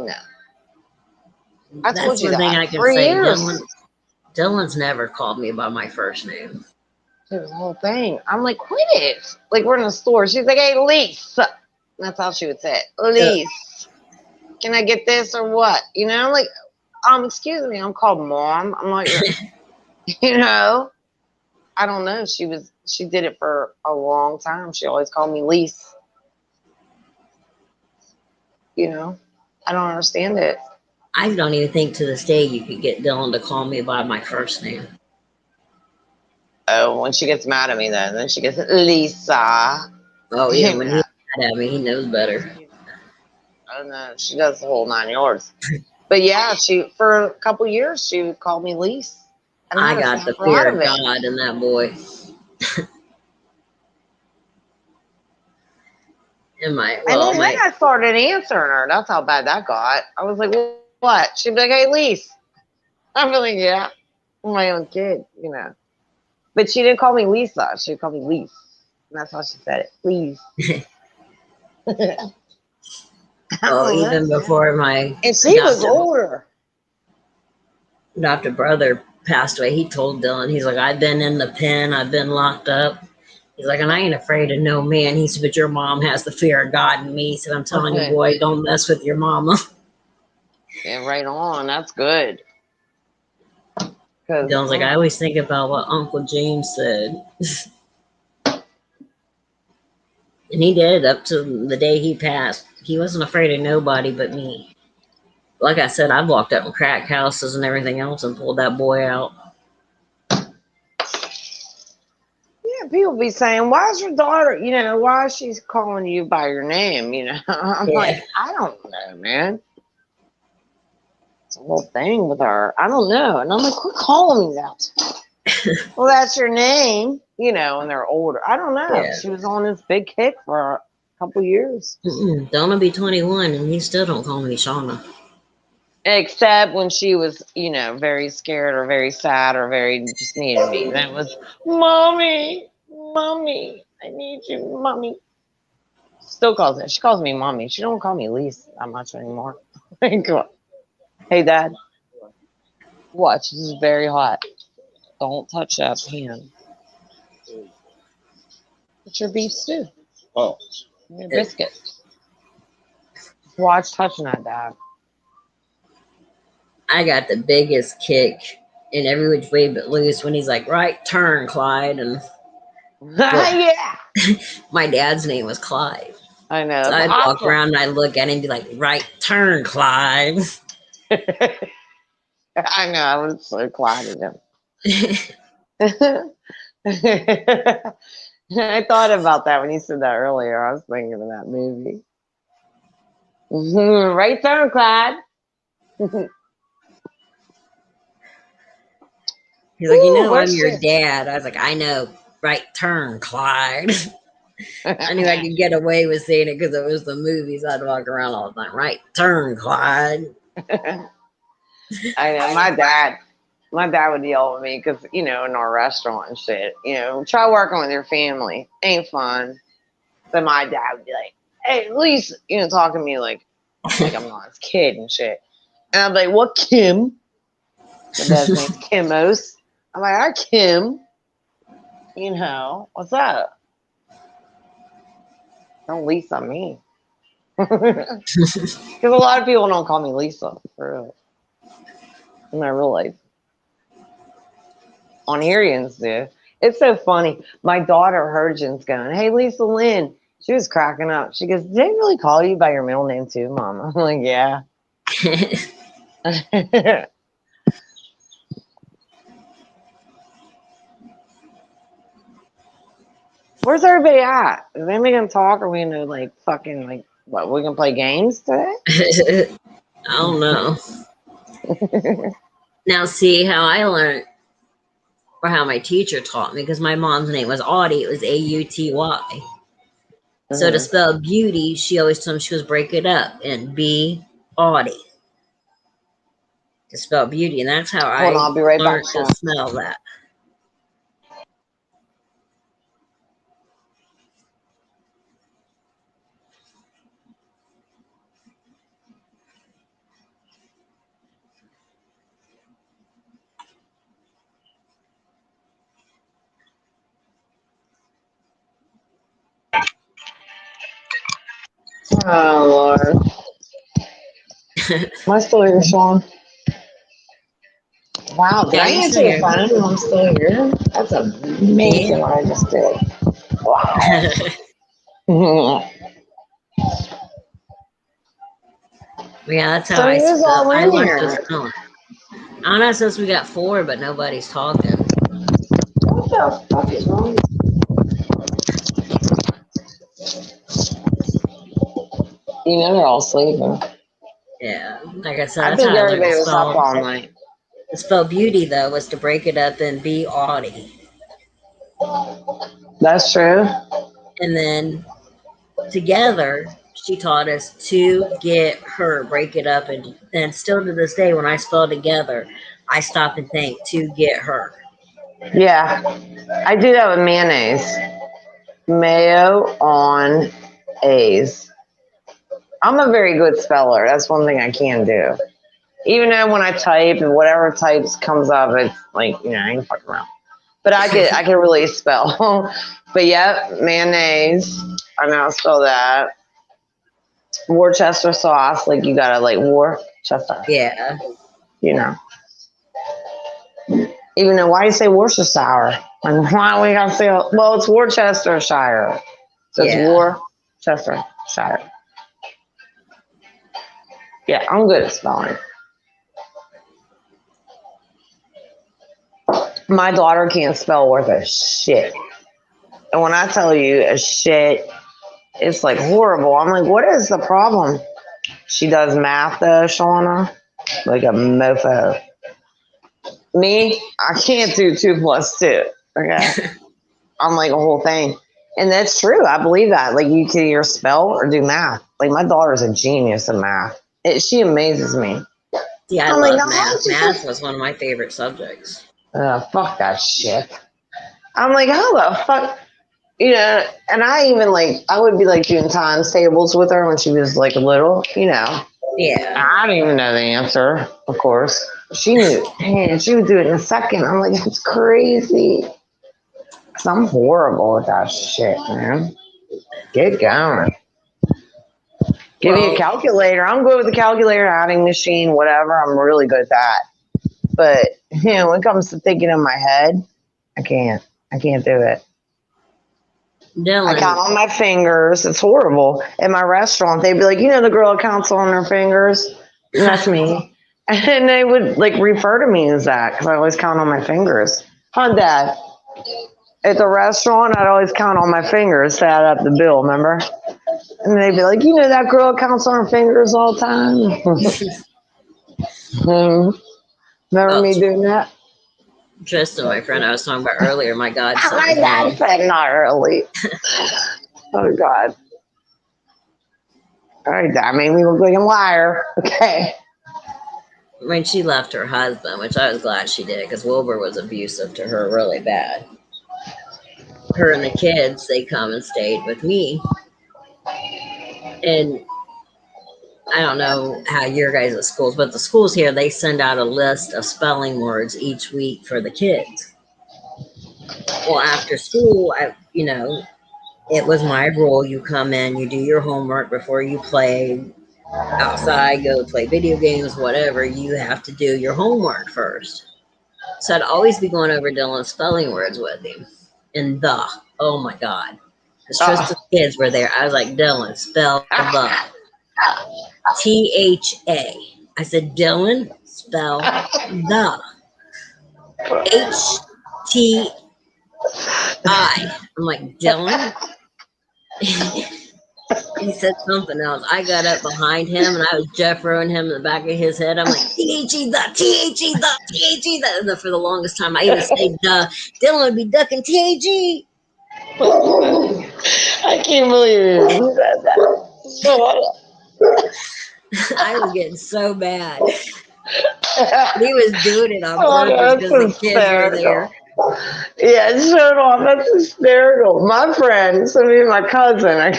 told That's you one thing that I can for say. years. Dylan's never called me by my first name. It was the whole thing. I'm like, quit it. Like we're in the store. She's like, hey, Lise. That's how she would say it. Lise. Can I get this or what? I'm like, Excuse me, I'm called mom. I'm not your, you know. I don't know. She did it for a long time. She always called me Lise. You know, I don't understand it. I don't even think to this day you could get Dylan to call me by my first name. Oh, when she gets mad at me, then she gets Lisa. Oh yeah, You when know, he's mad at me, he knows better. I don't know. She does the whole 9 yards. But yeah, she for a couple years she would call me Lise. I don't I know. got the Snap her out fear of of it. God in that boy. And And then my I started answering her. That's how bad that got. I was like, what? She'd be like, hey, Lise. I'm like, yeah, I'm my own kid, you know. But she didn't call me Lisa. She called me Lise. And that's how she said it. Please. I well, don't know, even man. before my And she was adopted older. adopted brother passed away, he told Dylan, he's like, I've been in the pen, I've been locked up. He's like, and I ain't afraid of no man. He said, but your mom has the fear of God in me. He said, I'm telling you, boy, don't mess with your mama. Yeah, right on. That's good. Because Dylan's like, I always think about what Uncle James said. And he did up to the day he passed. He wasn't afraid of nobody but me. Like I said, I've walked up in crack houses and everything else and pulled that boy out. yeah, people be saying, why is your daughter, why is she calling you by your name? I'm Yeah. like, I don't know, man. It's a whole thing with her. I don't know. And I'm like, quit calling me that. Well, that's your name, and they're older. I don't know. Yeah. She was on this big kick for a couple years. Donna be 21 and he still don't call me Shauna. Except when she was, very scared or very sad or very just needed me. Then it was, Mommy, Mommy, I need you, Mommy. Still calls it. She calls me Mommy. She don't call me Lise that much anymore. Hey, Dad. Watch. This is very hot. Don't touch that pan. It's your beef stew. Oh. Your biscuit. Watch touching that, Dad. I got the biggest kick in every which way but loose when he's like, right turn, Clyde. And well, Yeah. my dad's name was Clyde. I know. So That's I'd walk awesome. around and I'd look at him and be like, right turn, Clyde. I know. I was so glad at him. I thought about that when you said that earlier. I was thinking of that movie. Right there, Clyde. He's like, I'm Where's your she? dad. I was like, I know. Right turn, Clyde. I knew I could get away with saying it because it was the movies. I'd walk around all the time. Right turn, Clyde. I know. My dad would yell at me because, in our restaurant and shit, try working with your family. Ain't fun. But my dad would be like, hey, at least, talking to me like I'm not his kid and shit. And I'm like, what, Kim? My dad's name's Kimos. I'm like, hi, Kim. What's up? Don't Lisa me. Because a lot of people don't call me Lisa, for real. In my real life. On Arians do. It's so funny. My daughter Hergen's going, hey, Lisa Lynn. She was cracking up. She goes, did they really call you by your middle name too, Mom? I'm like, yeah. Where's everybody at? Is anybody gonna talk? Or are we gonna what? We gonna play games today? I don't know. Now, see how I learned, or how my teacher taught me, because my mom's name was Audie. It was Auty. So to spell beauty, she always told me she was break it up and B Audie to spell beauty, and that's how Hold on, I I'll be right back, learned to Sean. smell that. Oh Lord. Am I still here, Sean? Wow, did Yeah, I you answer still the phone and I'm still here? That's amazing here. what I just did. Wow. Yeah. Yeah, that's how So I who's spell. all I in learned to here? spell. I don't know since we got four, but nobody's talking. What the fuck is wrong? You know they're all sleeping. Yeah, like I said, I that's think how I learned to everybody was up spell. all night. To spell beauty though was to break it up in B Audi, That's true. and then together she taught us to get her, break it up, and still to this day when I spell together, I stop and think to get her. Yeah, I do that with mayonnaise. Mayo on A's. I'm a very good speller. That's one thing I can do. Even though when I type and whatever types comes up, it's like, I ain't fucking around. But I can really spell. But yeah, mayonnaise. I know how to spell that. Worcester sauce, like you gotta like Worcester. Yeah, You know. Even though why do you say Worcestershire? And why do we gotta say well it's Worcestershire. So it's yeah. Worcestershire. Yeah, I'm good at spelling. My daughter can't spell worth a shit. And when I tell you a shit, it's like horrible. I'm like, what is the problem? She does math though, Shauna, like a mofo. Me, I can't do 2 + 2. Okay, I'm like a whole thing, and that's true. I believe that. Like you can either spell or do math. Like my daughter's a genius in math. She amazes me. See, I I'm like, love now how math. did you Math was one of my favorite subjects. fuck that shit. I'm like, how the fuck? And I even I would be like doing times tables with her when she was like little, Yeah. I didn't even know the answer, of course. She knew, and she would do it in a second. I'm like, that's crazy. Cause I'm horrible with that shit, man. Get going. Give me a Well, calculator. I'm good with the calculator, adding machine, whatever. I'm really good at that. But when it comes to thinking in my head, I can't. I can't do it. I Dylan. count on my fingers. It's horrible. At my restaurant, they'd be like, the girl that counts on her fingers? And that's me. And they would refer to me as that because I always count on my fingers. Huh, Dad? At the restaurant, I'd always count on my fingers to add up the bill, remember? And they'd be like, that girl counts on her fingers all the time? Remember Well, me doing that? Tristan, my friend I was talking about earlier, my My godson's dad mom. said not early. Oh, God. All right, that made me look like a liar. Okay. When she left her husband, which I was glad she did, because Wilbur was abusive to her really bad. Her and the kids, they come and stayed with me. And I don't know how your guys' schools, but the schools here, they send out a list of spelling words each week for the kids. Well, after school, it was my rule. You come in, you do your homework before you play outside, go play video games, whatever. You have to do your homework first. So I'd always be going over Dylan's spelling words with him. And oh my God. Because Tristan's kids were there. I was like, Dylan, spell the. THA. I said, Dylan, spell the. HTI. I'm like, Dylan? He said something else. I got up behind him and I was Jeffroing him in the back of his head. I'm like, THE, the, THE, the, THE, the. And for the longest time, I even said, Dylan would be ducking THE. I can't believe you said that. I was getting so mad. He was doing it on Oh, purpose that's because the kids were there. hysterical. Yeah, it showed off. That's hysterical. My friend, my cousin,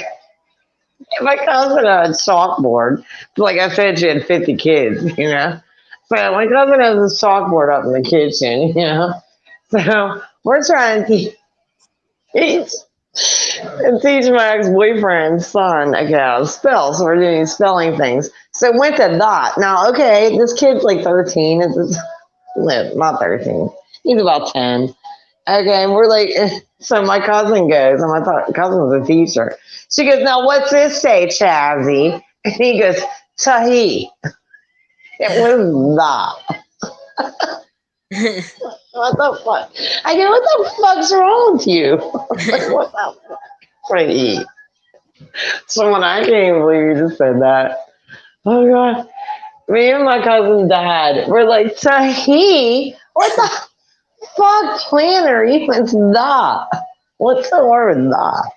my cousin had a chalkboard. Like I said, she had 50 kids, So my cousin has a chalkboard up in the kitchen, So we're trying to teach my ex-boyfriend's son how to spell. So we're doing spelling things. So it went to that. Now, okay, this kid's like 13 at No, not 13. He's about 10. Okay, and we're like, so my cousin goes, and my cousin's a teacher. She goes, now what's this say, Chazzy? And he goes, Tahi. It was that. What the fuck? I go, what the fuck's wrong with you? Like, what the fuck? Tahi. Someone, I can't even believe you just said that. Oh, God. Me and my cousin's dad, we're like, Tahi? What the fuck planner even that? What's the word with that?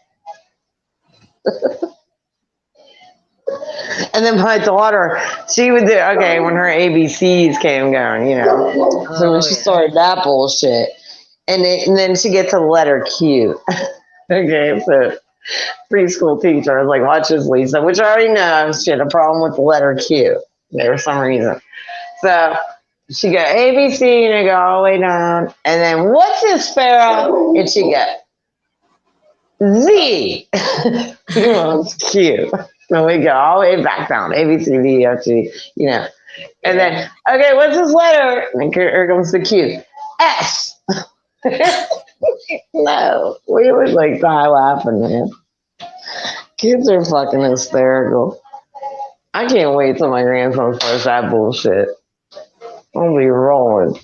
And then my daughter, she would do, okay, when her ABCs came going, you know. So when she started that bullshit, and then she gets to the letter Q. Okay, so preschool teacher was like, watch this, Lisa, which I already know she had a problem with the letter Q for some reason. So she got ABC and I go all the way down. And then what's this, Farrah? And she got Z. It's cute. So we go all the way back down. A, B, C, D, F, G, you know. And then, okay, what's this letter? And here comes the Q. S. No. We would like die laughing, man. Kids are fucking hysterical. I can't wait till my grandson starts that bullshit. I'll be rolling.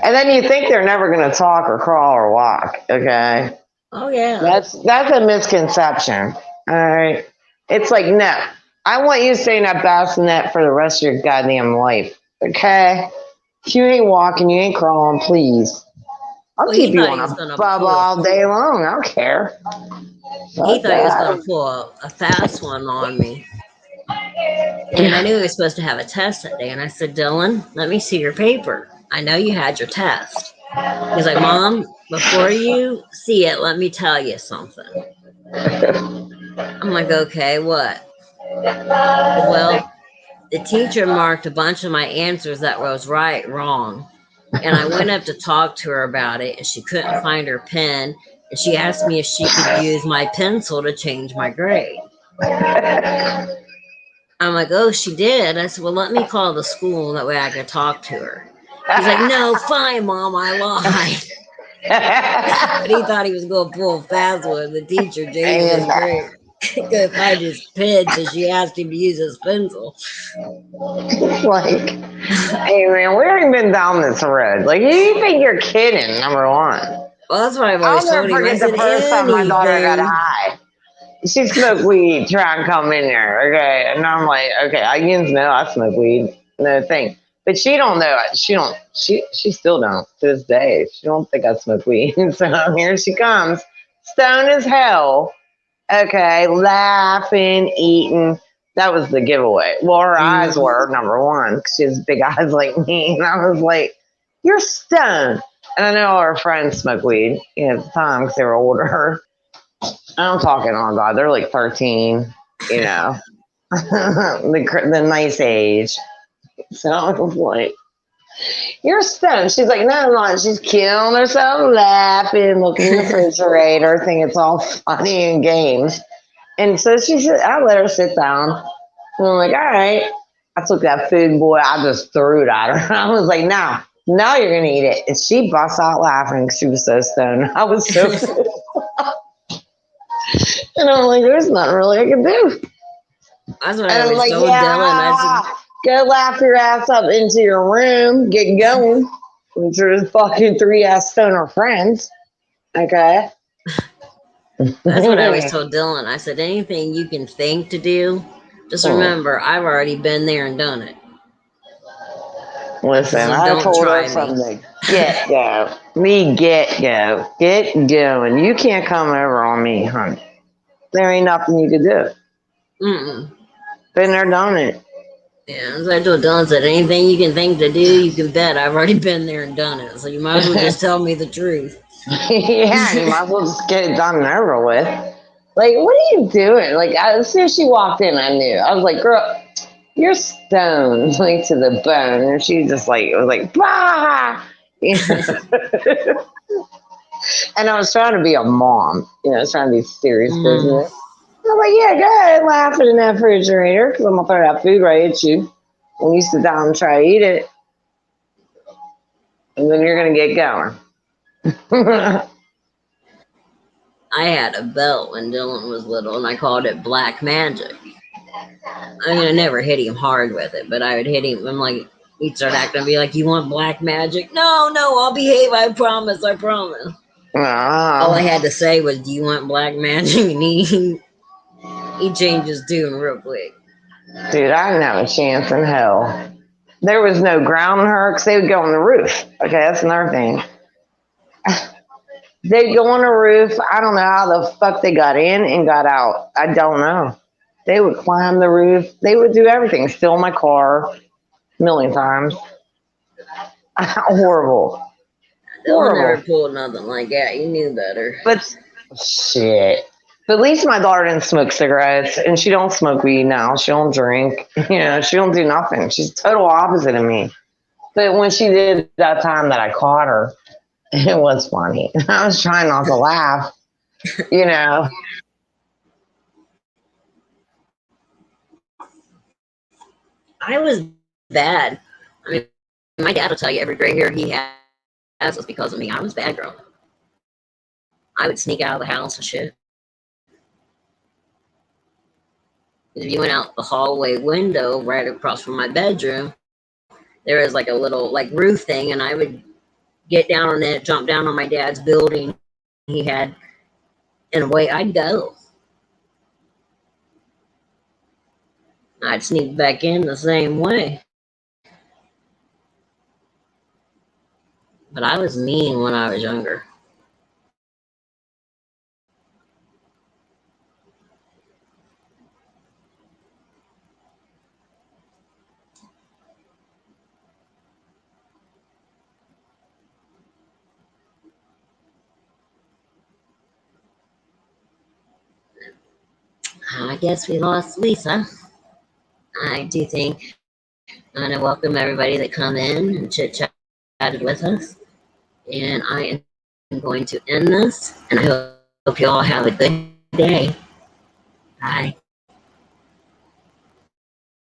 And then you think they're never going to talk or crawl or walk, okay? Oh, yeah. That's a misconception, all right? It's like, no. I want you to stay in that bassinet for the rest of your goddamn life, okay? If you ain't walking, you ain't crawling, please. I'll keep you on a bubble all day long. I don't care. He thought he was going to pull a fast one on me. And I knew he was supposed to have a test that day. And I said, Dylan, let me see your paper. I know you had your test. He's like, Mom, before you see it, let me tell you something. I'm like, okay, what? Well, the teacher marked a bunch of my answers that was right, wrong. And I went up to talk to her about it, and she couldn't find her pen. And she asked me if she could use my pencil to change my grade. I'm like, oh, she did. I said, well, let me call the school. That way I could talk to her. He's like, no, fine, Mom, I lied. But he thought he was going to pull a fast one. The teacher changed his grade. Couldn't find his pen, so she asked him to use his pencil. Like, hey, man, we haven't been down this road. Like, you think you're kidding, number one. Well, that's why I've always told him. I'll never forget the first time my daughter got high. She smoked weed, try and come in there, okay? And I'm like, okay, I used to know I smoke weed, no thing. But she don't know it. She still don't to this day. She don't think I smoke weed. So here she comes, stoned as hell, okay, laughing, eating. That was the giveaway. Well, her eyes were, number one, because she has big eyes like me. And I was like, you're stoned. And I know all her friends smoke weed at the time because they were older. I'm talking, oh God, they're like 13, you know, the nice age. So I was like, you're stoned. She's like, no, I'm not. She's killing herself, laughing, looking in the refrigerator, thinking it's all funny and games. And so she said, I let her sit down. And I'm like, all right. I took that food, boy, I just threw it at her. I was like, now you're going to eat it. And she busts out laughing because she was so stoned. I was so and I'm like, there's nothing really I can do. That's what I was like, told Dylan. Go laugh your ass up into your room, get going. With your fucking 3-ass stoner friends. Okay? That's what I always told Dylan. I said, anything you can think to do, just remember, I've already been there and done it. Listen, I told her from the get-go. Get-go. Get going. You can't come over on me, honey. There ain't nothing you can do. Been there, done it. Yeah, as I told Dylan, said, anything you can think to do, you can bet I've already been there and done it. So you might as well just tell me the truth. Yeah, you might as well just get it done and over with. Like, what are you doing? Like, as soon as she walked in, I knew. I was like, girl, you're stoned, like, to the bone. And she just, like, it was like, bah! And I was trying to be a mom. You know, I was trying to be serious business. I was like, yeah, go ahead, laughing in that refrigerator, because I'm going to throw that food right at you. when you sit down and try to eat it, and then you're gonna get going. I had a belt when Dylan was little, and I called it Black Magic. I mean, I never hit him hard with it, but I would hit him. I'm like, he'd start acting and be like, "You want black magic?" No, no, I'll behave. I promise. I promise. All I had to say was, "Do you want black magic?" And he changed his tune real quick. Dude, I didn't have a chance in hell. There was no ground in her because they would go on the roof. Okay, that's another thing. They'd go on the roof. I don't know how the fuck they got in and got out. I don't know. They would climb the roof. They would do everything. Steal my car a million times. Horrible. Dylan never Horrible. pulled nothing like that. He knew better. But shit. But at least my daughter didn't smoke cigarettes, and she don't smoke weed now. She don't drink. She don't do nothing. She's total opposite of me. But when she did that time that I caught her, it was funny. I was trying not to laugh. I was bad. I mean, my dad will tell you every gray hair he has was because of me. I was bad girl. I would sneak out of the house and shit. If you went out the hallway window right across from my bedroom, there was like a little like roof thing, and I would get down on it, jump down on my dad's building he had, and away I'd go. I'd sneak back in the same way. But I was mean when I was younger. I guess we lost Lisa. I do think I want to welcome everybody that come in and chit-chatted with us. And I am going to end this, and I hope you all have a good day. Bye.